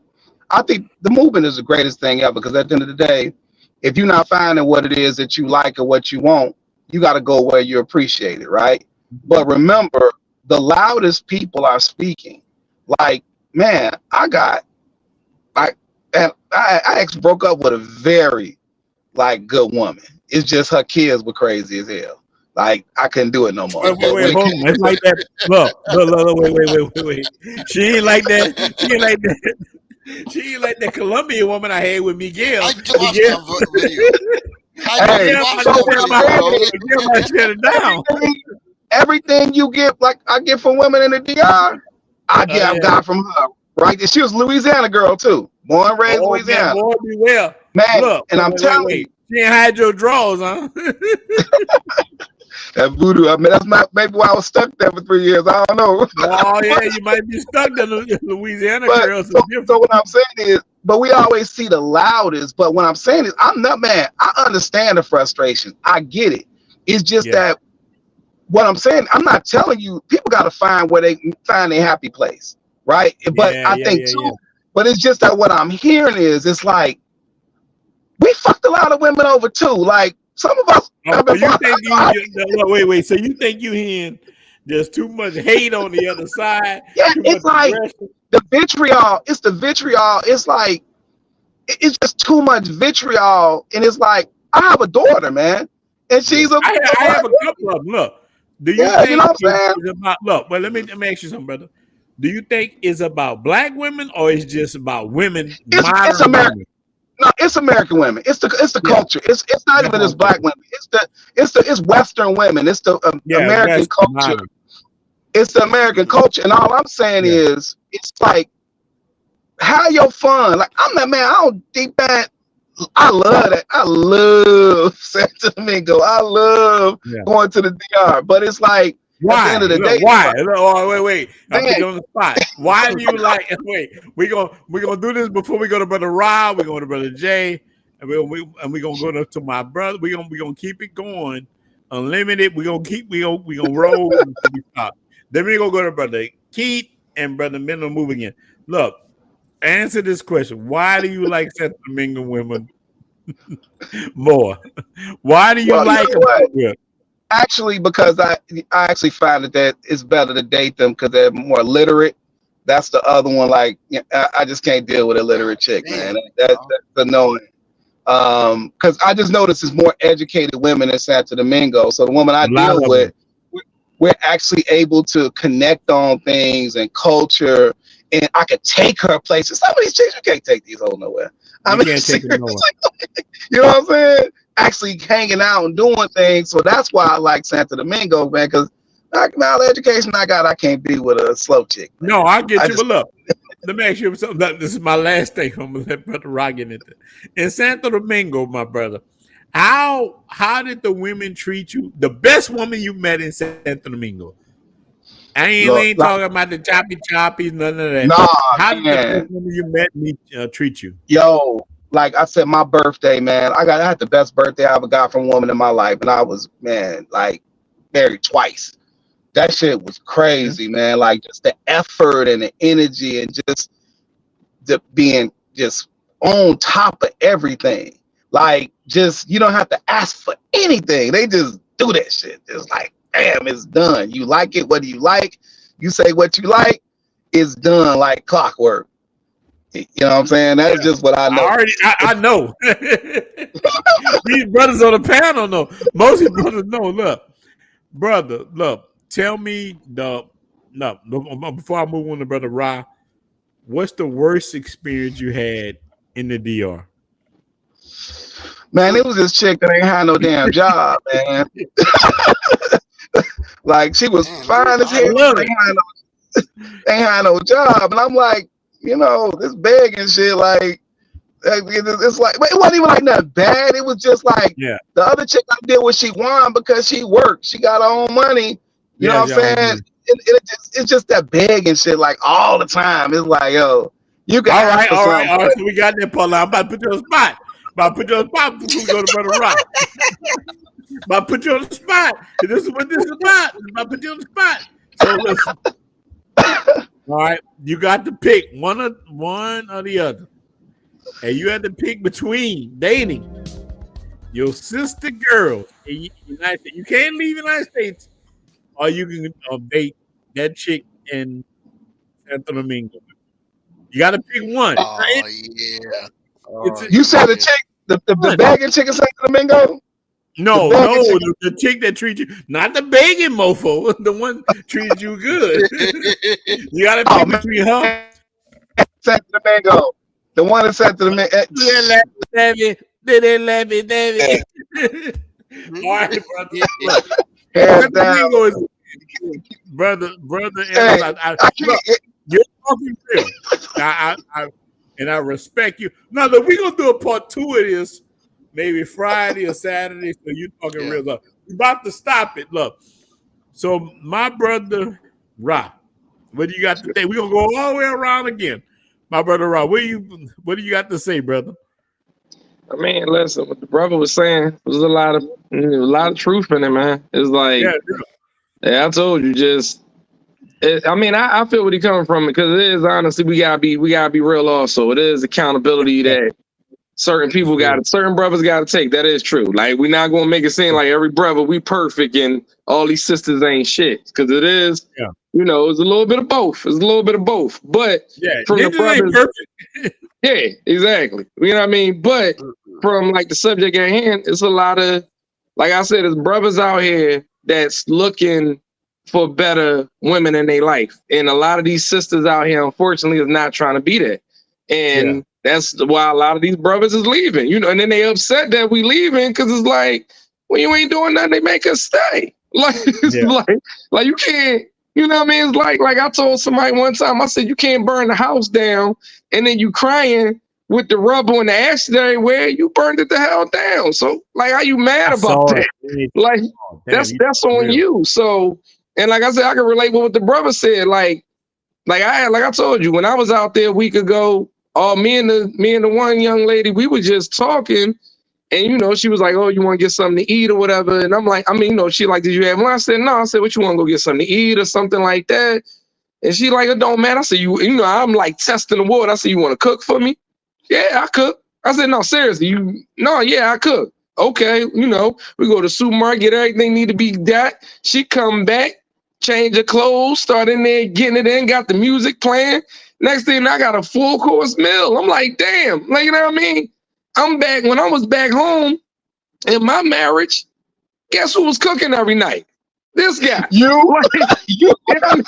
I think the movement is the greatest thing ever, because at the end of the day, if you're not finding what it is that you like or what you want, you got to go where you appreciate it, right? But remember, the loudest people are speaking. Like, man, and I actually broke up with a very, like, good woman. It's just her kids were crazy as hell. Like, I couldn't do it no more. Wait, hold on. It's like that. Look, wait. She ain't like that. She ain't like that. She ain't like that Colombian woman I had with Miguel. I just watched that video. Hey, shut it down. Everything you get, like I get from women in the DR, I got from her. Right? She was Louisiana girl too. Born and raised Louisiana. Man, boy, be well. Man, look, and I'm telling you, she ain't hide your drawers, huh? That voodoo. I mean, that's maybe why I was stuck there for 3 years. I don't know. Oh yeah, you might be stuck there, Louisiana girls. So what I'm saying is, but we always see the loudest. But what I'm saying is, I'm not, man. I understand the frustration. I get it. It's just that what I'm saying, I'm not telling you. People got to find where they find their happy place, right? But I think too. But it's just that what I'm hearing is, it's like we fucked a lot of women over too. Like, some of us. Wait. So you think you hearing there's too much hate on the other side? Yeah, it's like the vitriol. It's the vitriol. It's like it's just too much vitriol, and it's like, I have a daughter, man, and she's a. I have a couple of them. Look, do you think you know what I'm saying? About, look, but let me ask you something, brother. Do you think it's about black women, or it's just about women? It's American. No, it's American women. It's the culture. It's not even just black women. It's Western women. It's the American culture. It's the American culture. And all I'm saying is, it's like, have your fun. Like, I'm that man. I don't deep that. I love that. I love Santo Domingo. I love going to the DR. But it's like, why? At the end of the day, why? Wait. I'll put you on the spot. Why do you like? Wait, we're gonna do this before we go to Brother Rob. We're going to Brother Jay, and we're gonna go to my brother. We're gonna keep it going, unlimited. We're gonna roll until we stop. Then we're gonna go to Brother Keith and Brother Miller. Move again. Look, answer this question: why do you like Santo Domingo women more? Why do you like them? Actually, because I actually find that it's better to date them because they're more literate. That's the other one. Like, I just can't deal with a literate chick, man. That's annoying. Because I just noticed there's more educated women in Santo Domingo. So the woman I deal with, we're actually able to connect on things and culture, and I could take her places. Some of these chicks, you can't take these hoes nowhere. I mean, can't take them nowhere. You know what I'm saying? Actually hanging out and doing things. So that's why I like Santo Domingo, man, because all the education I got, I can't be with a slow chick, man. No, I get you. But look, let me ask you something. This is my last thing. I'm gonna let Brother Rock get into. In Santo Domingo, my brother, how did the women treat you? The best woman you met in Santo Domingo? I ain't talking about the choppies, none of that. Nah, how did the best woman you met treat you? Yo, like I said, my birthday, man, I had the best birthday I ever got from a woman in my life. And I was, man, like, married twice. That shit was crazy, man. Like, just the effort and the energy and just being just on top of everything. Like, just, you don't have to ask for anything. They just do that shit. It's like, damn, it's done. You like it, what do you like? You say what you like, it's done like clockwork. You know what I'm saying? That's just what I know. I know. These brothers on the panel know. Most of the brothers know. Look, tell me before I move on to Brother Ra, what's the worst experience you had in the DR? Man, it was this chick that ain't had no damn job, man. Like she was Man, fine as I hell, love but it. ain't had no job. And I'm like, this begging shit, like it's like, but it wasn't even like nothing bad. It was just like Yeah. the other chick I did what she wanted because she worked. She got her own money. You know what I'm saying? It's just that begging shit like all the time. It's like, yo, you can ask for something. All right. So we got that, Paul. I'm about to put you on the spot. Before we go to Brother Rock. About to put you on the spot. This is what this is about. I'm about to put you on the spot. So listen. All right, you got to pick one or the other, and you had to pick between dating your sister girl in the United States. You can't leave the United States, or you can date that chick in Santo Domingo. You got to pick one. Oh yeah. You said the chick, the begging chick in Santo Domingo? No, the chick that treats you, not the begging mofo, the one treats you good. You got to pick between her. Santo Domingo, the one in Santo Domingo. All right, brother. Brother, you're talking real. I respect you. Now, look, we're gonna do a part 2 of this. Maybe Friday or Saturday, so you talking real love. We're about to stop it. Look, so my brother Ra, what do you got to say? We're gonna go all the way around again. My brother Ra, what do you got to say, brother? I mean, listen, what the brother was saying, there's a lot of truth in it, man. It's like, yeah, I told you, I feel what he coming from because it is honestly we gotta be real. Also, it is accountability that certain brothers gotta take. That is true. Like we're not gonna make it seem like every brother we perfect and all these sisters ain't shit because it is. Yeah. It's a little bit of both. But from the brothers, yeah, exactly. You know what I mean? But from like the subject at hand, it's a lot of, like I said, there's brothers out here that's looking for better women in their life, and a lot of these sisters out here, unfortunately, is not trying to be that, and that's why a lot of these brothers is leaving. And then they upset that we leaving because it's like, when you ain't doing nothing, they make us stay. Like, like you can't. You know what I mean? It's like I told somebody one time, I said, you can't burn the house down and then you crying with the rubble and the ash everywhere. You burned it the hell down. So, like, are you mad about that? Like, that's on you. So, and like I said, I can relate with what the brother said. Like I told you, when I was out there a week ago, me and the one young lady, we were just talking. And, she was like, oh, you want to get something to eat or whatever? And I'm like, she like, did you have lunch? I said, no. I said, what you want to go get something to eat or something like that? And she like, it don't matter. I said, I'm like testing the water. I said, you want to cook for me? Yeah, I cook. I said, no, seriously, I cook. Okay, we go to the supermarket, get everything need to be that. She come back, change her clothes, start in there, getting it in, got the music playing. Next thing, I got a full course meal. I'm like, damn, like, you know what I mean? I'm back. When I was back home in my marriage, guess who was cooking every night? This guy. You? You know what I mean?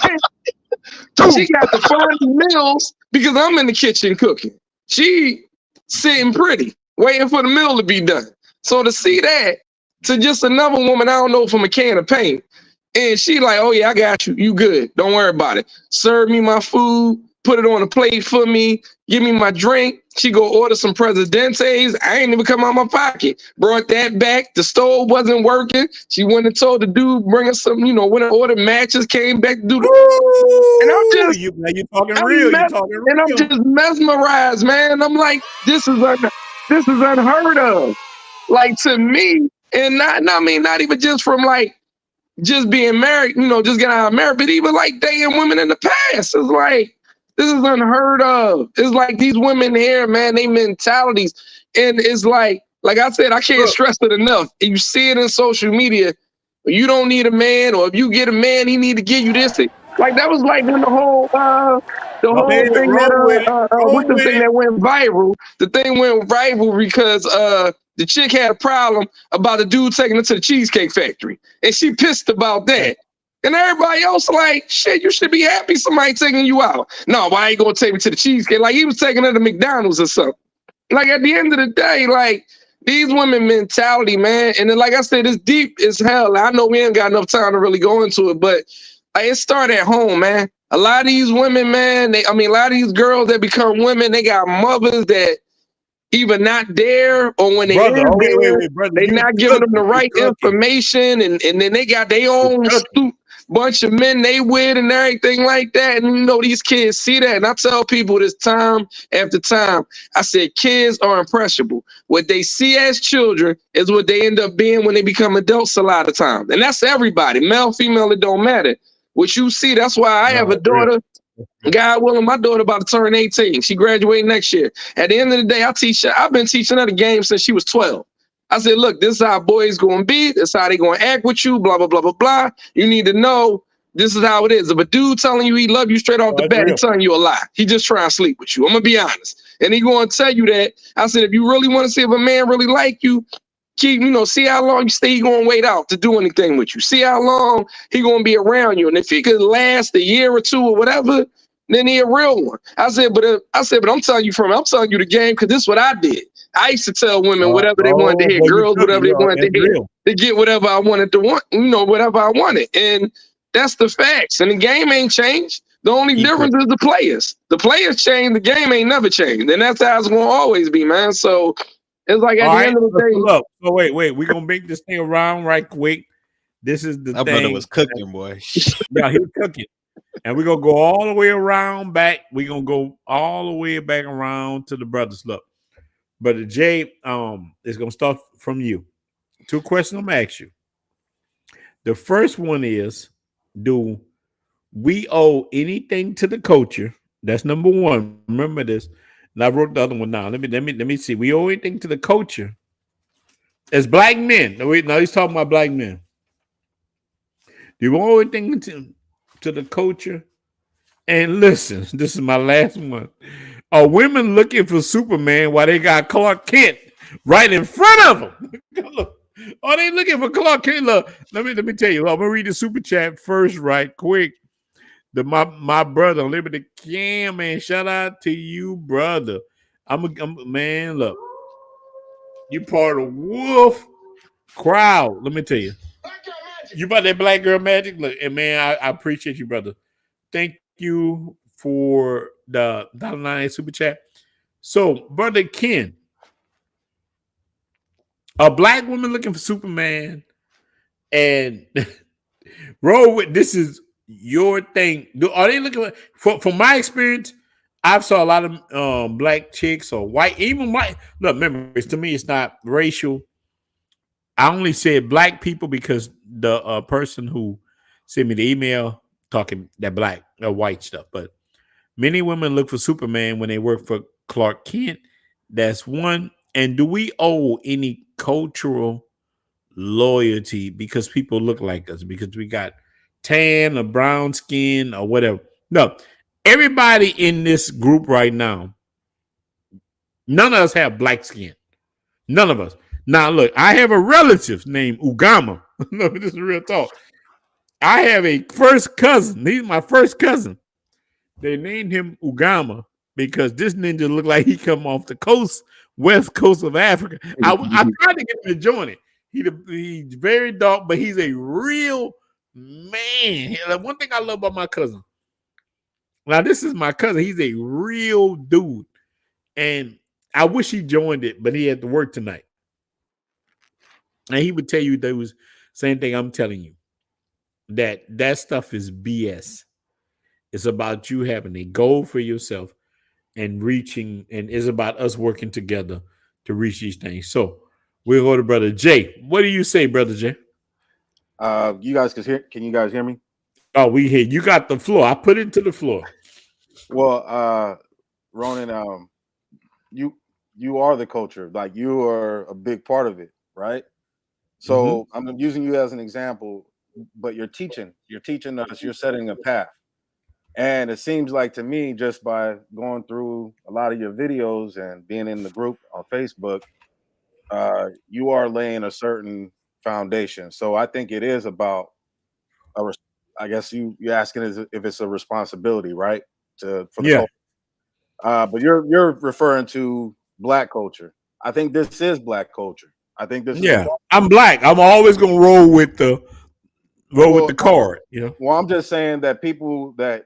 She got the fine meals because I'm in the kitchen cooking. She sitting pretty, waiting for the meal to be done. So to see that, to just another woman, I don't know, from a can of paint, and she like, oh yeah, I got you. You good. Don't worry about it. Serve me my food, put it on a plate for me, give me my drink. She go order some Presidentes. I ain't even come out my pocket. Brought that back. The stove wasn't working. She went and told the dude, bring us some, when I ordered matches, came back to do the. And I'm just, you talking real. You talking real. And I'm just mesmerized, man. I'm like, this is unheard of. Like, to me, and not even just from like just being married, just getting out of marriage, but even like dating women in the past. It's like, this is unheard of. It's like these women here, man, they mentalities. And it's like I said, I can't stress it enough. You see it in social media. You don't need a man, or if you get a man, he need to give you this. Like that was like when the whole thing that went viral. The thing went viral because the chick had a problem about the dude taking her to the Cheesecake Factory. And she pissed about that. And everybody else like, shit, you should be happy somebody taking you out. No, why ain't gonna take me to the Cheesecake? Like he was taking her to McDonald's or something. Like at the end of the day, like these women mentality, man. And then, like I said, it's deep as hell. I know we ain't got enough time to really go into it, but it started at home, man. A lot of these women, man, a lot of these girls that become women, they got mothers that either not there, or when they Brother, is oh, there, wait, brother. they You not giving them the cooking. right information, and then they got their own bunch of men they with and everything like that. And these kids see that. And I tell people this time after time, I said, kids are impressionable. What they see as children is what they end up being when they become adults a lot of times. And that's everybody, male, female, it don't matter. What you see, that's why I have a daughter. God willing, my daughter about to turn 18. She graduating next year. At the end of the day, I've been teaching her the game since she was 12. I said, look, this is how boys gonna be. This is how they gonna act with you, blah, blah, blah, blah, blah. You need to know this is how it is. If a dude telling you he love you straight off the bat, he's telling you a lie. He just trying to sleep with you. I'm gonna be honest. And he gonna tell you that. I said, if you really want to see if a man really like you, see how long you stay, he gonna wait out to do anything with you. See how long he gonna be around you. And if he could last a year or two or whatever, then he a real one. I said, but I'm telling you the game, because this is what I did. I used to tell women whatever they wanted to hear, girls whatever they wanted to hear, to get whatever I wanted to want, whatever I wanted. And that's the facts. And the game ain't changed. The only difference is the players. The players change, the game ain't never changed. And that's how it's gonna always be, man. So it's like at the end of the day. Look, so wait, we're gonna make this thing around right quick. This is the My thing. brother was cooking, boy. Yeah, he was cooking. And we're gonna go all the way around back. We're gonna go all the way back around to the brothers. Look, Brother Jay, is gonna start from you. 2 questions I'm gonna ask you. The first one is, do we owe anything to the culture? That's number one. Remember this. And I wrote the other one down. Let me see. We owe anything to the culture as black men. Now he's talking about black men. Do we owe anything to the culture? And listen, this is my last one. Are women looking for Superman while they got Clark Kent right in front of them? Look, are they looking for Clark Kent? Look, let me tell you. I'm gonna read the super chat first, right quick. My brother, Liberty Cam, man. Shout out to you, brother. I'm man. Look, you part of Wolf crowd. Let me tell you. You about that black girl magic? Look, and man, I appreciate you, brother. Thank you for the $9 super chat. So, brother Ken, a black woman looking for Superman, and roll with this is your thing. Are they looking for? From my experience, I've saw a lot of black chicks or white, even white. Look, remember, to me, it's not racial. I only said black people because the person who sent me the email talking that black or white stuff. But many women look for Superman when they work for Clark Kent. That's one. And do we owe any cultural loyalty because people look like us? Because we got tan or brown skin or whatever. No, everybody in this group right now, none of us have black skin. None of us. Now, look, I have a relative named Ugama. No, this is real talk. I have a first cousin. He's my first cousin. They named him Ugama because this ninja looked like he come off the coast, west coast of Africa. I tried to get him to join it. He's very dark, but he's a real man. One thing I love about my cousin. Now, this is my cousin. He's a real dude. And I wish he joined it, but he had to work tonight. And he would tell you those same thing I'm telling you. That stuff is BS. It's about you having a goal for yourself and reaching, and it's about us working together to reach these things. So we'll go to Brother Jay. What do you say, Brother Jay? You guys can you guys hear me? Oh, we hear you. Got the floor. I put it to the floor. Well, Ronan, you are the culture. Like, you are a big part of it, right? So I'm using you as an example, but you're teaching us, you're setting a path. And it seems like to me, just by going through a lot of your videos and being in the group on Facebook, you are laying a certain foundation. So I think it is about, I guess you're asking if it's a responsibility, right? For the culture. But you're referring to black culture. I think this is black culture. I think this is Yeah, I'm black. I'm always gonna roll with the card. You know. Well, I'm just saying that people that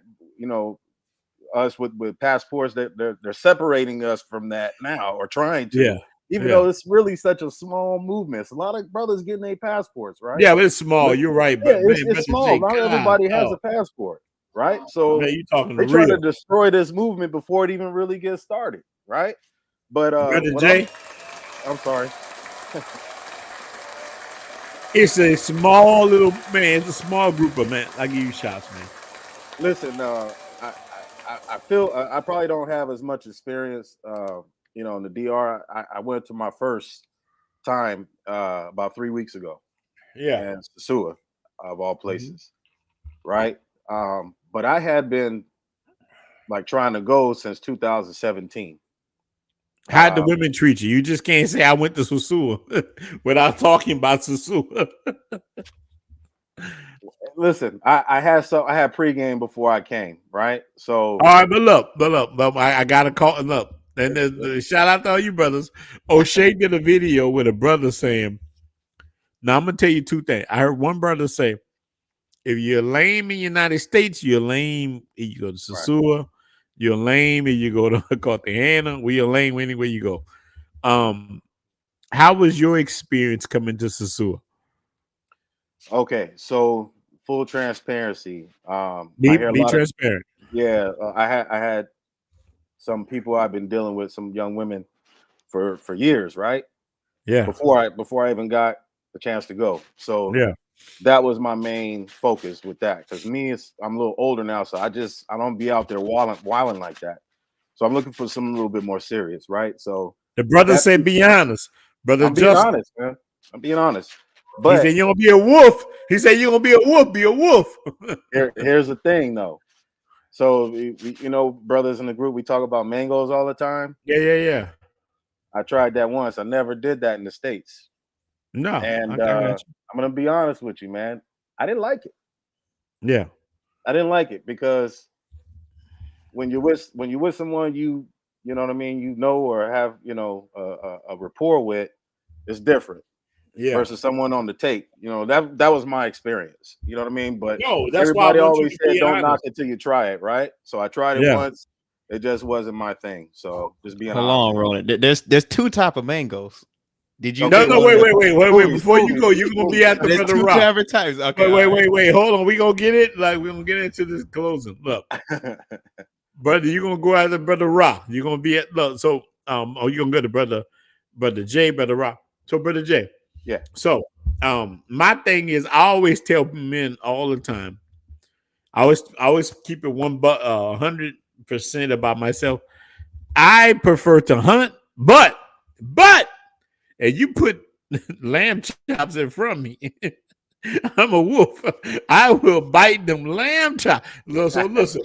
us with passports, that they're separating us from that now, or trying to. Yeah. Even though it's really such a small movement. It's a lot of brothers getting their passports, right? Yeah, but it's small. You're right. But it's small. Not everybody has a passport, right? So you talking they're trying to destroy this movement before it even really gets started, right? But Brother Jay, I'm sorry. It's a small little man. It's a small group of men. I give you shots, man. Listen, I feel I probably don't have as much experience, in the DR. I went to my first time about 3 weeks ago. Yeah, and Sosua, of all places, right? But I had been like trying to go since 2017. How'd the women treat you? You just can't say I went to Sosua without talking about Sosua. Listen, I had pregame before I came, right? So all right, but look, I gotta call him up. And shout out to all you brothers. O'Shea did a video with a brother saying, now I'm gonna tell you two things. I heard one brother say, if you're lame in the United States, you're lame if you go to Sosua. Right. You're lame if you go to Cartagena. You're lame anywhere you go. How was your experience coming to Sosua? Okay, so full transparency. Be transparent. I had some people I've been dealing with, some young women for years, right? Yeah. Before I even got a chance to go. So yeah, that was my main focus with that. Because I'm a little older now, so I don't be out there wilding like that. So I'm looking for something a little bit more serious, right? So the brother said, "Be honest, brother." I'm being honest, man. I'm being honest. But he said, "You're gonna be a wolf." He said, "You're gonna be a wolf. Be a wolf." Here's the thing, though. So brothers in the group, we talk about mangoes all the time. Yeah. I tried that once. I never did that in the States. No, and I'm gonna be honest with you, man. I didn't like it. Yeah, I didn't like it because when you're with someone you know what I mean, or have a rapport with, it's different. Yeah. Versus someone on the tape, that was my experience. You know what I mean? But no, that's everybody why always said don't knock it till you try it, right? So I tried it once. It just wasn't my thing. So just being honest. Hold on, Roland. There's two type of mangoes. Did you? No, wait. Before you go, you're gonna be at the Brother Rock. Advertise. Okay. Wait. Hold on. We gonna get it. Like we're gonna get into this closing. Look, brother, you're gonna go after Brother Rock. You're gonna be at so you're gonna go to Brother Jay, Brother Rock. So Brother Jay. Yeah. So my thing is, I always tell men all the time. I always keep it 100% about myself. I prefer to hunt, but and you put lamb chops in front of me, I'm a wolf. I will bite them lamb chops. So listen,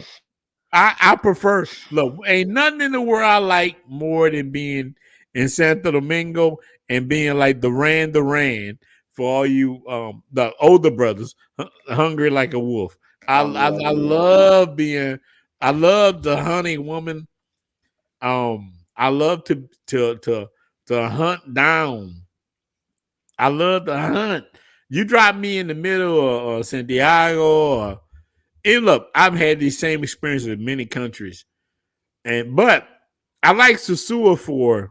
I prefer. Look, ain't nothing in the world I like more than being in Santo Domingo and being like Duran for all you the older brothers, hungry like a wolf. I love being. I love the hunting woman. I love to hunt down. I love to hunt. You drop me in the middle of Santiago, and look, I've had these same experiences in many countries, but I like Sosua for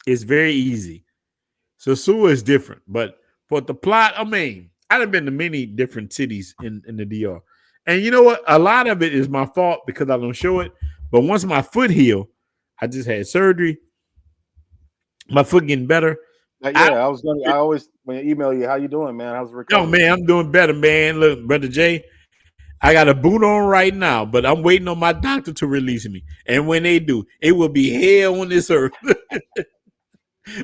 it's very easy. Sosua is different, but for the plot, I mean, I've been to many different cities in the DR, and you know what? A lot of it is my fault because I don't show it. But once my foot healed, I just had surgery. My foot getting better. I always when I email you, how you doing, man? How's recovery? No, man, I'm doing better, man. Look, Brother Jay, I got a boot on right now, but I'm waiting on my doctor to release me. And when they do, it will be hell on this earth.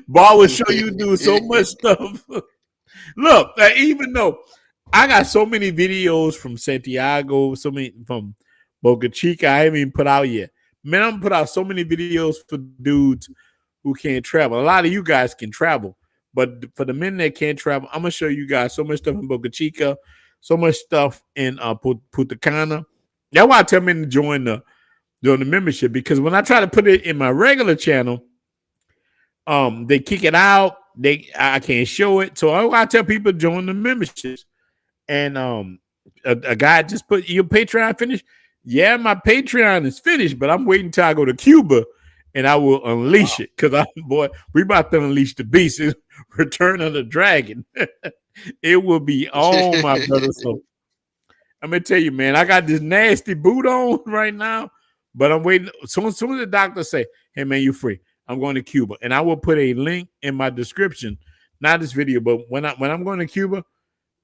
But I will show you do so much stuff. Look, even though I got so many videos from Santiago, so many from Boca Chica, I haven't even put out yet. Man, I'm gonna put out so many videos for dudes who can't travel. A lot of you guys can travel, but for the men that can't travel, I'm gonna show you guys so much stuff in Boca Chica, so much stuff in Punta Cana. That's why I tell men to join the membership, because when I try to put it in my regular channel, They kick it out. I can't show it. So I tell people to join the memberships. And a guy just put your Patreon finished. Yeah, my Patreon is finished, but I'm waiting till I go to Cuba and I will unleash it. Cause we about to unleash the beast. It's Return of the Dragon. It will be on, my brother. So I'm gonna tell you, man, I got this nasty boot on right now, but I'm waiting. Soon as the doctor say, "Hey, man, you free," I'm going to Cuba, and I will put a link in my description. Not this video, but when I'm going to Cuba,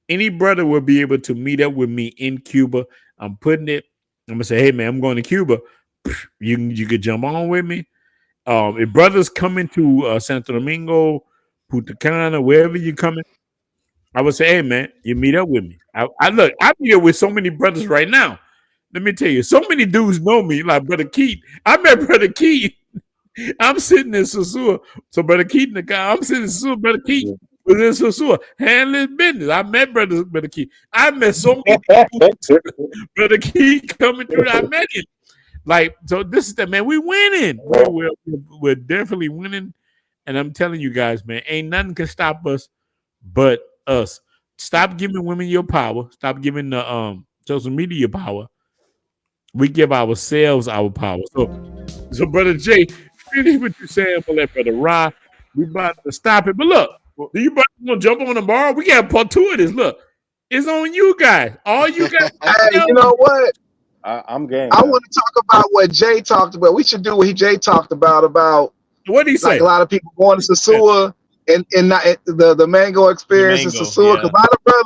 any brother will be able to meet up with me in Cuba. I'm putting it. I'm gonna say, "Hey, man, I'm going to Cuba. You could jump on with me." If brothers coming to Santo Domingo, Punta Cana, wherever you coming, I would say, "Hey, man, you meet up with me." I meet up with so many brothers right now. Let me tell you, so many dudes know me, like Brother Keith. I met Brother Keith. I'm sitting in Sosua. So Brother Keith, the guy, I'm sitting in Sosua. Brother Keith was in Sosua, handling business. I met Brother Keith. I met so many people. Brother Keith coming through. I met him. Like, so this is that, man. We winning. We're definitely winning. And I'm telling you guys, man, ain't nothing can stop us but us. Stop giving women your power. Stop giving the social media power. We give ourselves our power. So Brother Jay, finish what you're saying for that Brother Ra. We about to stop it. But look, do you brothers want to jump on tomorrow? We got part 2 of this. Look, it's on you guys. All you guys. Hey, you know what? I'm game. I want to talk about what Jay talked about. We should do what Jay talked about what did he say? Like a lot of people going to Sosua and not the mango experience in Sosua. Because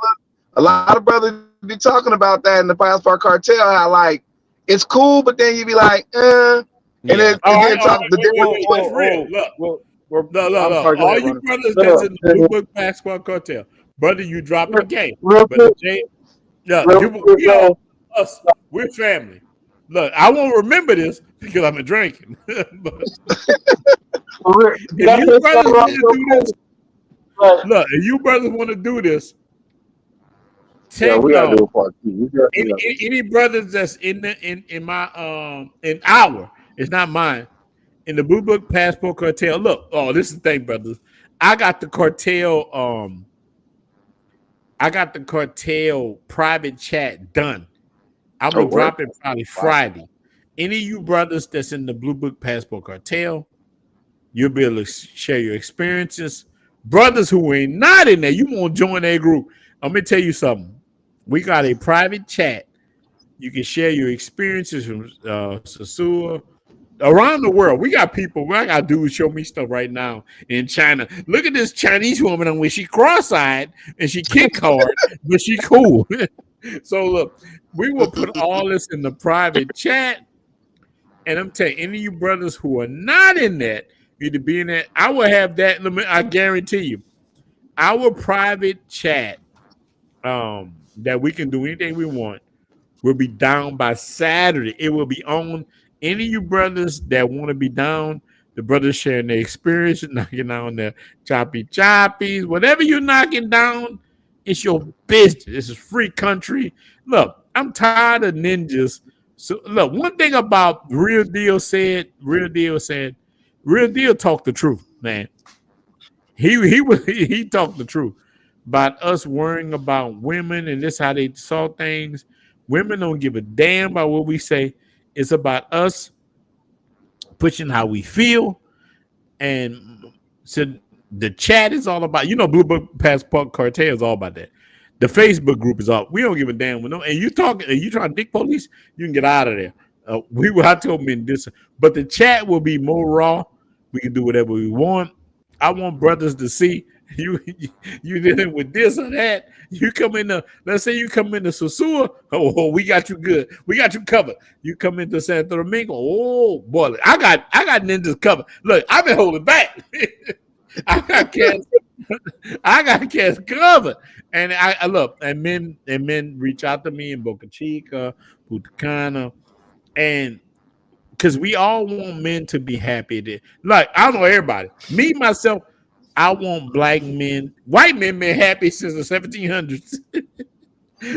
a lot of brothers be talking about that in the Passport Cartel. How like it's cool, but then you be like, and then talk the different. Look. All you brothers that's in the Blue Book Passport Cartel, brother, you dropped the game. Brother Jay, we're family. Look, I won't remember this because I've been drinking. If you brothers want to do this, we gotta do a part 2. Any brothers that's in my in our, it's not mine, in the Blue Book Passport Cartel. Look, this is the thing, brothers. I got the cartel private chat done. I'm gonna drop it probably Friday. Any of you brothers that's in the Blue Book Passport Cartel, you'll be able to share your experiences. Brothers who ain't not in there, you won't join that group. I'm gonna tell you something. We got a private chat. You can share your experiences from Sosua around the world. We got people. I got dudes show me stuff right now in China. Look at this Chinese woman on where she cross-eyed and she kick hard, but she cool. So look, we will put all this in the private chat. And I'm telling you, any of you brothers who are not in that need to be in that. I will have that. I guarantee you, our private chat that we can do anything we want will be down by Saturday. It will be on. Any of you brothers that want to be down, the brothers sharing their experience, knocking down their choppies, whatever you're knocking down, it's your business. This is free country. Look, I'm tired of ninjas. So look, one thing about Real Deal talked the truth, man. He talked the truth about us worrying about women and this how they saw things. Women don't give a damn about what we say. It's about us pushing how we feel. And so the chat is all about, Blue Book Passport Cartel is all about that. The Facebook group is all, we don't give a damn with no. And you trying to dick police, you can get out of there. I told men this, but the chat will be more raw. We can do whatever we want. I want brothers to see you dealing with this or that. You come in let's say you come into Sosua. Oh, we got you good. We got you covered. You come into Santo Domingo. Oh boy, I got ninjas covered. Look, I've been holding back. I got cats covered. And I look, and men reach out to me in Boca Chica, Punta Cana, and because we all want men to be happy. Like, I don't know everybody. Me, myself, I want black men, white men been happy since the 1700s.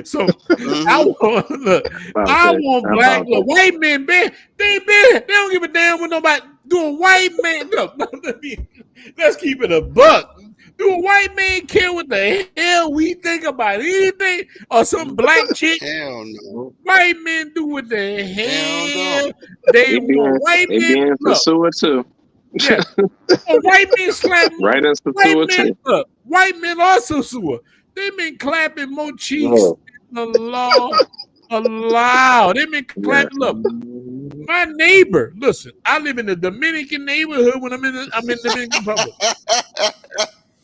So I want black white men, they don't give a damn with nobody. Do a white man look? Let's keep it a buck. Do a white man care what the hell we think about anything or some black chick? Hell no. White men do what the hell no. they want. White They men being look. pursuer too. Yeah. Oh, white men slap more. Right as White pursuer men too. look. White men also sewer. They been clapping more cheeks than the law allow. They been clapping. Look, my neighbor. Listen, I live in the Dominican neighborhood when I'm in Dominican Republic.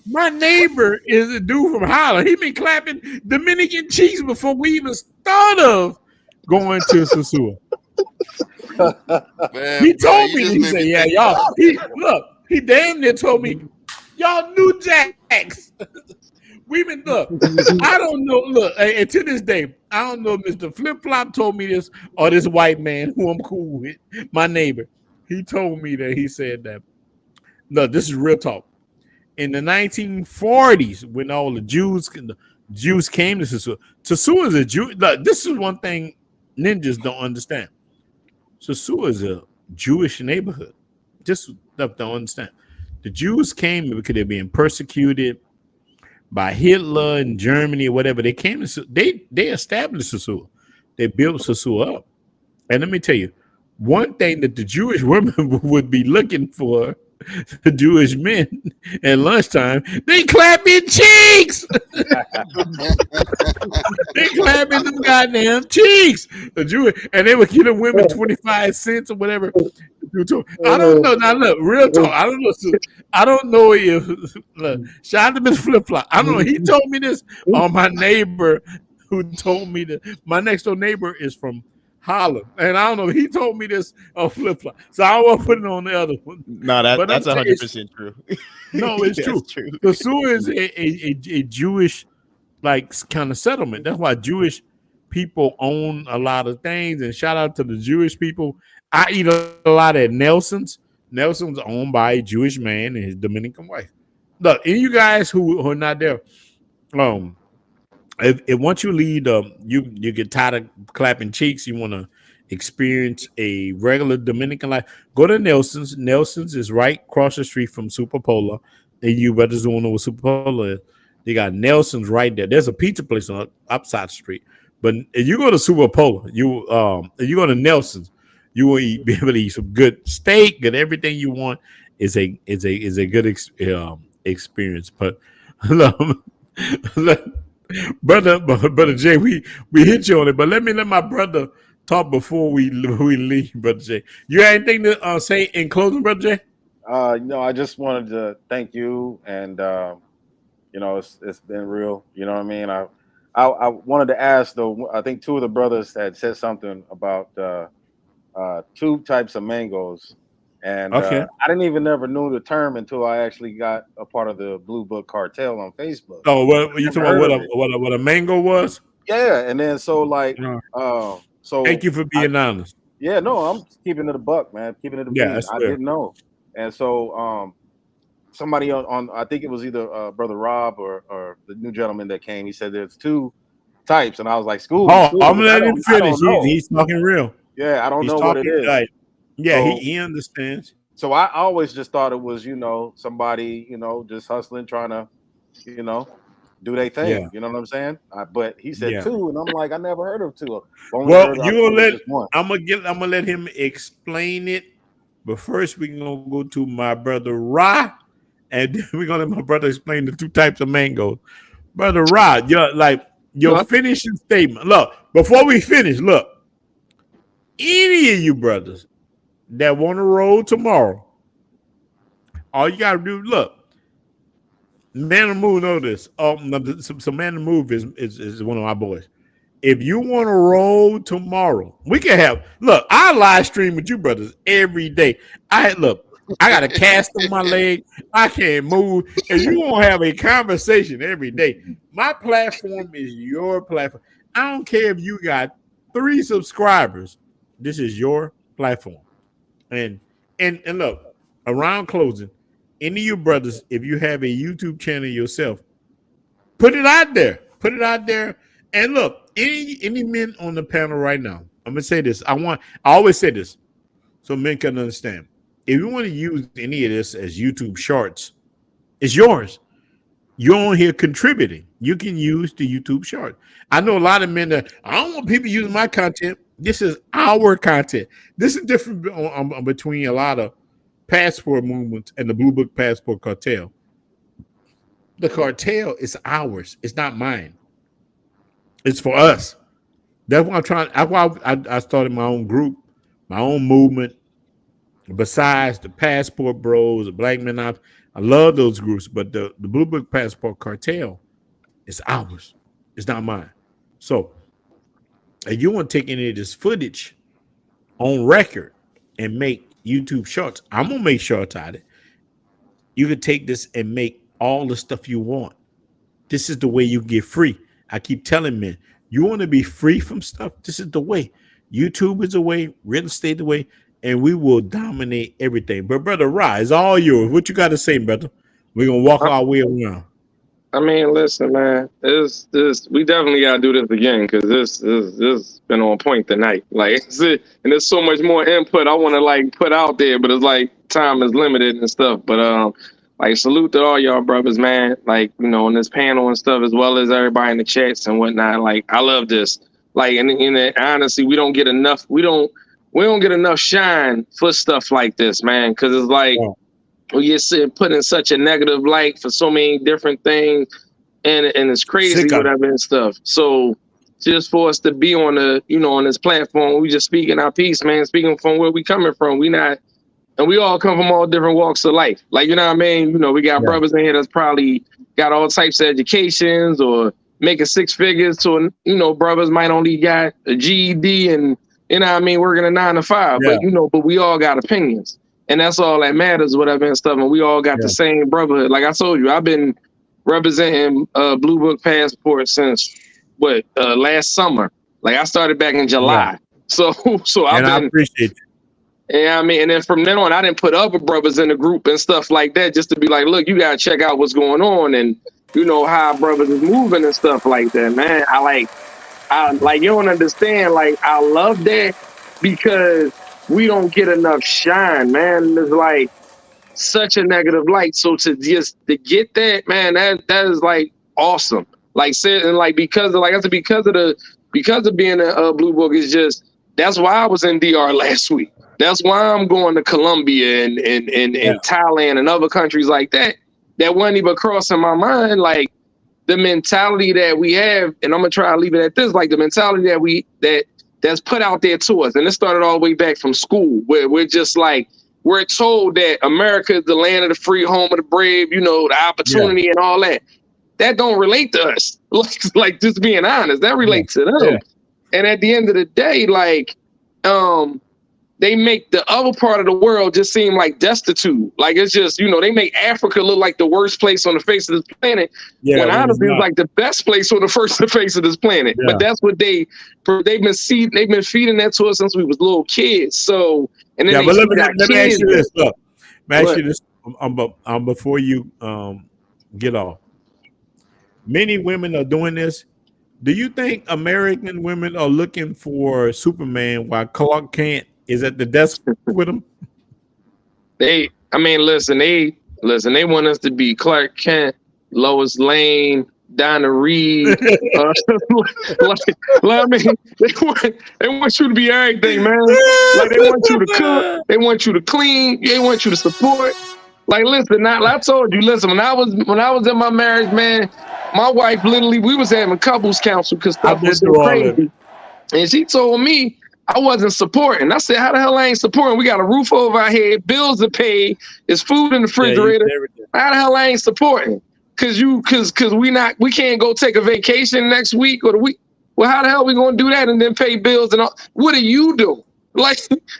My neighbor is a dude from Holland. He been clapping Dominican cheeks before we even thought of going to Sosua. He told me, he said, yeah, y'all. He damn near told me, y'all new jacks. Women, look, I don't know. Look, and to this day, I don't know if Mr. Flip Flop told me this or this white man who I'm cool with, my neighbor. He told me that he said that. Look, this is real talk. In the 1940s, when all the Jews came to Sosua. Sosua is a Jew. Look, this is one thing ninjas don't understand. Sosua is a Jewish neighborhood. This stuff don't understand. The Jews came because they're being persecuted by Hitler in Germany or whatever. They came to they established Sosua. They built Sosua up. And let me tell you, one thing that the Jewish women would be looking for, the Jewish men at lunchtime, they clapping cheeks. They clapping them goddamn cheeks. The Jewish, and they would give the women 25 cents or whatever. I don't know. Now look, real talk. I don't know. I don't know if look, shout out to Mr. Flip Flop. I don't know. He told me this on my neighbor who told me that my next door neighbor is from Holland, and I don't know. He told me this on Flip Flop, so I won't put it on the other one. No, that's 100% true. No, it's true. The Sosua is a Jewish like kind of settlement. That's why Jewish people own a lot of things. And shout out to the Jewish people. I eat a lot at Nelson's. Nelson's owned by a Jewish man and his Dominican wife. Look, and you guys who are not there, if once you leave, you get tired of clapping cheeks, you want to experience a regular Dominican life, go to Nelson's. Nelson's is right across the street from Super Polar. And you brothers don't know what Super Polar is. They got Nelson's right there. There's a pizza place on upside the street. But if you go to Super Polar, if you go to Nelson's, you will be able to eat some good steak, get everything you want. Is a good experience. But brother Jay, we hit you on it. But let my brother talk before we leave, brother Jay. You got anything to say in closing, brother Jay? No, I just wanted to thank you, and it's been real. You know what I mean? I wanted to ask though. I think two of the brothers had said something about two types of mangoes, and okay. I didn't even never knew the term until I actually got a part of the Blue Book Cartel on Facebook. Oh, what you talking about? What a mango was? Yeah, and then so thank you for being honest. Yeah, no, I'm keeping it a buck, man. Keeping it a beat. I didn't know, and so somebody on I think it was either Brother Rob or the new gentleman that came. He said there's two types, and I was like, "School." I'm gonna let him finish. He's talking real. Yeah, I don't know what it is. Right. Yeah, so, he understands. So I always just thought it was, somebody, just hustling, trying to, do their thing. Yeah. You know what I'm saying? But he said two, and I'm like, I never heard of two. Well, I'm gonna let him explain it. But first, we're gonna go to my brother Ra, and then we're gonna let my brother explain the two types of mangoes. Brother Ra, your finishing statement. Look, before we finish, look. Any of you brothers that want to roll tomorrow, all you gotta do, look, Man of Move know this. So Man of Move is one of my boys. If you want to roll tomorrow, we can have. Look, I live stream with you brothers every day. I got a cast on my leg. I can't move. And you won't have a conversation every day. My platform is your platform. I don't care if you got 3 subscribers. This is your platform. And look, around closing, any of you brothers, if you have a YouTube channel yourself, put it out there. Put it out there. And look, any men on the panel right now, I'm gonna say this. I always say this so men can understand. if you want to use any of this as YouTube Shorts, it's yours. You're on here contributing. You can use the YouTube Short. I know a lot of men that I don't want people using my content. This is our content. This is different between a lot of passport movements and the Blue Book Passport cartel. The cartel is ours. It's not mine. It's for us. That's why I'm trying. That's why I started my own group, my own movement. Besides the Passport Bros, the Black Men Out, I love those groups, but the Blue Book Passport cartel is ours. It's not mine. So if you want to take any of this footage on record and make YouTube Shorts, I'm gonna make shorts out of it. You can take this and make all the stuff you want. This is the way you get free. I keep telling men, you want to be free from stuff. This is the way. YouTube is the way, real estate the way, and we will dominate everything. But brother Ra, it's all yours. What you got to say, brother? We're gonna walk our way around. I mean, listen, man. We definitely gotta do this again because this been on point tonight. Like, and there's so much more input I want to like put out there, but it's like time is limited and stuff. But like salute to all y'all brothers, man. Like, you know, on this panel and stuff, as well as everybody in the chats and whatnot. Like, I love this. Like, and honestly, we don't get enough. We don't get enough shine for stuff like this, man. Because it's like. Yeah. We get put in such a negative light for so many different things, and it's crazy, whatever and stuff. So just for us to be on the, you know, on this platform, we just speaking our piece, man, speaking from where we coming from. We all come from all different walks of life. Like, you know what I mean? You know, we got brothers in here that's probably got all types of educations or making six figures. So, you know, brothers might only got a GED and, you know what I mean, working a 9 to 5, but you know, but we all got opinions. And that's all that matters, whatever and stuff. And we all got the same brotherhood. Like I told you, I've been representing Blue Book Passport since last summer. Like I started back in July. So I appreciate it. Yeah, I mean, and then from then on, I didn't put other brothers in the group and stuff like that, just to be like, look, you gotta check out what's going on and you know how brothers is moving and stuff like that, man. I like you don't understand. Like I love that because we don't get enough shine, man. It's like such a negative light. So to get that, man, that is like awesome. Like said, and like because of being a Blue Book is just that's why I was in DR last week. That's why I'm going to Colombia and Thailand and other countries like that. That wasn't even crossing my mind. Like the mentality that we have, and I'm gonna try to leave it at this. Like the mentality that's put out there to us. And it started all the way back from school where we're just like, we're told that America is the land of the free, home of the brave, you know, the opportunity and all that. That don't relate to us. Like just being honest, that relates to them. Yeah. And at the end of the day, like, they make the other part of the world just seem like destitute. Like it's just, you know, they make Africa look like the worst place on the face of this planet. Yeah, when honestly it's like the best place on the face of this planet. Yeah. But that's what they've been feeding that to us since we was little kids. So and then but let me ask you this. Look, let me ask you this before you get off. Many women are doing this. Do you think American women are looking for Superman while Clark Kent is at the desk with them? They want us to be Clark Kent, Lois Lane, Donna Reed. They want you to be everything, man. Like they want you to cook, they want you to clean, they want you to support. Like, listen, I told you, listen, when I was in my marriage, man, my wife literally, we was having couples counsel because stuff was so crazy. And she told me I wasn't supporting. I said, how the hell I ain't supporting? We got a roof over our head, bills to pay, there's food in the refrigerator. How the hell I ain't supporting? Cause we can't go take a vacation next week or the week. Well, how the hell we gonna do that and then pay bills and all? What are you doing? Like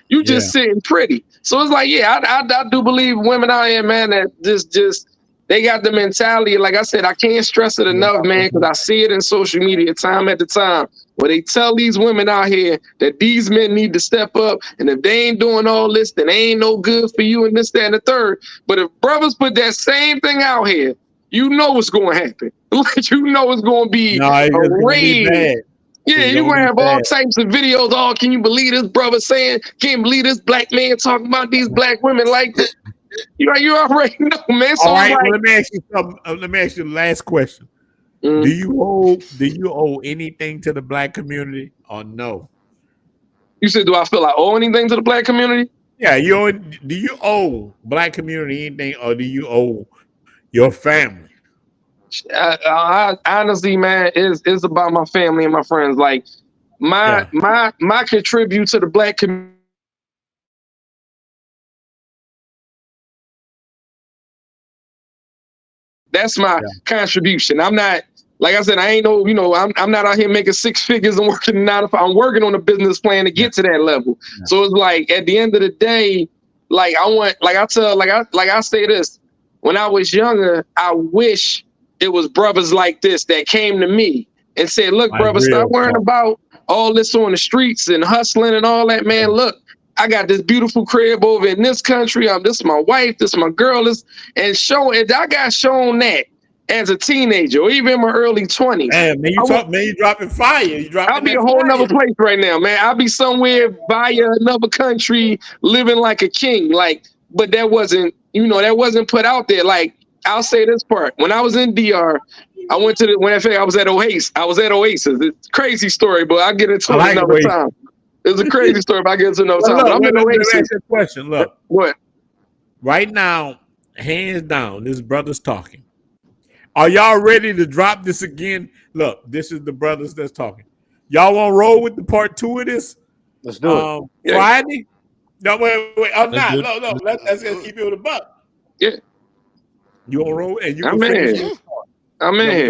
you just sitting pretty. So it's like, I do believe women out here, man, that just they got the mentality. Like I said, I can't stress it enough, man, because I see it in social media time at the time where they tell these women out here that these men need to step up. And if they ain't doing all this, then they ain't no good for you and this, that, and the third. But if brothers put that same thing out here, you know what's going to happen. Like, you know it's going to be a raid. Yeah, It's you gonna gonna be have all bad. types of videos. Oh, can you believe this brother saying? Can't believe this black man talking about these black women like this. You already know, man. So All it's right, well, like, let me ask you something. Let me ask you the last question. mm, Do you owe anything to the black community or no? you said, do I feel like owe anything to the black community? Yeah, do you owe black community anything or do you owe your family? Honestly, man, it's about my family and my friends. Like my Yeah. my contribute to the black community. That's my Yeah. contribution. I'm not, like I said, I ain't no, I'm not out here making six figures and working 9 to 5. I'm working on a business plan to get to that level. Yeah. So it's like at the end of the day, like I say this, when I was younger, I wish it was brothers like this that came to me and said, look, Like brother, stop real worrying talk. about all this on the streets and hustling and all that, man. Look, I got this beautiful crib over in this country. This is my wife, this is my girl, and I got shown that as a teenager or even in my early 20s. Man, you dropping fire. You dropping I'll be that a whole fire. nother place right now, man. I'll be somewhere via another country living like a king. But that wasn't put out there. Like, I'll say this part. When I was in DR, I went to I was at Oasis. It's a crazy story, but I'll get into it another time. It's a crazy story, but I'll get into another time. But I'm in Oasis. Let me ask you a question. Look. What? Right now, hands down, this brother's talking. Are y'all ready to drop this again? Look, this is the brothers that's talking. Y'all want to roll with the part 2 of this? Let's do it. Friday? No, wait. I'm Let's not. No. Let's just keep it with a buck. Yeah. You want to roll? And you I'm can finish in. this part. I'm in.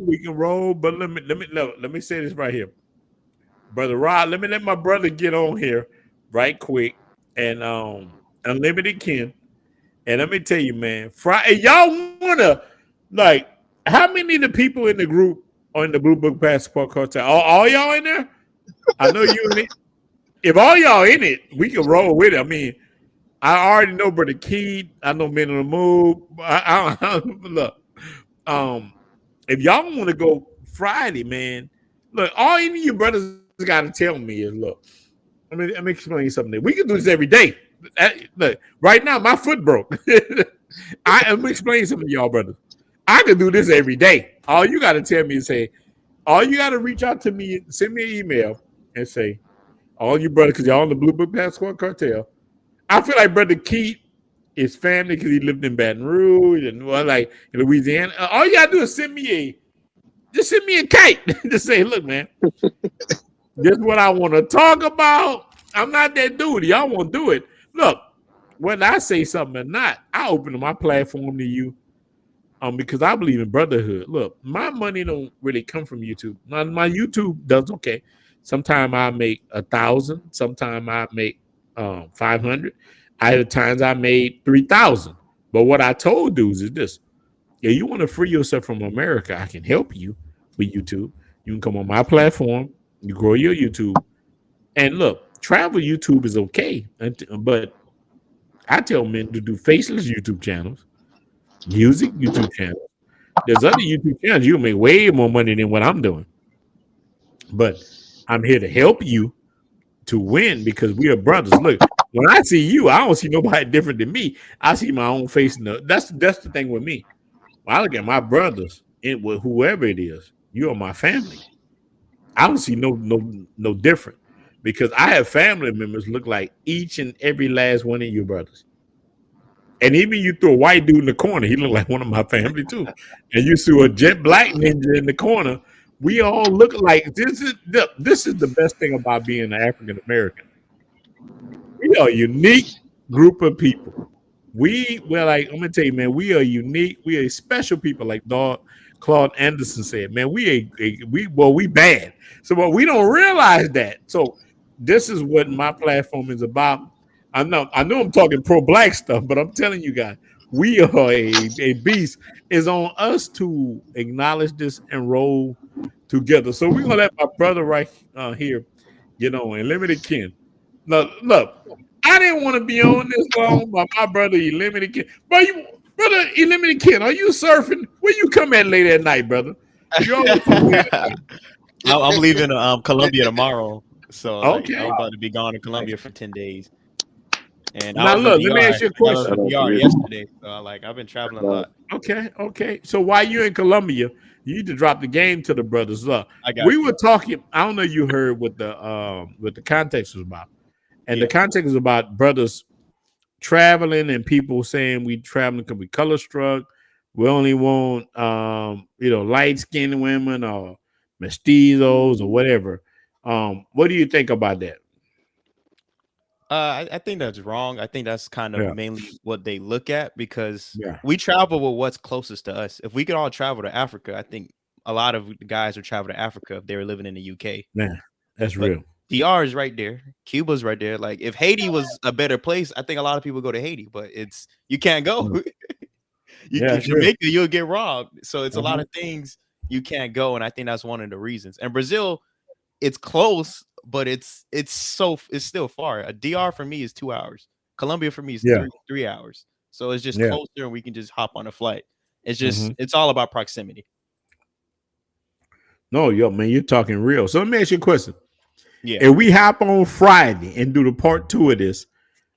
We can roll, but let me say this right here. Brother Rod, let me let my brother get on here right quick. And Unlimited Ken. And let me tell you, man, Friday, y'all wanna, like, how many of the people in the group are in the Blue Book Passport Cartel? All y'all in there? I know you in it. If all y'all in it, we can roll with it. I mean, I already know Brother Keith. I know Men on the Move. Look, if y'all want to go Friday, man, look, all any of you brothers got to tell me is, look, let me explain you something. We can do this every day. Look, right now my foot broke. Let me explain something to y'all, brothers. I can do this every day. All you got to tell me is all you got to reach out to me, send me an email and say, all you brothers, because y'all on the Blue Book Passport Cartel. I feel like Brother Keith is family because he lived in Baton Rouge and like in Louisiana. All you got to do is send me a kite. Just say, look, man, this is what I want to talk about. I'm not that dude. Y'all won't do it. Look, whether I say something or not, I open my platform to you because I believe in brotherhood. Look, my money don't really come from YouTube. My YouTube does okay. Sometimes I make 1,000. Sometimes I make 500. At times I made 3,000. But what I told dudes is this: if you want to free yourself from America, I can help you with YouTube. You can come on my platform. You grow your YouTube. And look, travel YouTube is okay, but I tell men to do faceless YouTube channels, music YouTube channels. There's other YouTube channels you make way more money than what I'm doing. But I'm here to help you to win because we are brothers. Look, when I see you, I don't see nobody different than me. I see my own face. That's the thing with me. When I look at my brothers, with whoever it is, you are my family. I don't see no different. Because I have family members look like each and every last one of you brothers. And even you threw a white dude in the corner, he looked like one of my family too. And you threw a jet black ninja in the corner. We all look like this is the best thing about being an African American. We are a unique group of people. I'm gonna tell you, man, we are unique. We are special people, like Claude Anderson said. Man, we bad. So, but we don't realize that. So this is what my platform is about. I know I'm talking pro-black stuff, but I'm telling you guys, we are a beast. It's on us to acknowledge this and roll together. So we're gonna let my brother right here, Unlimited Ken. Look, I didn't want to be on this long, but my brother Unlimited Ken. Brother Unlimited Ken, are you surfing? Where you come at late at night, brother? You always somewhere. I'm leaving Colombia tomorrow, so like Okay. I'm about to be gone to Colombia for 10 days. And I Now was in look, let me DR. ask you a I got out question. of DR yesterday, so I've been traveling a lot. Okay. So while you're in Colombia, you need to drop the game to the brothers. Look, I got we you. were talking. I don't know if you heard what the context was about, and the context is about brothers traveling and people saying we traveling because we color struck. We only want light skinned women or mestizos or whatever. What do you think about that? I think that's wrong. I think that's kind of Yeah. mainly what they look at because Yeah. we travel with what's closest to us. If we could all travel to Africa, I think a lot of the guys would travel to Africa if they were living in the UK. Man, that's But real. DR is right there. Cuba's right there. Like if Haiti was a better place, I think a lot of people go to Haiti, but you can't go. You Yeah, can that's real. Jamaica, you'll get robbed. So it's a lot Mhm. of things you can't go, and I think that's one of the reasons. And Brazil, it's close, but it's still far. A DR for me is 2 hours. Colombia for me is Yeah. 3 hours. So it's just Yeah. closer, and we can just hop on a flight. It's just Mhm. it's all about proximity. No, man, you're talking real. So let me ask you a question. Yeah. If we hop on Friday and do the part 2 of this,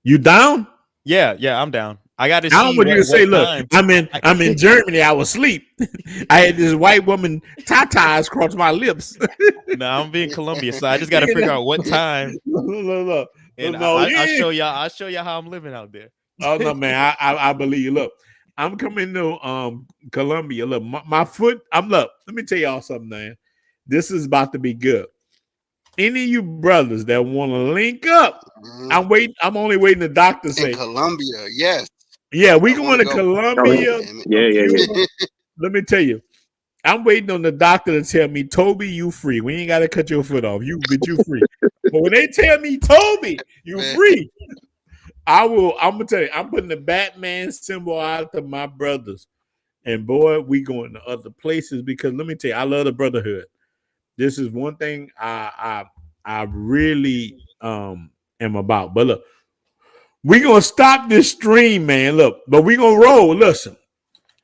you down? Yeah, I'm down. I got to I don't see want you to say, what look, time. I'm in Germany. I was asleep. I had this white woman tatas across my lips. No, I'm being Colombia, so I just got to figure out what time. Look. And No, I'll show y'all how I'm living out there. Oh no, man, I believe you. Look, I'm coming to Colombia. Look, my foot. Let me tell y'all something, man. This is about to be good. Any of you brothers that want to link up, I'm waiting. I'm only waiting the doctor to say in Colombia, yes. Yeah, we I going wanna to go. Colombia. Yeah. Let me tell you, I'm waiting on the doctor to tell me, Toby, you free. We ain't got to cut your foot off. You free. But when they tell me, Toby, you Man. free, I'm gonna tell you, I'm putting the Batman symbol out to my brothers. And boy, we going to other places because let me tell you, I love the brotherhood. This is one thing I really am about. But look, we gonna stop this stream, man. Look, but we gonna roll. Listen,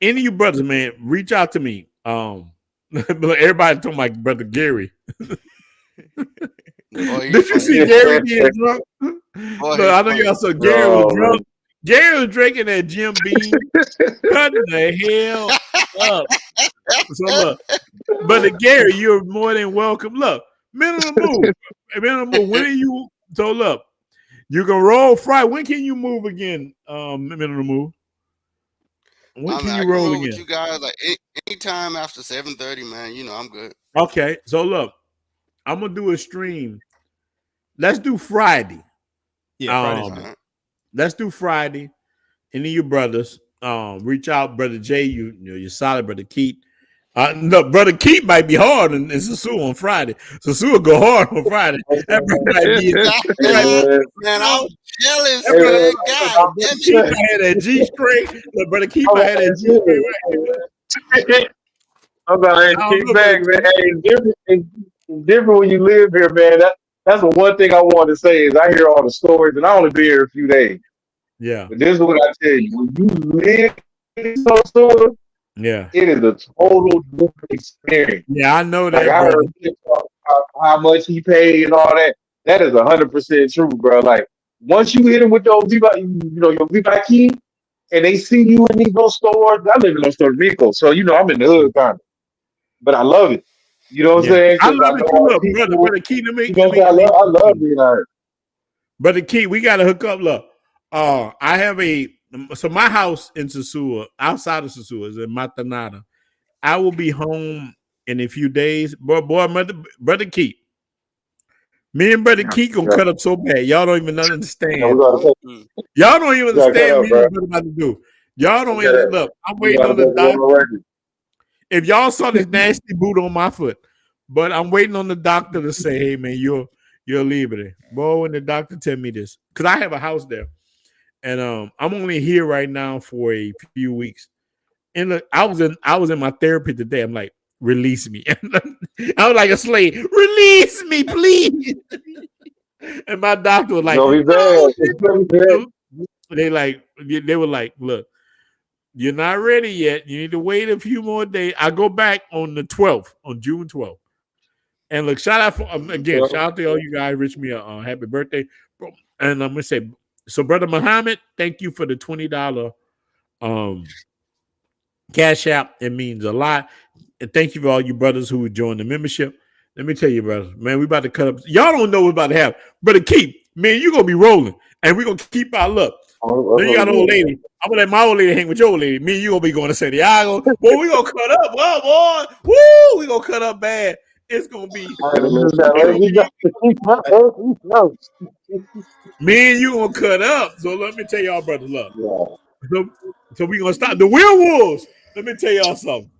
any of you brothers, man, reach out to me. Everybody told my brother Gary. Did you see Gary being drunk? Look, I know y'all saw Gary was drunk. Gary was drinking that Jim Beam, cutting the hell up. So look, brother Gary, you're more than welcome. Look, minimum move. When are you? So look, you can roll Friday. When can you move again? Minimum move. When can I you can roll roll again? with you guys like anytime after 7:30, man. You know I'm good. Okay, so look, I'm gonna do a stream. Let's do Friday. Yeah, Friday's fine. Let's do Friday. Any of your brothers, reach out, brother Jay. You're solid, brother Keith. No, brother Keith might be hard and Sasu on Friday. Sasu will go hard on Friday. That brother might be. Man, I'm jealous, That brother, man. God, brother Keith might have that G string. Look, brother Keith might have that G string. I'm about to kick back, man. Hey, it's different when you live here, man. That's the one thing I want to say is I hear all the stories, and I only been here a few days. Yeah. But this is what I tell you: when you live in some store, yeah, it is a total different experience. Yeah, I know that. Like I heard how much he paid and all that. That is 100% true, bro. Like once you hit him with those, your V key, and they see you in those stores. I live in Los Rico, so I'm in the hood kind of. But I love it. You know what I'm saying? I love it too. Look, brother Key, I love being out here. Brother Key, we got to hook up. Look, I have my house in Sosua, outside of Sosua, is in Matanata. I will be home in a few days. Brother Key. Me and Brother Key gonna cut up so bad. Y'all don't even understand. Y'all don't even understand what I'm about to do. Y'all don't even look. I'm waiting on the doctor. If y'all saw this nasty boot on my foot, but I'm waiting on the doctor to say, "Hey man, you're libre." Boy, when the doctor tell me this, because I have a house there, and I'm only here right now for a few weeks. And look, I was in my therapy today. I'm like, release me. I was like a slave. Release me, please. And my doctor was like, no, they were like, look, You're not ready yet. You need to wait a few more days. I go back on the 12th, on June 12th. And look, shout out for again, shout out to all you guys. Wish me a happy birthday. And I'm gonna say, so Brother Muhammad, thank you for the $20 Cash App. It means a lot. And thank you for all you brothers who joined the membership. Let me tell you, brothers, man, we about to cut up. Y'all don't know what's about to happen. Brother Keith, man, you're gonna be rolling, and we're gonna keep our luck. Then you got an old lady. I'm gonna let my old lady hang with your old lady. Me and you gonna be going to Santiago. Boy, we gonna cut up. Well, boy, woo, we gonna cut up bad. It's gonna be me and you gonna cut up. So let me tell y'all, brothers, love. So we gonna stop the werewolves. Let me tell y'all something.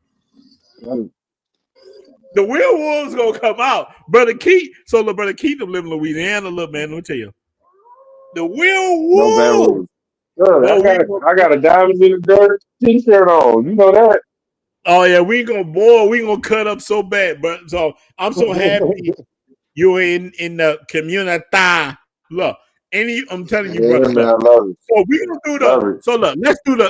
The werewolves gonna come out, Brother Keith. So look, Brother Keith live in Louisiana. Look, man, let me tell you, the werewolves. I got a diamond in the dirt t-shirt on. You know that. Oh yeah, we gonna cut up so bad, but so I'm so happy you're in the community. Look, I'm telling you, brother. Man, so we gonna do the. So look,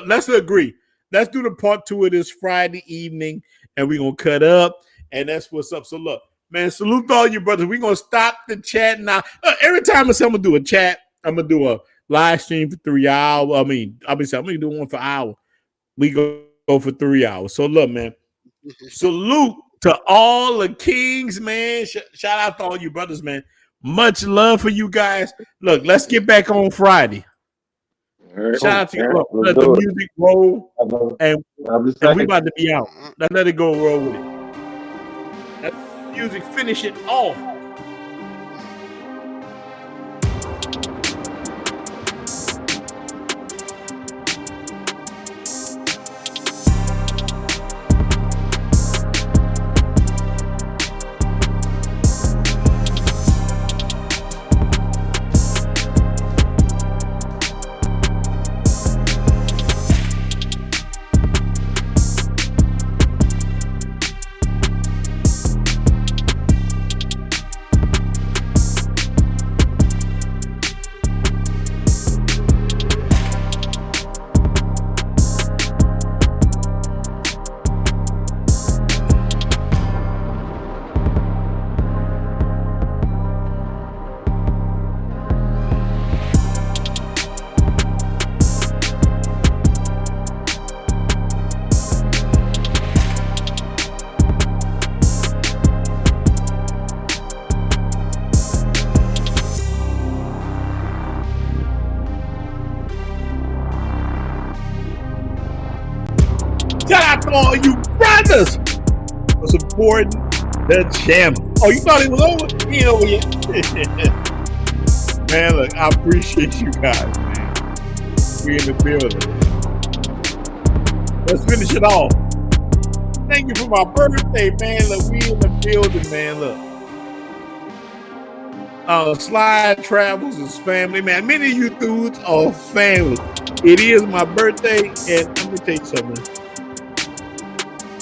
let's agree. Let's do the part 2 of this Friday evening, and we gonna cut up, and that's what's up. So look, man, salute to all you brothers. We gonna stop the chat now. Every time I say I'm gonna do a chat, I'm gonna do a live stream for 3 hours. I'm gonna do one for an hour. We go for 3 hours. So look, man, salute to all the kings, man. Shout out to all you brothers, man. Much love for you guys. Look, let's get back on Friday. Shout out to you. Let the music roll, and we about to be out. Let it go roll with it. Let the music finish it off. Shout out to all you brothers for supporting the channel. Oh, you thought it was over? He ain't over yet. Man, look, I appreciate you guys, man. We in the building. Let's finish it off. Thank you for my birthday, man. Look, we in the building, man. Look. Slide Travels is family, man. Many of you dudes are family. It is my birthday, and let me tell you something.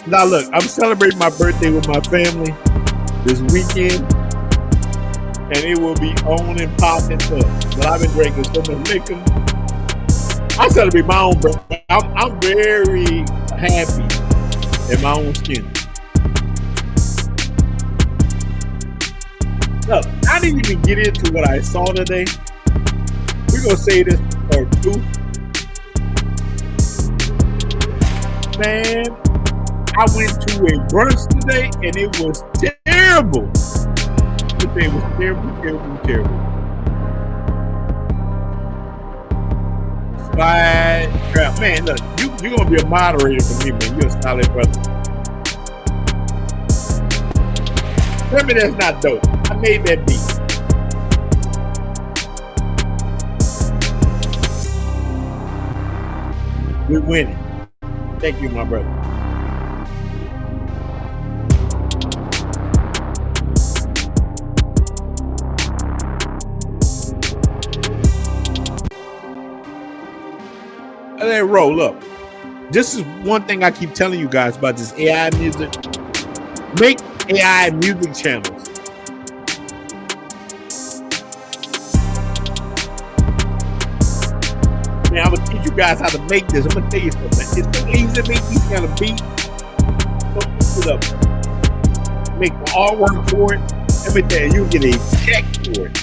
Now look, I'm celebrating my birthday with my family this weekend, and it will be on and popping up. But I've been drinking so much liquor. I celebrate my own birthday. I'm very happy in my own skin. Look, I didn't even get into what I saw today. We're gonna say this part 2. Man, I went to a brunch today and it was terrible. It was terrible. Slide trap. Man, look, you're gonna be a moderator for me, man. You're a solid brother. Tell me that's not dope. I made that beat. We're winning. Thank you, my brother. Let it roll up. This is one thing I keep telling you guys about this AI music. Make AI music channels. Man, I'm gonna teach you guys how to make this. I'm gonna tell you something. It's so easy to make these kind of beats. Don't mix it up. Make the artwork for it. Let me tell you, you get a check for it.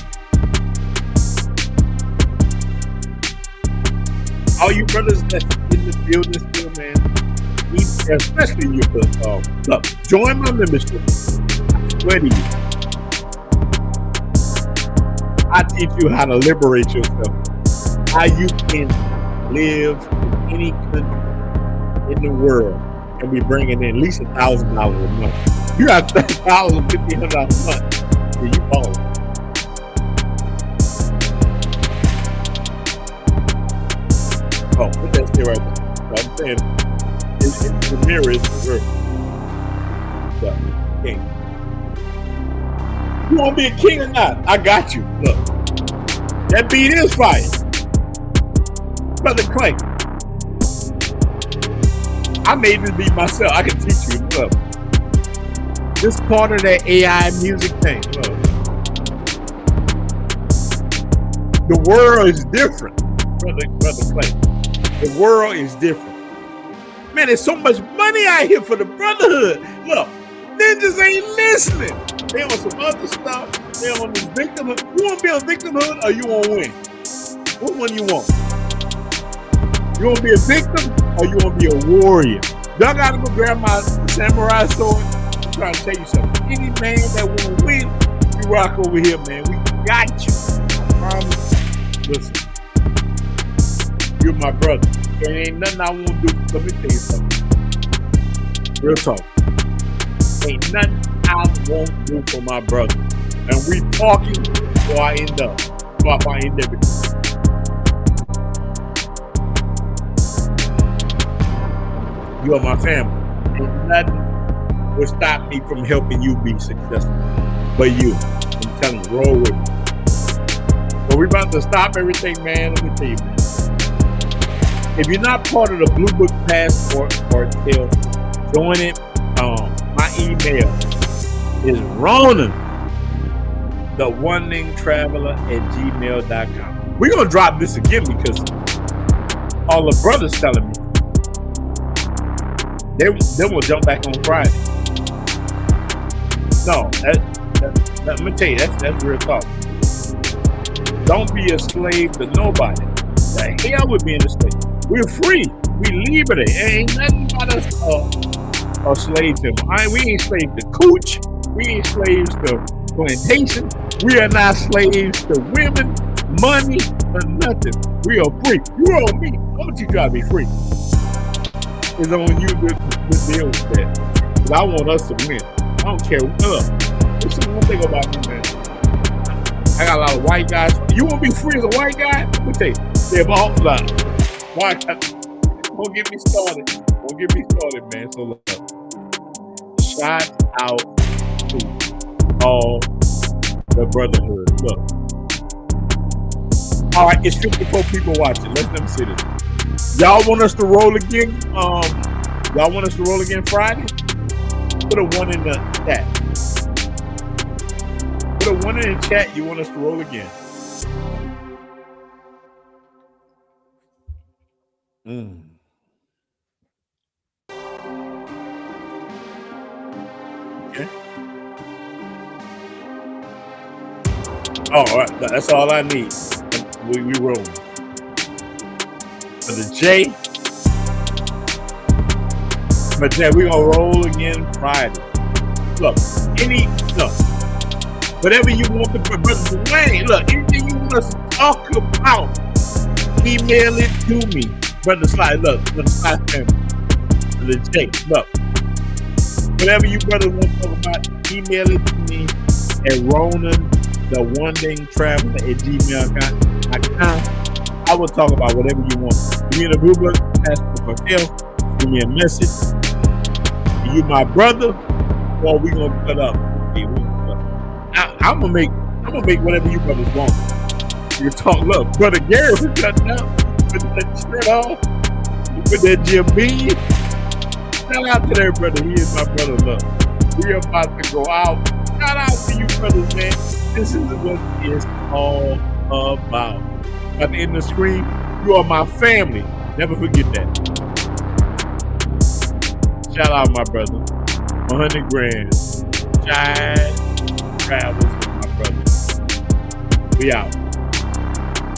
All you brothers that's in the building still, man, especially you, look, join my membership. I swear to you, I teach you how to liberate yourself. How you can live in any country in the world and be bringing in at least $1,000 a month. You got $1,000, $1,500 a month. Yeah, you ballin'. Oh, put that shit right there. So I'm saying, the mirror is the real. So, king. You want to be a king or not? I got you. Look, that beat is fire. Brother Clay, I made this beat myself. I can teach you. Look, this part of that AI music thing. Look, the world is different, brother Clay. The world is different. Man, there's so much money out here for the brotherhood. Look, ninjas ain't listening. They on some other stuff. They on this victimhood. You want to be a victimhood or you want to win? What one you want? You want to be a victim or you want to be a warrior? Y'all got to go grab my samurai sword. I'm trying to tell you something. Any man that want to win, you rock over here, man. We got you. I promise. Listen, you're my brother. There ain't nothing I won't do. Let me tell you something. Real talk. Ain't nothing I won't do for my brother. And we talking before I end up. Before I end everything. You are my family. Ain't nothing will stop me from helping you be successful. But you. I'm telling you, roll with me. So we about to stop everything, man. Let me tell you, man. If you're not part of the Blue Book Passport Cartel, join it. My email is Ronan, the oneningtraveler@gmail.com. We're gonna drop this again because all the brothers telling me they will jump back on Friday. No, let me tell you, that's real talk. Don't be a slave to nobody. The hell with being a slave. We're free. We liberty. Ain't nothing about us a slave to. We ain't slaves to cooch. We ain't slaves to plantation. We are not slaves to women, money, or nothing. We are free. You're on me. I'm gonna teach you how to be free. It's on you to deal with that. Because I want us to win. I don't care. Look, this is one thing about me, man. I got a lot of white guys. You want to be free as a white guy? Let me tell you. They're all like, white guys. Don't get me started. Don't get me started, man. So look. Shout out to all the brotherhood. Look. All right, it's 54 people watching. Let them see this. Y'all want us to roll again? Y'all want us to roll again Friday? Put a 1 in the chat. Put a 1 in the chat. You want us to roll again? Okay. Oh, all right. That's all I need. We roll. For the J. But then we're gonna roll again Friday. Look, whatever you want to put, Brother Dwayne, look, anything you want us to talk about, email it to me. Brother Sly, look, Brother Sly family. The J, look. Whatever you brothers want to talk about, email it to me at Ronan, the oneningtraveler@gmail.com. I will talk about whatever you want. Give me the Blue Book Passport Hotel. Give me a message. Are you my brother? Or we gonna put up? I'm gonna make whatever you brothers want. You talk, look, Brother Gary was cutting out. Put that shirt on. You put that Jim Bean. Shout out to that brother. He is my brother. Look, we are about to go out. Shout out to you brothers, man. This is what it's all about. At the end of the screen, you are my family. Never forget that. Shout out my brother. 100 grand. Shine travels with my brother. We out.